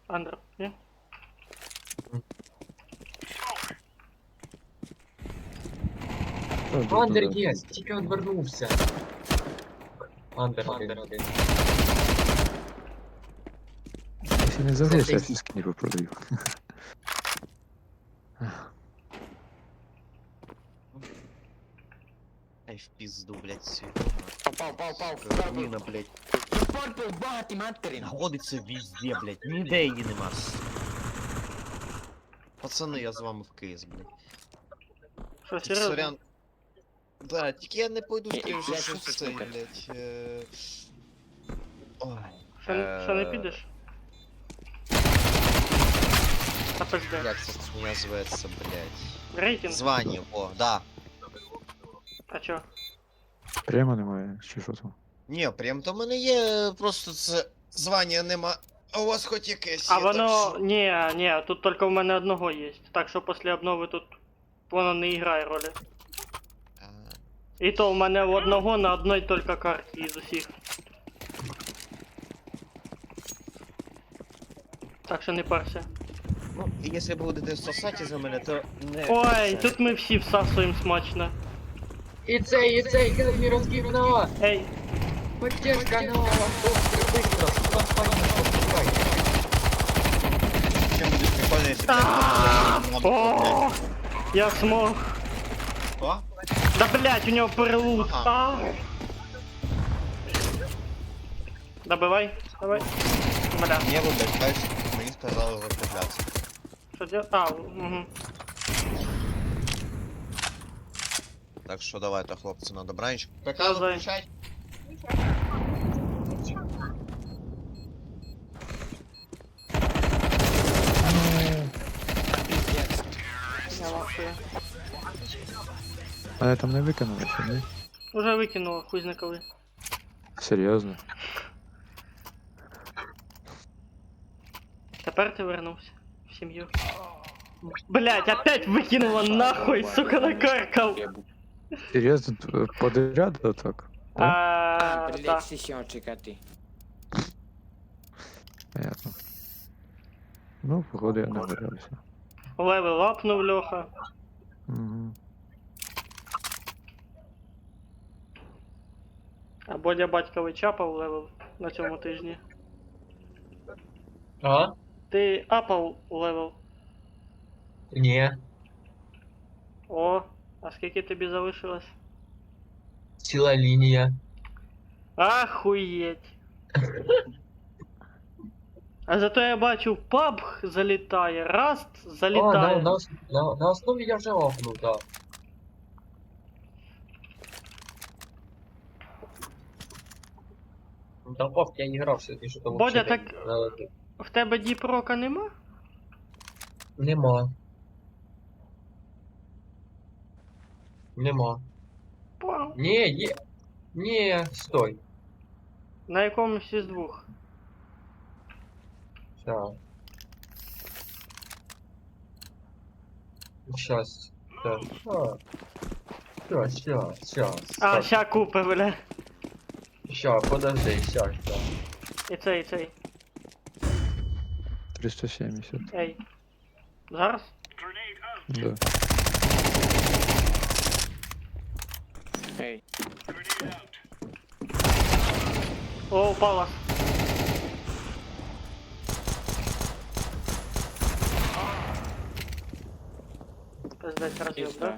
Андер, є? Андер є, тільки відвернувся. Андер один. Якщо не за гроші, я всі скіни продаю. Ай, в пизду, блядь, все. Пау. Міна, блядь. Пурпл, багаті материн. Знаходиться везде, блядь. Ніде її нема. Пацани, я з вами в КС, блядь. Що, Тільки серйозно? сорян. Да, тільки я не пойду Ні, скажу, я що щось це, слухаю. блядь. Ой. Що не підеш? Та пизде. Як це хуйня зветься, блядь. Рейтинг? Звання, о, да. А чо? Прямо немає, чи що там? Ні, прям то в мене є, просто це звання нема. А у вас хоч якесь А є, так воно... що- Ні, тут тільки в мене одного є. Так що після обнови тут воно не грає ролі. А, І то в мене у одного на одній тільки карті із усіх. Так що не парся. Ну, і якщо будете сосати за мене, то не... Ой, це- тут ми всі всасуємо смачно. І цей, гелмі розгібного! Ей, Поддержка на быстро, Чим буде прикольно, якщо б я о, я смог. О? Да блять, у нього перелут. Ага. А. Добивай, давай. Бля, Не вибачаюсь, мені сказали закруглятися. що дел... А, угу. Так що давайте, хлопці, на добраніч. Давай. включай. Я лапаю. Але там не викинули, чи ні? Уже викинула, хуй зна коли. Серйозно? Тепер ти вернувся в сім'ю. Блять, опять выкинула нахуй, сука, накаркал. Серьезно, подряд да, так? Да. Блять, сисёнчик, а ты. Понятно. Ну, походу я не валявся. Левел апнув Льоха. Угу. А Бодя батьковий чапав левел на цьому тижні. А? Ти апав левел. Ні. О, а скільки тобі залишилось? Ціла лінія. Ахуєть. А зато я бачу, PUBG залітає, Rust А, залітає. на основі я вже офнув, так. Та пов, я не грав сьогодні, що там Бодя, взагалі так- не- В тебе діпрока нема? Нема. Нема. Пау. Ні, є. Ні, стой. На якомусь із двох. Так. Щас. Так. Щас. А, ща купи, бля. Ща, подожди, ща. І цей. 370. Ей. Зараз? Да. Эй, О, Палас. Пиздець роз'єб, пизда. да?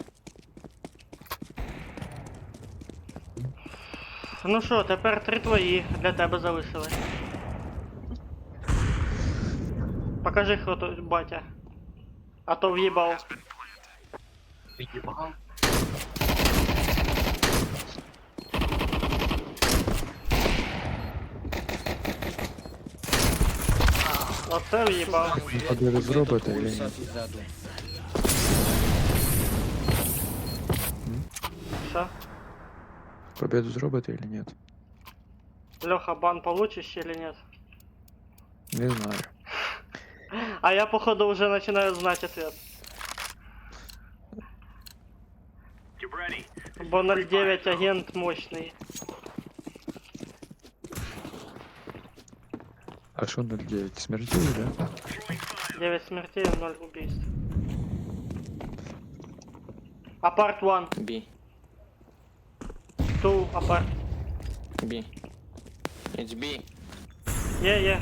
Ну що, тепер 3 твої для тебе залишилось. Покажи, хто тут батя. А то в'їбав. Підібав. Оце в'їбав. Победу зробите или ні? Ззаду. Що? Победу зробите или нет? Леха, бан получишь или нет? Не знаю. А я походу уже начинаю знать ответ. Get ready. Бо 09 агент мощный. А що 09? Смертей, да? 9 смертей, 0 убийств. Апарт 1, Би, 2, апарт. би. It's B. Є.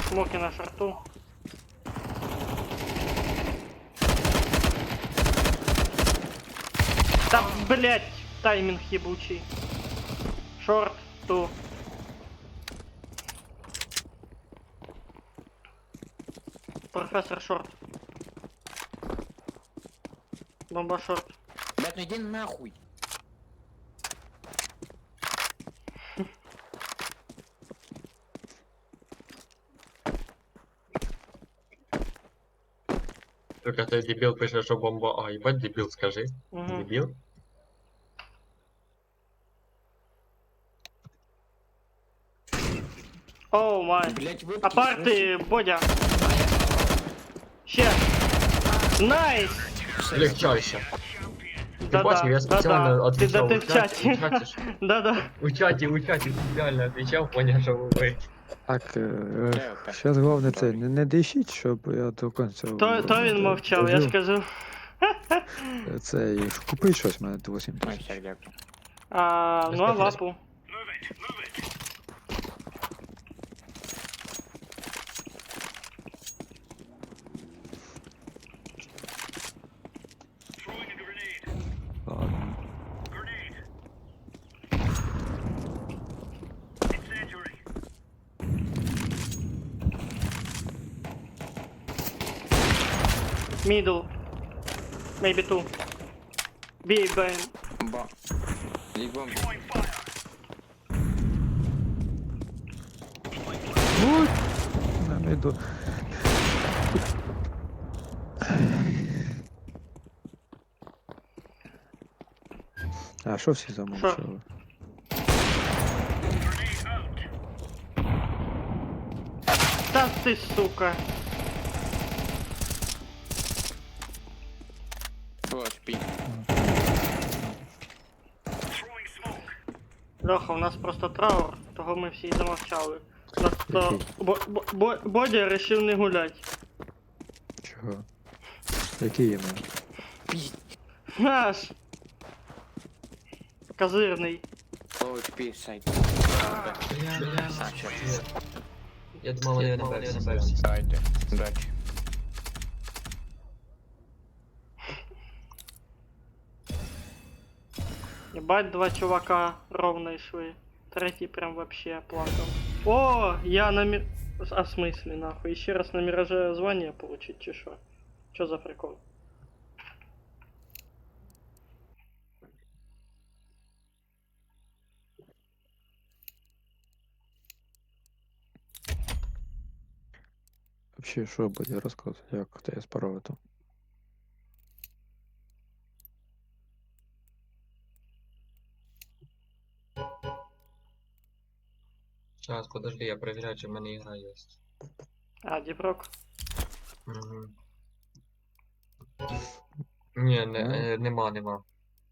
Смоки на шарту. Та, блять, тайминг ебучий. Шорт, 2. Профессор шорт. Бомба шорт. Блять, ну иди нахуй. Только той дебіл пише, що бомба. А, їбать, дебіл, скажи. Угу. Дебіл? Оу май. Блять, вы... Апарти, Бодя. Ще. Найс! Легчайше. Ти бачив, я спеціально Ти відповідав ти в чаті. ж. Да-да. У чаті спеціально відповідав, поняв, що ви. Так, зараз головне це, не дишіть, щоб я до кінця... То він мовчав, я ж кажу. Це, купи щось, мене 8 Ой, тисяч. хер, дякую. Ну а лапу. Ладно. Incendiary. Middle. Maybe 2. B, B. Бо. Лить бомбу. На міду. А що всі замовчали? Та ти, сука. Вот, пи. Льоха, у нас просто траур, того ми всі й замовчали. Просто Бодя рішив не гулять. Чого? Який є мене? Наш! Козирний. Вот, пи, сайт. Я думав, вони на берсі. Сайт. Удачи. Ебать, два чувака ровно йшли. Третій прям вообще плакав. О, я на мир... А в смысле, нахуй? Еще раз на Мираже звание получить, чи шо? Чё за прикол? Вообще, що буде розказувати, як тебе справи там? Сейчас, подожди, я проверяю, чи в мене ігра є. А, Діброк? Угу. Ні, нема.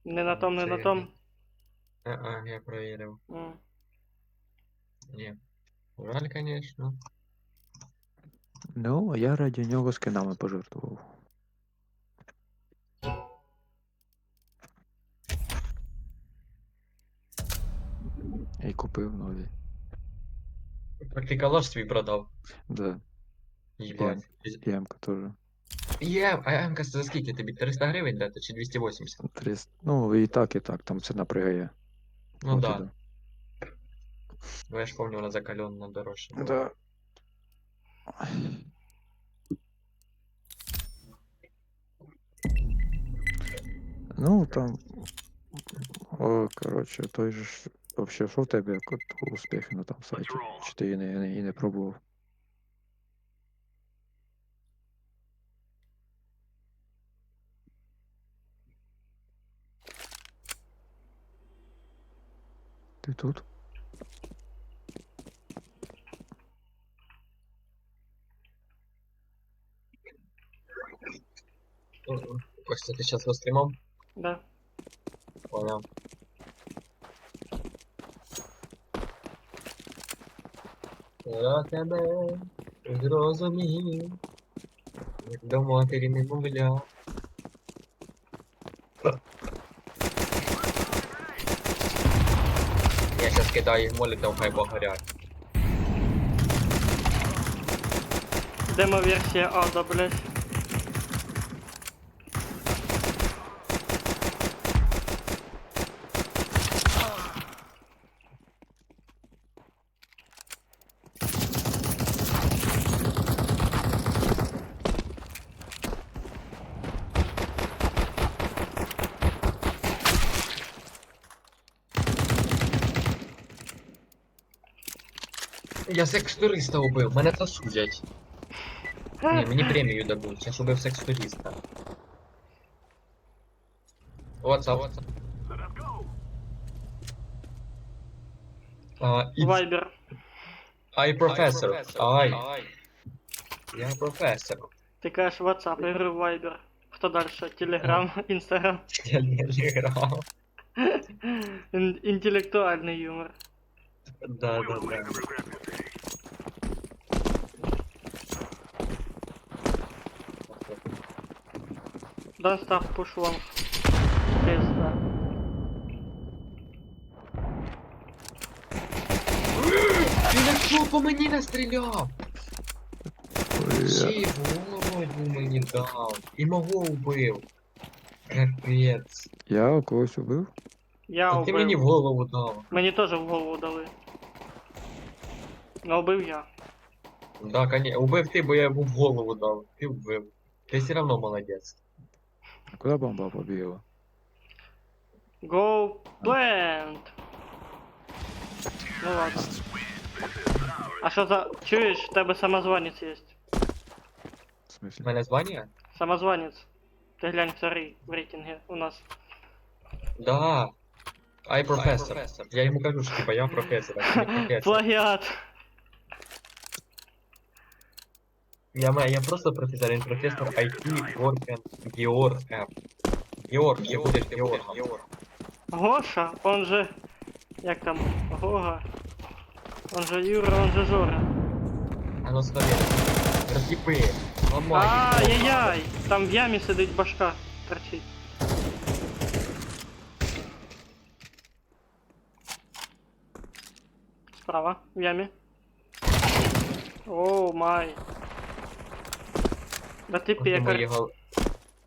Не на том, не на том? Я проверив. М. Ні. Жаль, конечно. Ну, а я раді нього скинами пожертвував. І купив нові. Так ти калаш свій продав. Да, Єбать. Ємка теж. А МК за скільки тобі? 300 гривень дати чи 280? 300. Ну, і так, там ціна пригає. Ну От да. іде. Бо я ж помню, вона закальонна дорожча. була. Да. Ну, там. О, коротше, той же ж. Вообще, що в тебе як от успіхи на там сайті? Чи ти і не пробував? Ти тут? Костя, ти зараз стрімом? Да. Понял. Я тебе зрозумів, як до матері немовля. Я щас кидаю їх молитов, хай погорять. Демо-версія Ада, блядь. Я секс-туриста убив, мене засудять. Ні, мені премію дадуть, я ж убив секс-туриста. What's up? Вайбер. I professor. I. Я професор. Ти кажеш WhatsApp, я говорю Viber. Хто дальше? Телеграм, Інстаграм. Я не грав. Інтелектуальний юмор. Да. Don't stop push long. Пизда. Він на що по мені настріляв? Ой, Ще й голову мені дав. І мого убив. Капець. я когось убив? Я А ти мені в убив. голову дав. Мені теж в голову дали. Но убив я. Да, конечно. Убив ти, бо я йому в голову дав. Ти вбив. Ти все равно молодець. А куди бомба побігла? Go plant. Ну ладно. А що за... Чуєш, в тебе самозванець є. В смысле? У мене звання? Самозванець. Ти глянь в рейтинге у нас. Да. I професор. Я йому кажу, що типа я професор, а ти не професор. Плагіат. Я просто професор, він професор IT Горкен Георг Ф. Георг, я будеш Георгом. Гоша, он же... Як там? Гога. Он же Юра, он же Жора. А ну смотри, роз'їби, ламай. Ай-яй-яй! Там в ямі сидить башка, торчить. Справа, в ямі. Оу май. Да ти пекар.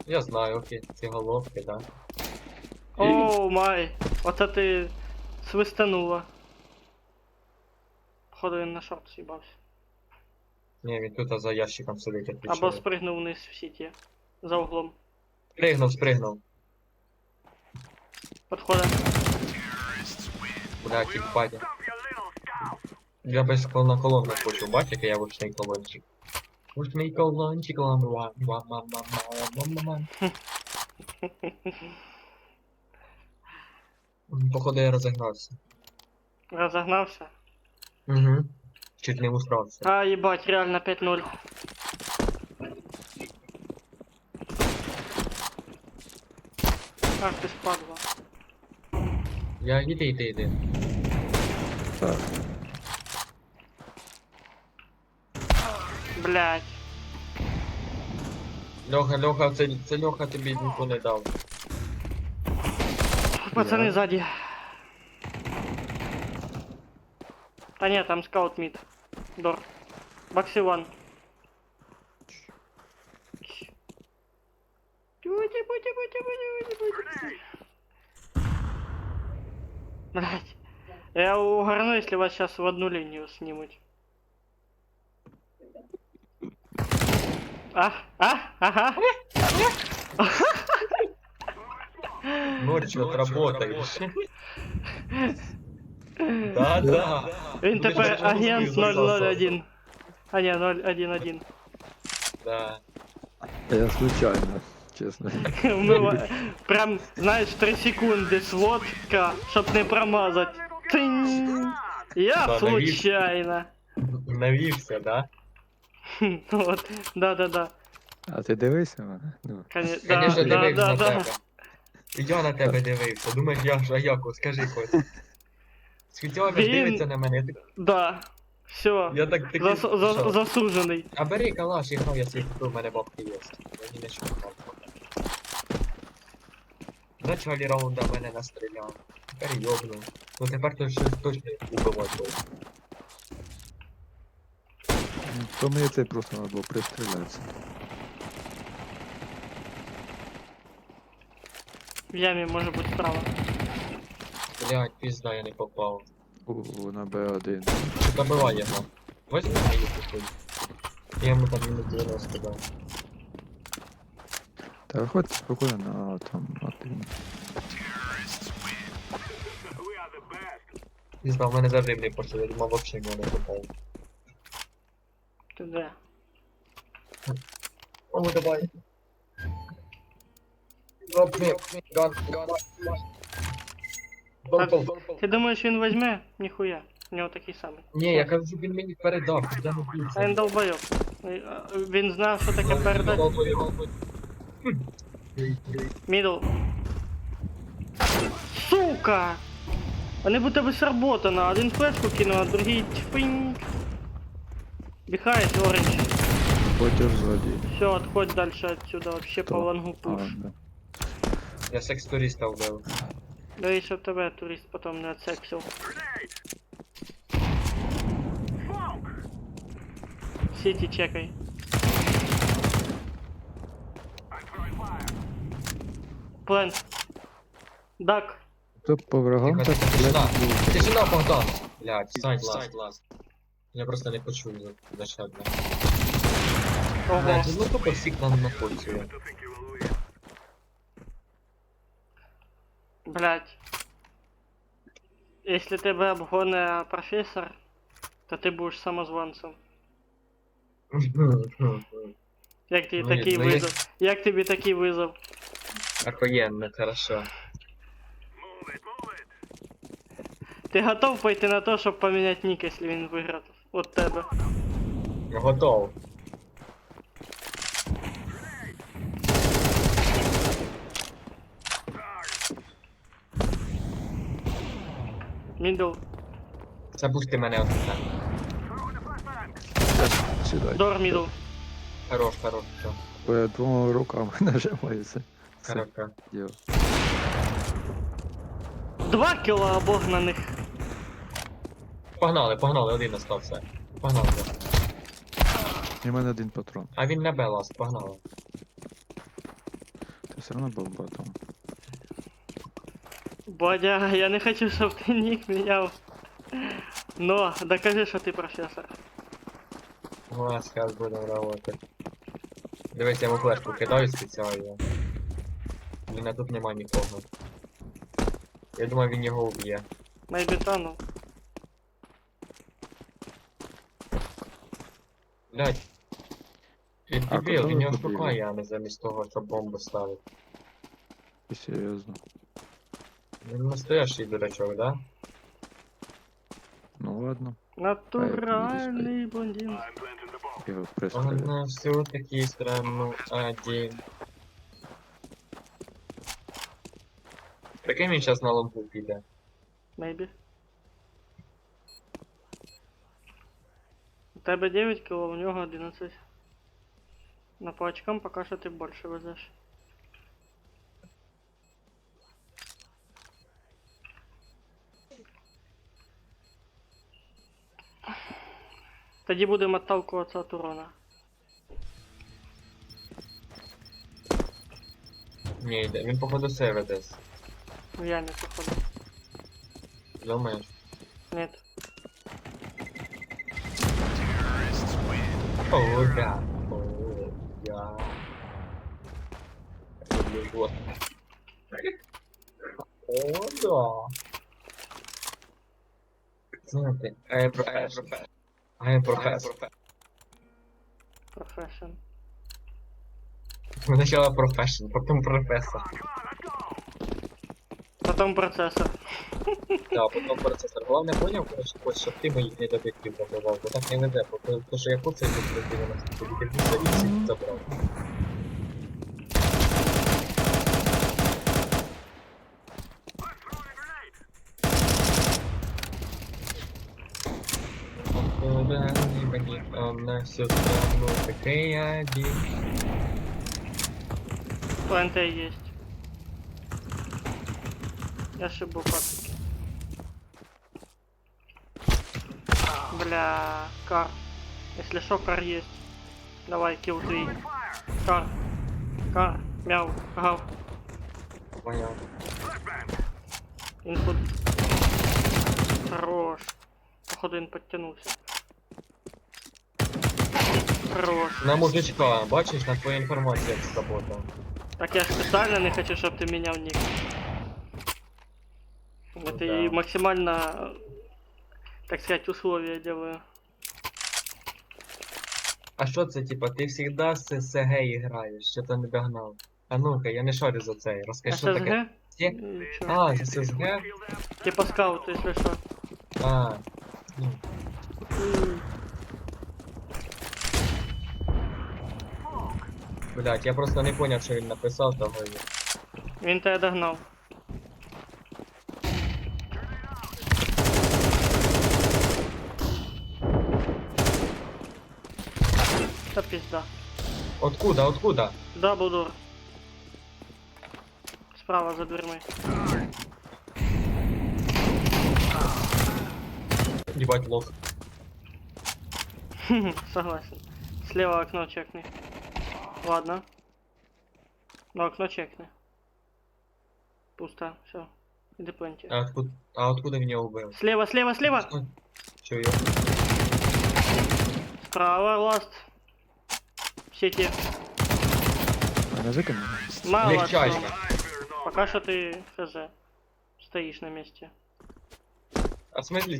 Я знаю, окей, ці головки, да. Оу май. Оце ти свистанула. Походу він на шорт з'їбався. Ні, він тут за ящиком сидить, Або отвічає. спригнув вниз в сіті. За углом. Спригнув. Подходить. Блядь, їх батя. Я без на колонку хочу, бачиш, який я вучний колончик. Вучний колончик, лам-лам-лам-лам-лам-лам-лам. Походу я розігнався. Розогнався. Угу. Чуть не усрався. А, ебать, реально 5-0. Ах ты спадла. Я іди. Так, Блять. Льоха, це Льоха тобі ніхто не дав. Пацаны сзади. А нет, там скаут мид. Дор. Бакси ван. Блять. Я угорну, если вас сейчас в одну линию снимут. Ага. Ночью отработаешь. Да. Він тепер агент 001. А не, 011. Да. я случайно, чесно. Прям, знаєш, 3 секунди сводка, щоб не промазать. Тинь. Я Да, случайно. Навівся, да? Вот, да. А ти дивишся мене? Ну, Конечно, дивився на да. тебе. Я на тебе дивився. Думаєш, я ж Аяку, скажи хоч. Світьовик Він- дивиться на мене. Да. Все. Я так такий. що? Засужений. А бери калаш і грав, я свій купив, у мене бабки є. Мені не що там. В началі раунда мене настріляв. Тепер йобнув. Ну тепер то щось точно убивати буде. то мені це просто треба було пристрілятися. В ямі може бути справа. Блядь, пізда, я не попав. На Б1. Добивай його. Возьми мою купив. Я йому там мінус 90 дав. Та виходь спокійно на там один. Пізда, в мене зажим не почав, я думав вообще його не попав. Ти де? О, давай. Ган. Ти думаєш він візьме? Ніхуя. У нього такий самий. Ні, я кажу, він мені передав, я не А бійся. він долбойоб. Він знав, що таке передати. Мідл. Сука! Вони будто би сработано. Один флешку кинув, а другий чпинь. Бихает оранж. Потяж ззаді. Все, отходь дальше отсюда. Вообще по лангу А, пуш. да. Я секс-туриста вбив. Да щоб тебе турист потом не отсексил. Сети чекай. Плент. Дак. То по врагам так, Тишина, блядь, тишина, Богдан! Блядь, сайт ласт. Я просто не почую зачем. Ого. Блядь, ну тупо всіх нам находиться. Блять. Если тебе обгоне профессор, то ти будеш самозванцем. Як тобі Ну, такий ну, є- визов? Як тобі такий визов? Охуенно, хорошо. Ти готов пойти на то, щоб поміняти нік, якщо він виграв от тебе? Готов. Мідл. Запусти мене от так. Сідай. Дор мідл. Хорош, все. Бо я двома руками нажимаю це. Хорошо. Діло. 2 кіла обогнаних. Погнали, один остався. Погнали. І в мене один патрон. А він не белас, погнали. Ти все одно був ботом. Бодя, я не хочу, щоб ти нік міняв. Но, докажи, що ти професор. У нас зараз будемо работати. Дивись, я йому флешку кидаю спеціально. Блін, а тут нема нікого. Я думаю, він його вб'є. Майбітану. Блядь. Він А дебіл, куди він ви його побігли? шукає, а не замість того, щоб бомбу ставити. І серйозно. Він настоящий дурачок, да? Ну ладно, Натуральний блондин. I'm planting the bomb. його пристрелю. Она все-таки страну один. Прикинь, він зараз на ломку піде. Maybe. У тебе 9 кіло, у нього 11. На по очкам поки що ти більше везеш. Тоді будемо отталкуватися від урона. Ні, йде. Він походу себе десь. В ямі, походу. Думаєш? Нет. О, да. О, да. Люблю вот. О, да. Знаєте, I am professional. I am professional. Професіон. Спочатку professional, потім професор. Потім процесор. Да, потім процесор. Головне поняв, коротше, ось, щоб ти моїх недобитків забивав, бо так не веде, тому що я куцей тут 90, тобі ти всіх забрав. Куда не гони, он на всю страну такой один. ПНТ есть. Я шибу пацки. Бля, кар. Если шо, кар есть. Давай, килл 3. Кар. Кар. Мяу. Гав. Понял. Инфуд. Хорош. Походу він подтянувся. Хорош. На мужичка, бачиш, на твоя інформація як сработала. Так я специально не хочу, чтобы ты менял ник. Это да. и максимально, так сказать, условия делаю. А що це, типа, ти завжди з СГ граєш, що ти не догнав? А ну-ка, я не шарю за це, розкажи, що таке. ССГ? Є? Ничего. А, з ССГ? Типа скаут, если что. А. Ну. Блять, я просто не поняв, що він написав того. Він тебе догнав. Та пизда. Откуда? Даблдор. Справа за дверьми. Ебать лох. Согласен. Слева окно чекни. Ладно. Но окно чекни. Пусто. Все. Иди пленти. А откуда меня убил? Слева, слева, слева! Чё я? Справа, ласт. В сети. Не викинув? Мало. Легчайше. Пока что ты хз. Стоишь на месте. А в смысле,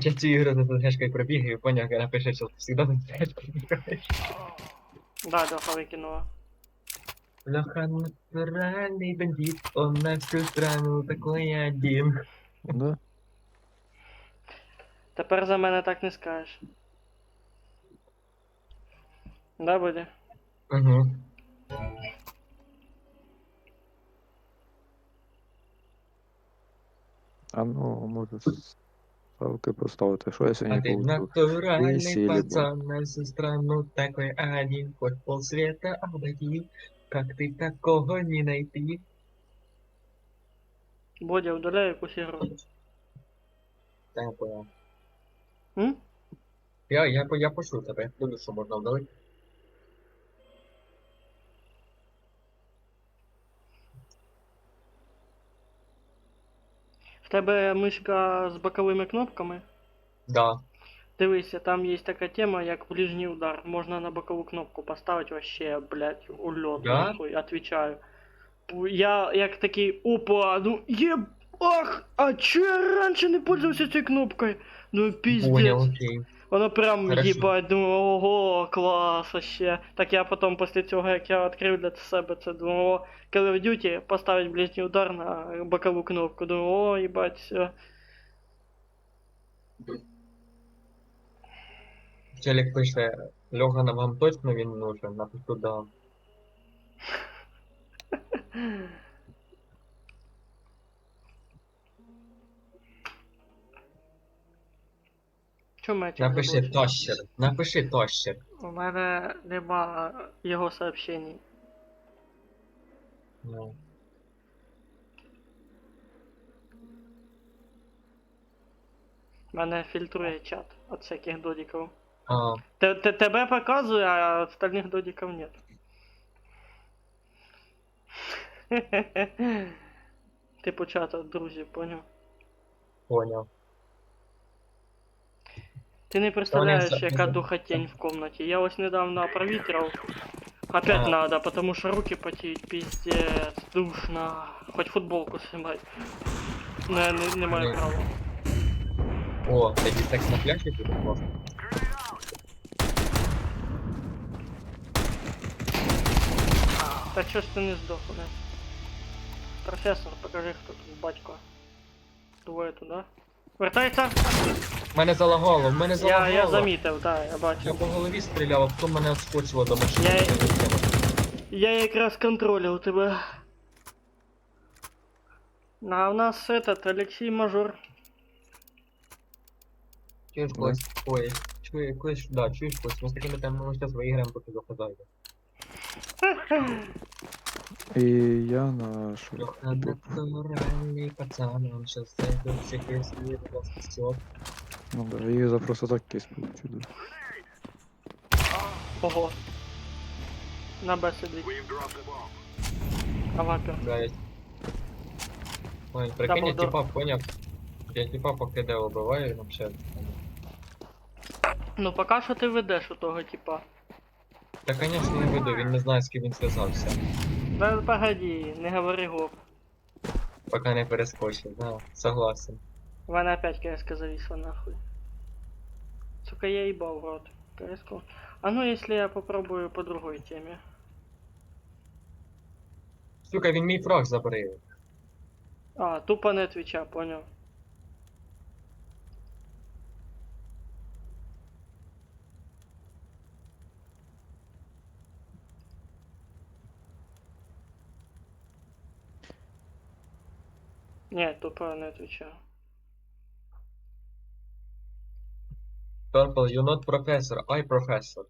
я цю ігру за ФГшкою пробігаю, поняв, коли напише, що ти завжди за ФГшкою бігаєш. Да, Леха выкинула. Леха натуральный бандит, он на всю страну такой один. Да? Тепер за мене так не скажеш. Да, буде? Угу. А ну, може, ставки поставити. Що я А сьогодні ты получу? натуральный Веселье пацан, на всю страну такой один, хоть полсвета обойди, как ты такого не найти. Бодя, удаляй якусь ігру. Та я понял. М? Я пошлю тебе, я буду, що можна вдалити. В тебе мишка з боковими кнопками? Да. Дивися, там є така тема, як ближній удар. Можна на бокову кнопку поставити вообще, блядь, ульот Да? нахуй, отвечаю. Я як такий, опа, ну ах, а чё я раньше не пользовался этой кнопкой? Ну пиздец. Понял, окей. Воно прям Хорошо. їбать, думаю, ого, клас вообще. Так я потім після цього, як я відкрив для себе це, думаю, о, Call of Duty, поставить ближній удар на бокову кнопку. Думаю, о, їбать, все. Челік пише, Льогана вам точно він нужен? Напишу, да. Чому меч? Напиши тощер. Напиши тощер. У мене нема його сообщений. Ну. Мене фільтрує чат від всяких додиків. А, Тебе показує, а остальних додиків нет. Типу чата друзів, поняв? понял. Ти не представляєш, Вони яка духотень в комнаті. Я ось недавно провітряв. Опять А. надо, потому что руки потеют, пиздец, душно. Хоть футболку снимай. Не маю Блін. права. О, тоді секс на пляжі буде класно. Та чого ж ти не здох, блядь? Професор, покажи, хто тут батько. Двоє туди. Вертається? Мене залагало, мене залагало. Я замітив, так, я Я бачив. по голові стріляв, а потім мене відскочило до машини. Я якраз контролив тебе. А у нас этот Алексей Мажор. Чуєш, Кость? Ой, чуєш, да, чуєш, Кость, ми з такими темами зараз виграємо, поки западає. І я на що? Натуральний пацан, он щас зайде всіх слів, вас спасет. Ну да, і за просто так кейс получу. Да. Ого. На Б сидить. А вапер. Блядь. Ой, прикинь, я Дабл-дор. типа поняв. Я типа поки де убиваю, вообще. Ну поки що ти ведеш у того типа. Та конечно я веду, він не знає, з ким він зв'язався. Да погоди, не говори гоп. Поки не перескочив, да, согласен. В мене опять КСК зависла нахуй. Сука, я ебал в рот. КСК. А ну если я попробую по другой теме. Сука, він мій фраг забрив. А, тупо не твича, понял. Не, тупо не отвечаю. Purple, you're not professor, I professor.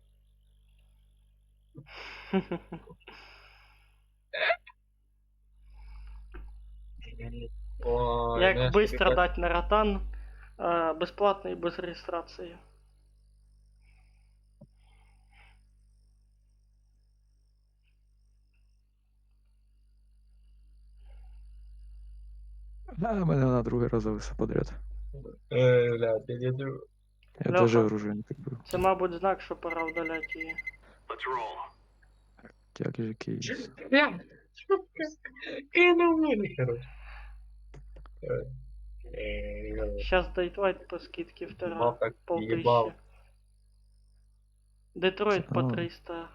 Ой, Як ну я ж быстро тобі дать на ротан, бесплатно и без регистрации. А, мене на другий раз завис подряд. Блядь, я не думаю. Я Лёха. даже оружие не купив. Це, мабуть, знак, що пора удалять її. Let's roll. Як же кейс. Кинув мене, короче. Сейчас Детройт по скидке вторая. Мапа Полтыщи. ебал. Детройт по А. 300.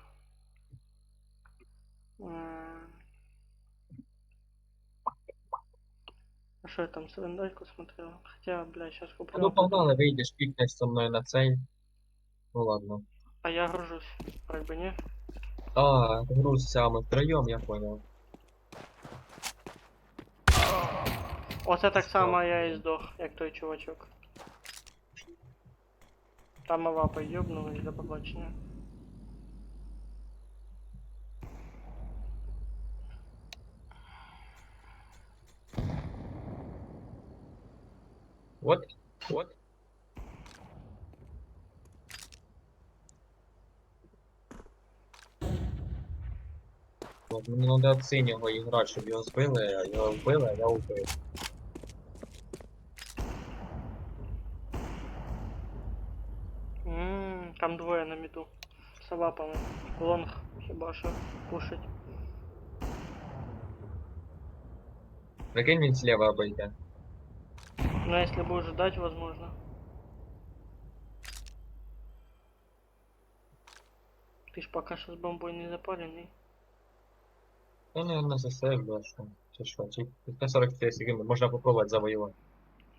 А что я там сарендайку смотрел? Хотя, бля, сейчас куплю. Ну погнали, вийдеш, пікнеш со мною на цей. Ну ладно. А я гружусь. Как бы не. А, грузься, мы втроем, я понял. Оце так само я і здох, як той чувачок. Там авапа йобнулась, до побачення. Вот. Вот. От мені треба від синього іграти, щоб його збили, а його вбили, а я вбив. Там двоє на міду. З авапами. Лонг хіба що пушить. Прикинь, він слева обойде. Ну если будешь ждать, возможно. Ты ж пока что с бомбой не запаленный. Я, наверное, засейвлю, а що? Чи що? Чи 44 секунди, можна попробувати завоювати.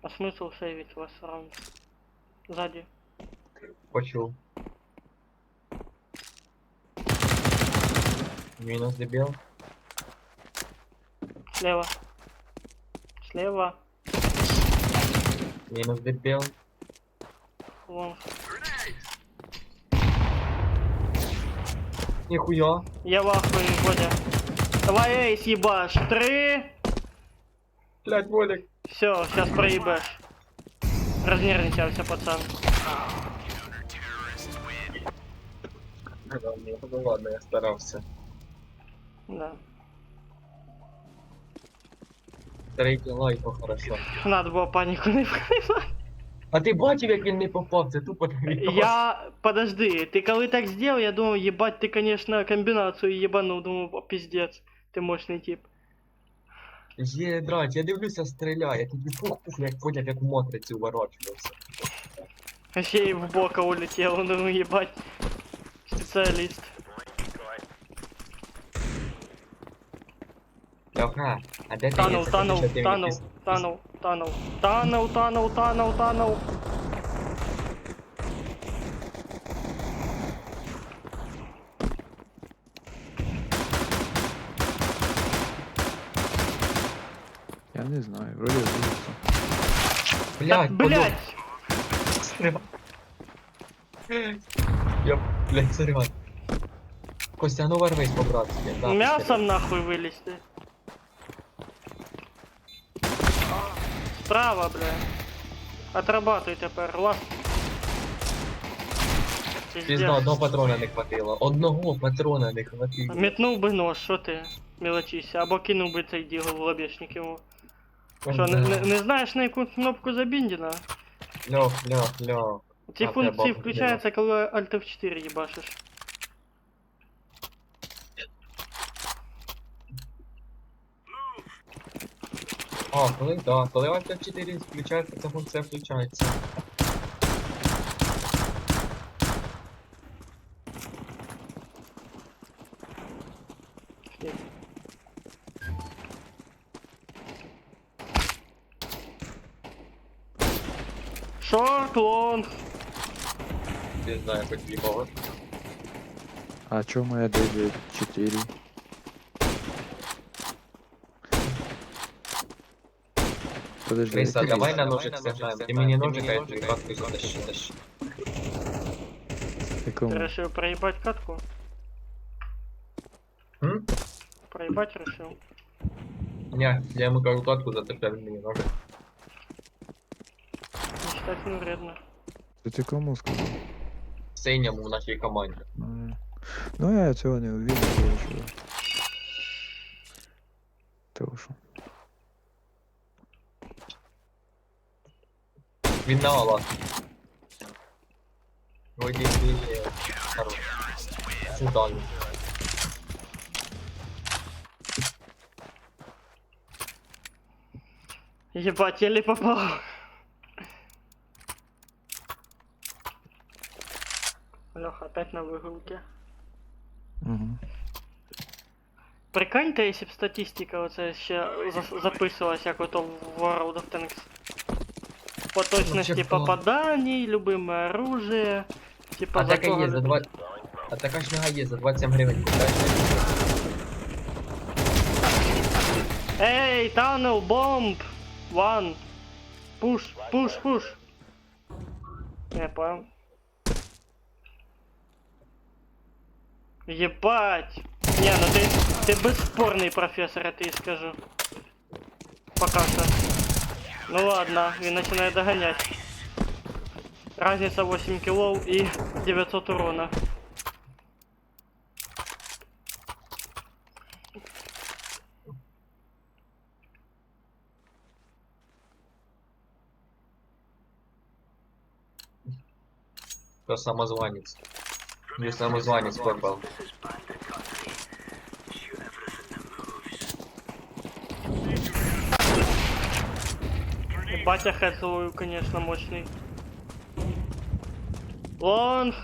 А смысл сейвить вас раунд? Сзади. Почув. Мінус дебіл. Слева. Слева. Мінус дебіл. Лонг. Ніхуя. Я в ахуе, Бодя. Давай эйс ебашь. 3. Блять, Волик. Все, сейчас проебашь. Разнервничался, пацан. Ну ладно, я старався. Да. Третій лайк, ну хорошо. Надо было панику не вкривати. А ти бачив, як він не попав? Це тупо твій. Я... Подожди, ты коли так сделал, я думал, ебать, ты, конечно, комбинацию ебанул. Думал, о, пиздец, ты мощный тип. Є, драть, я дивлюся, стріляє, я тоді пух-пух, як поняв, як в матриці уворачувався. Вообще и в бока улетел, ну ебать. Специалист. Льоха, а де ти Танул, є? Це танул, ти, що ти танул, мені танул, танул. Танул, танул, танул, танул. Я не знаю, вроде вылез. Блядь, Блять! Стріляй. Я, блядь, сорян. Костя, ну ворвись по-братськи. да, Мясом нахуй вылез ты. Справа, бля. Отрабатывай тепер, ласт. Пізно, одного патрона не хватило. Одного патрона не хватило. Метнув би нож, що ти мілочишся, або кинув би цей дігл в лобешник йому. Що, не знаєш на яку кнопку забіндіна? Льох. Ці А, функції треба включаються, коли Alt F4 їбашиш. А, коли Alt F4 включається, ця функція включається. Шорт, лонг. Не знаю, хоч якого. А чё моя 9-4? Подожди, Криса, який давай ліс? на ножик сыграем. Ты мне ножик, а я тебе катку затащу. Якому? Ти решив проїбать катку? М? Проїбать решив? Не, я ему кажу катку затащу, він мені ножик. Считать не вредно. Ти кому сказав? Синьому в нашій команді. Ну я цього не увидел, короче. Того що. Він на Алла. Вроді він хорош. Судан. Ебать, еле попал. Леха, опять на выгрузке. Угу. Прикиньте, якщо б статистика оце ще записувалась, як ото в World of Tanks. По точності Вообще план. попаданий, любиме оружие. Типа А така кого є за 2... А така шняга є за 27 гривень купляєш. Ей, Tunnel Bomb! One. Push, push, push. Я понял. Ебать. Не, ну ты бесспорный профессор, я тебе скажу. Пока что. Ну ладно, він начинает догонять. Разница 8 килов и 900 урона. Кто самозванец? Не самозванец попал. This is bandit country. Shoot everything that moves. Батя Хэцелую, конечно, мощный. Лонг!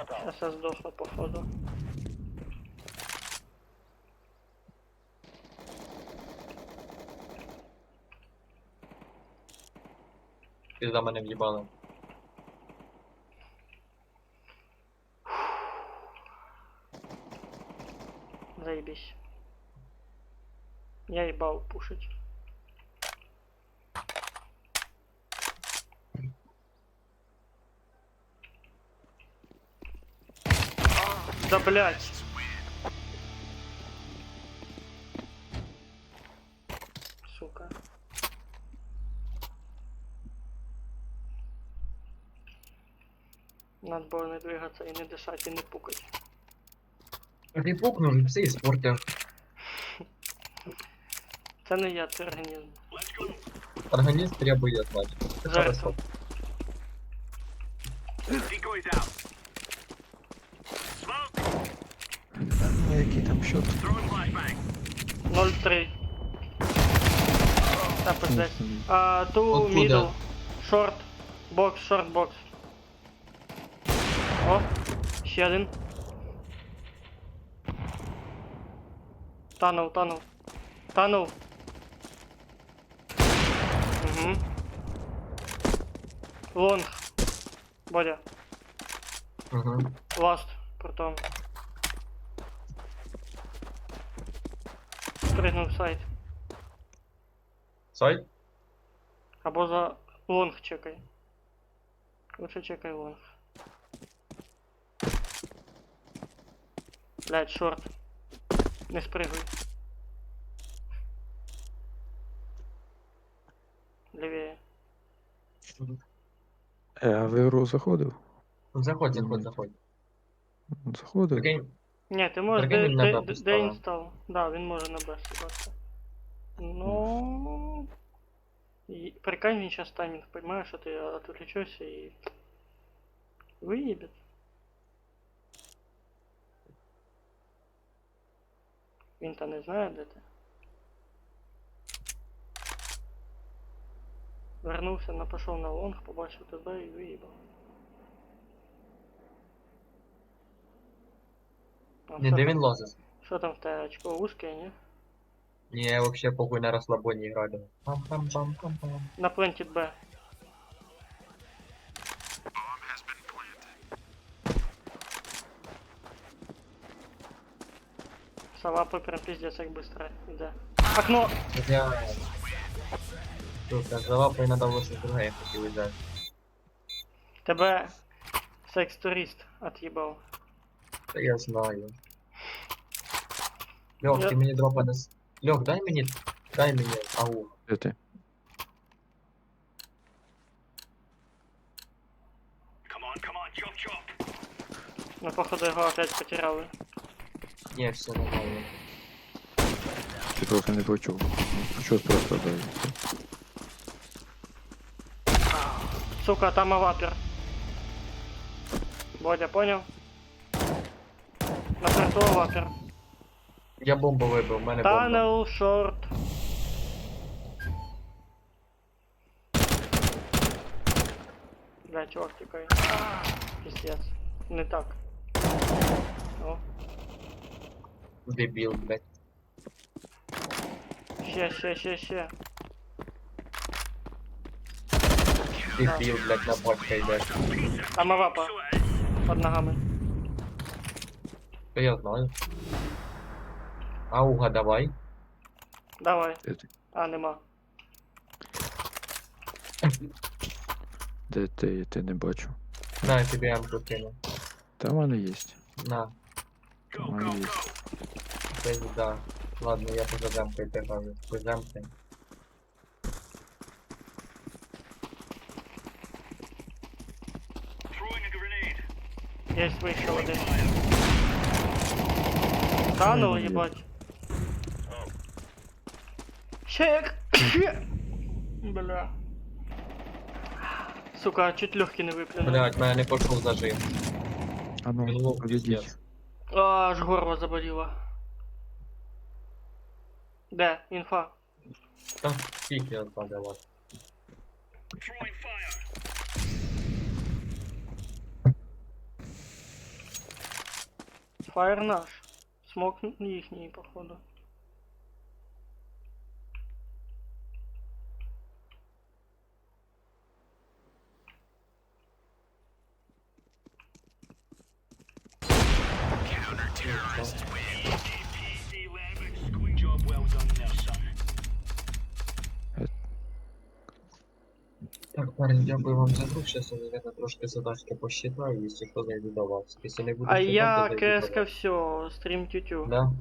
Сейчас я сдохну, походу. Пизда мене в'їбала. Заебись. Я ебал пушить. Да блять. Сука. Надо было не двигаться и не дышать и не пукать. Ти пукнув і все іспортив. Це не я, це організм. Організм требує, значить. Це Жертва. хорошо. Decoys out. Smoke. Ну, який там счет? Throwing flashbang. 0-3. Та пиздець. Ту Откуда? мідл. Шорт. Бокс, шорт, бокс. О, ще один. Танув, танув. Танув. Угу. Лонг. Бодя. Угу. Ласт. Притом. Пригнув сайт. Сайт? Або за лонг чекай. Лучше чекай лонг. Блять, шорт. Не спригуй. Лівіє. А в ігру заходив? Заходь, заходь, заходь. Заходив. Прикинь, Ні, ти можеш Прикинь, він на Б де поставив. інстал. Да, він може на Б сібатися. Ну. Прикинь, він зараз таймінг поймає, що ти отвлечешся і. Виїбет. Він то не знає, де ти. Вернувся, пішов на лонг, побачив тебе і виїбав. А ні, що де там- він лозить? Що там в тебе очко узке, ні? Ні, я вообще похуй на розслабоні граю. Пам-пам-пам-пам-пам. На Planted Б. Салапы прям пиздец, как быстро иде. Окно! Я... Сука, залапай надо було щось друге, я хотів взяти. Тебе секс-турист отъебал. Та я знаю. Льох, Я- ти мені дропа не... Льох, дай мені ау. Де ти? Come on, chop chop. Ну, походу, его опять потеряли. Ні, все нормально. Ти просто не почув. Почув просто дай. Сука, там авапер. Бодя, понял? На порту авапер. Я бомбу вибив, в мене бомба. Танел, шорт. Бля, чувак, тікай. Пиздец. Не так. О, Дебіл, блядь. ще. Дебіл, блядь, на бочка йде. Там авапа. Под ногами. Та я знаю. Ауга, давай. Давай. Де, А, нема. де ти не бачу. На, я тобі М кину. Та в мене є. На, Та в мене є. це да. Ладно, я поза замкою тягаю. Без замки. Throwing a grenade. Є вийшов один. Та ну, Ой, їбать. Ще як. Ще. Бля. Сука, чуть легкий не виплюнув. Блять, мене не пішов зажим. А ну, Він лов подійдіть. пиздец. Аж горло заболіло. Де? Інфа. Там скільки відпадало. Throwing fire. Фаєр наш. Смок їхній, походу. Good job well done there, son. Так, парень, дякую вам за друг. Щас я, наверное, трошки задачки посчитаю, якщо що, зайду до вас. Якщо не буду А считати, я то зайду до КСК вас. все, стрім тютю. Да?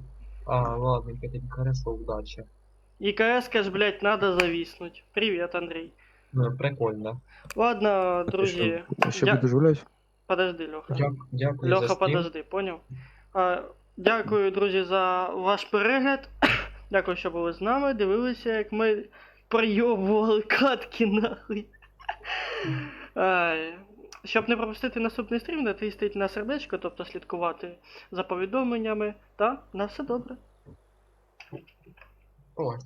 А, ладненько, тоді хорошо, удачи. И КСК ж, блять, надо зависнуть. Привет, Андрей. Ну, прикольно. Ладно, А ти друзі. що, ще дя- будеш гуляти? Подожди, Леха. Дякую за Леха, стрім. подожди, поняв? Дякую, друзі, за ваш перегляд. Дякую, що були з нами. Дивилися, як ми пройобували катки нахуй. Щоб не пропустити наступний стрім, натисніть на сердечко, тобто слідкувати за повідомленнями. Та на все добре. Ой.